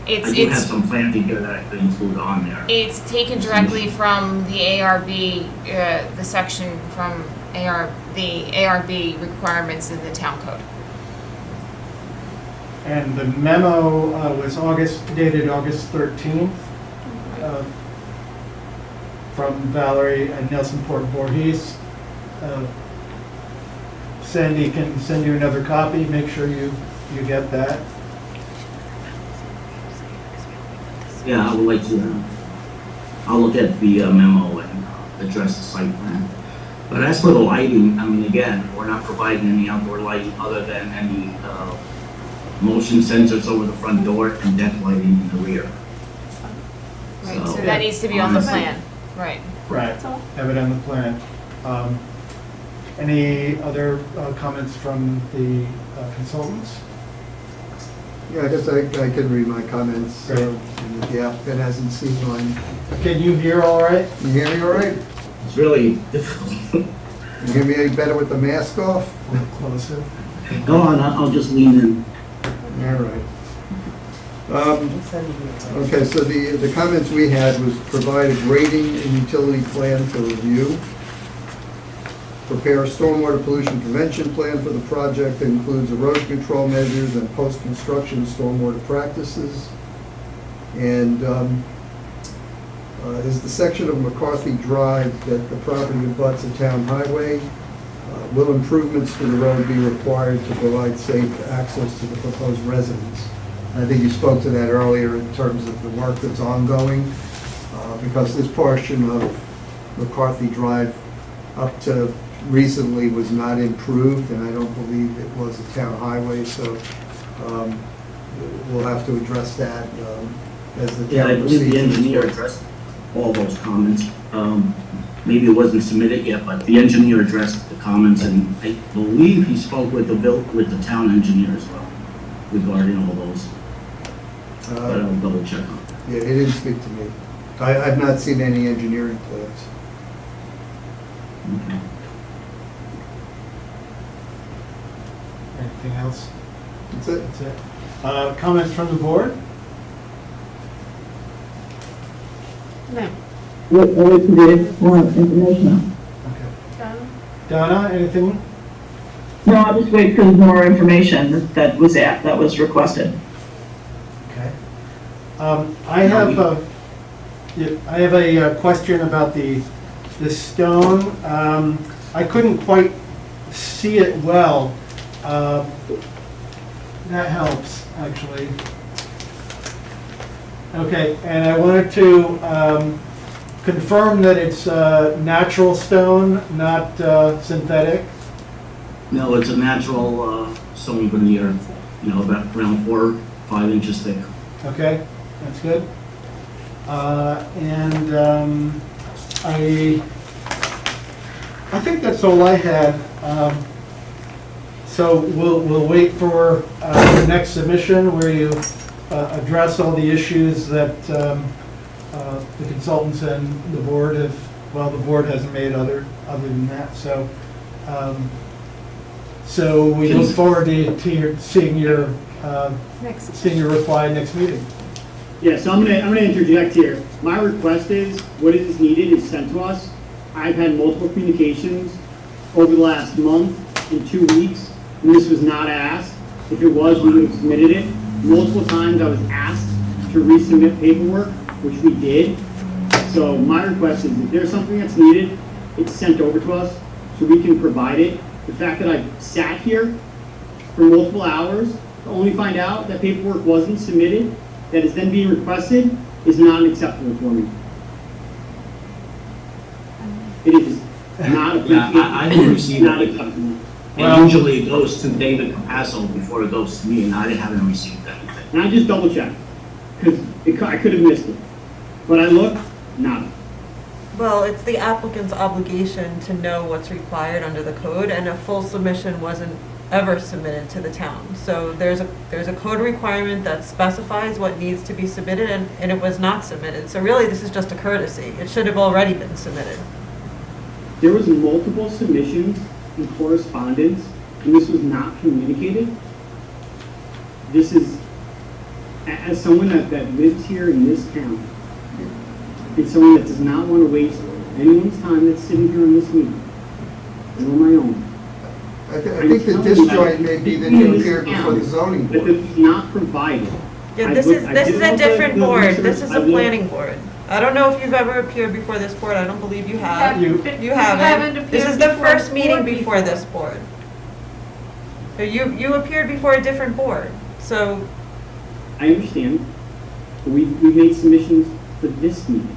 I do have some planting here that I could include on there. It's taken directly from the ARB, the section from the ARB requirements in the town code. And the memo was dated August 13th from Valerie and Nelson Port Voorhees. Sandy can send you another copy. Make sure you get that. Yeah, I would like to, I'll look at the memo and address the site plan. But as for the lighting, I mean, again, we're not providing any outdoor lighting other than any motion sensors over the front door and deck lighting in the rear. Right, so that needs to be on the plan, right. Right, have it on the plan. Any other comments from the consultants? Yeah, I guess I can read my comments. Great. The applicant hasn't seen mine. Can you hear all right? You hear me all right? It's really difficult. You hear me any better with the mask off? Closer. Go on, I'll just lean in. All right. Okay, so the comments we had was provide a grading and utility plan for review. Prepare a stormwater pollution prevention plan for the project that includes erosion control measures and post-construction stormwater practices. And is the section of McCarthy Drive that the property abuts a town highway? Will improvements to the road be required to provide safe access to the proposed residents? And I think you spoke to that earlier in terms of the work that's ongoing, because this portion of McCarthy Drive up to recently was not improved, and I don't believe it was a town highway, so we'll have to address that as the Yeah, town I believe the proceeds. engineer addressed all those comments. Maybe it wasn't submitted yet, but the engineer addressed the comments, and I believe he spoke with the town engineer as well regarding all those. But I'll double check on that. Yeah, he didn't speak to me. I've not seen any engineering plans. Okay. Anything else? That's it. That's it. Comments from the board? No. What do you want information on? Okay. Donna, anything? No, I'll just wait for more information that was requested. Okay. I have a question about the stone. I couldn't quite see it well. That helps, actually. Okay, and I wanted to confirm that it's natural stone, not synthetic. No, it's a natural stone veneer, about around 4 or 5 inches thick. Okay, that's good. And I think that's all I had. So we'll wait for the next submission where you address all the issues that the consultants and the board have, well, the board hasn't made other than that. So so we look forward to seeing your reply next meeting. Yeah, so I'm gonna interject here. My request is, what is needed is sent to us. I've had multiple communications over the last month and 2 weeks, and this was not asked. If it was, we would have submitted it. Multiple times I was asked to resubmit paperwork, which we did. So my request is, if there's something that's needed, it's sent over to us so we can provide it. The fact that I sat here for multiple hours to only find out that paperwork wasn't submitted, that is then being requested, is not acceptable for me. It is not appreciated. I didn't receive Not it. acceptable. And usually it goes to David Capasso before it goes to me, and I haven't received anything. And I just double checked. because I could have missed it. But I looked, nada. Well, it's the applicant's obligation to know what's required under the code, and a full submission wasn't ever submitted to the town. So there's a code requirement that specifies what needs to be submitted, and it was not submitted. So really, this is just a courtesy. It should have already been submitted. There was multiple submissions and correspondence, and this was not communicated. This is, as someone that lives here in this town, and someone that does not want to waste anyone's time that's sitting here in this meeting, and on my own. I think the disjoint may be that you appeared before the zoning But board. this is not provided. Yeah, I this looked- is I this did is a look different at the board. research. This is I a looked- planning board. I don't know if you've ever appeared before this board. I don't believe you have. You- You haven't. This appeared is the before first this meeting board before this board. So you appeared before a different board. So I understand, but we made submissions for this meeting.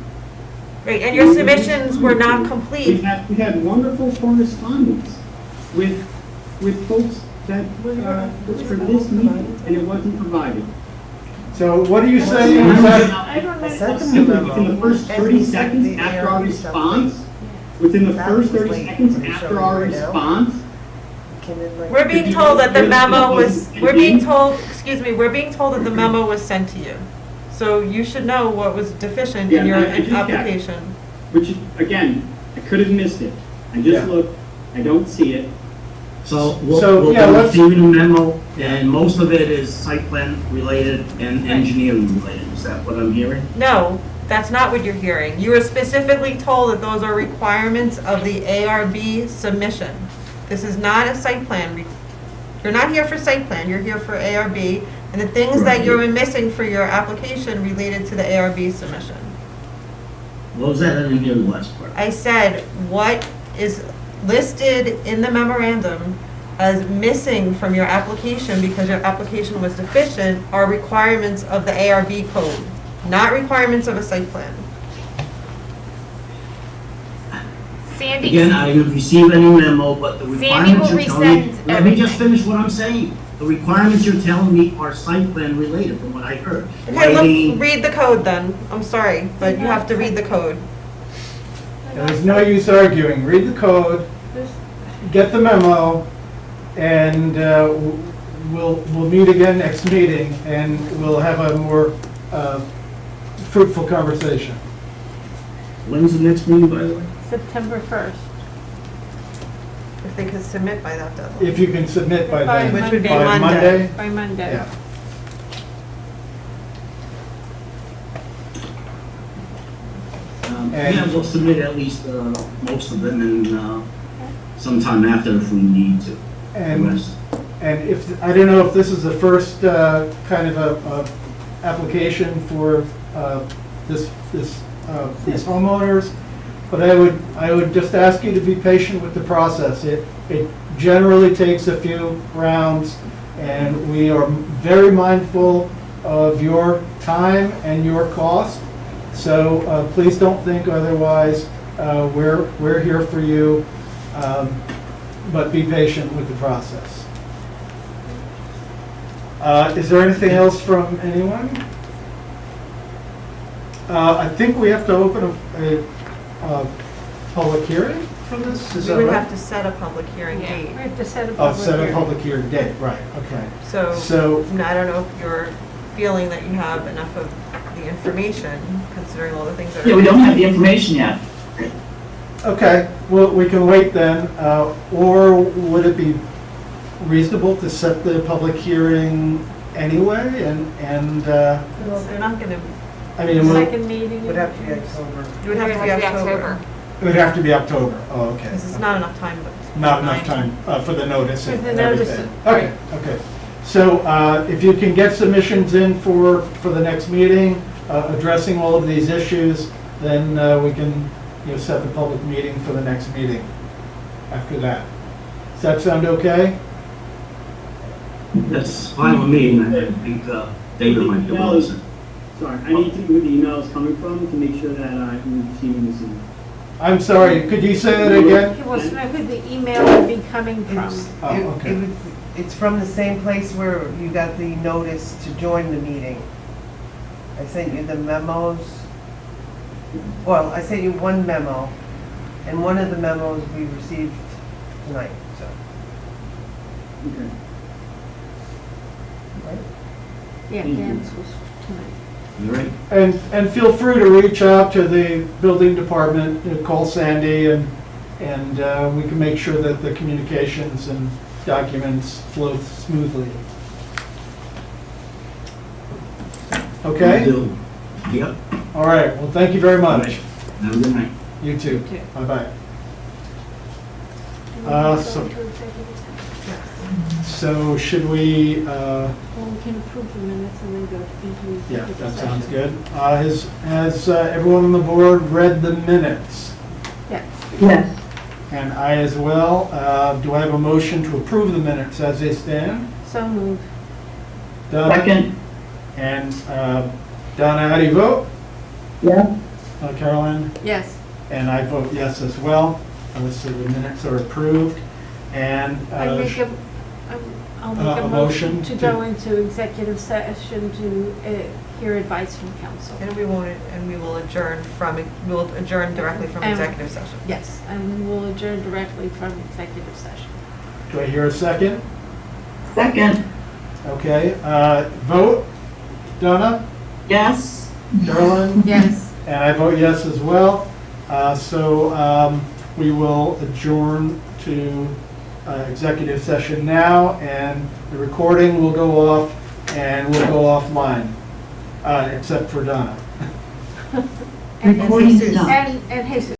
right, and your submissions were not complete. We had wonderful correspondence with folks that was for this meeting, and it wasn't provided. So what are you saying? I Is that- I don't I sent know. them the Within the first And 30 he sent seconds the after our ARB stuff response, late. within the That first was 30 late. seconds Can you show after me our right now? response, Came in like. We're being told that the memo was, we're being told, excuse me, we're being told that the memo was sent to you. So you should know what was deficient in Yeah, your I just checked. application. which, again, I could have missed it. I Yeah. just looked, I don't see it. So So, we'll yeah, be let's- receiving a memo, and most of it is site plan related and engineering related. Is that what I'm hearing? No, that's not what you're hearing. You were specifically told that those are requirements of the ARB submission. This is not a site plan. You're not here for site plan, you're here for ARB, and the things that Right. you're missing for your application related to the ARB submission. What was that I didn't hear the last part? I said, what is listed in the memorandum as missing from your application because your application was deficient are requirements of the ARB code, not requirements of a site plan. Sandy. Again, I didn't receive any memo, but the Sandy requirements will you're telling me. resend Let me just everything. finish what I'm saying. The requirements you're telling me are site plan related from what I heard. Okay, Lighting, look, read the code then. I'm sorry, but you have to read the code. There's no use arguing. Read the code, get the memo, and we'll meet again next meeting, and we'll have a more fruitful conversation. When's the next meeting, by the way? September 1st. If they could submit by that deadline. If you can submit by By then. Which would be By Monday. By Monday. Yeah. And- Yeah, we'll submit at least most of them and sometime after if we need to. The And, rest. and if, I don't know if this is the first kind of a application for these homeowners, but I would just ask you to be patient with the process. It generally takes a few rounds, and we are very mindful of your time and your cost. So please don't think otherwise. We're here for you, but be patient with the process. Is there anything else from anyone? I think we have to open a public hearing for this, is We that would right? have to set a public hearing Yeah, we date. have to set a Oh, public set a hearing. public hearing date, right, okay. So, So- I don't know if you're feeling that you have enough of the information, considering all the things that are. Yeah, we don't have the information yet. Okay, well, we can wait then, or would it be reasonable to set the public hearing anyway, and, Well, they're not gonna, I mean, it would Second meeting. Would have to be October. it would have to be October. have to be October, oh, okay. Because it's not enough time, but. Not enough time for the notice For and the everything. notice, Okay, okay. So if you can get submissions in for the next meeting, addressing all of these issues, then we can, set the public meeting for the next meeting after that. Does that sound okay? That's fine with me, and I think David might be able to listen. Sorry, I need to know who the email is coming from to make sure that I'm receiving this email. I'm sorry, could you say that again? He wants to know who the email would be coming from. Oh, okay. It's from the same place where you got the notice to join the meeting. I sent you the memos. Well, I sent you one memo, and one of the memos we received tonight, so. Okay. Right? Yeah, Thank you. Dan's was tonight. All right. And feel free to reach out to the building department, call Sandy, and we can make sure that the communications and documents flow smoothly. Okay? Will do. Yep. All right, well, thank you very much. Have a good night. You too. You too. Bye-bye. And we can go So- into executive session. So should we, Well, we can approve the minutes and then go into yeah, executive that session. sounds good. Has everyone on the board read the minutes? Yeah. Yes. And I as well. Do I have a motion to approve the minutes as they stand? So moved. Donna? Second. And Donna, how do you vote? Yeah. Caroline? Yes. And I vote yes as well. So the minutes are approved. And I'll make a a motion motion to to- go into executive session to hear advice from council. And we will adjourn directly from And- executive session. Yes, and we'll adjourn directly from executive session. do I hear a second? Second. Okay, vote. Donna? Yes. Caroline? Yes. And I vote yes as well. So we will adjourn to executive session now, and the recording will go off, and we'll go offline, except for Donna. And Recording Jesus. stopped. And Jesus.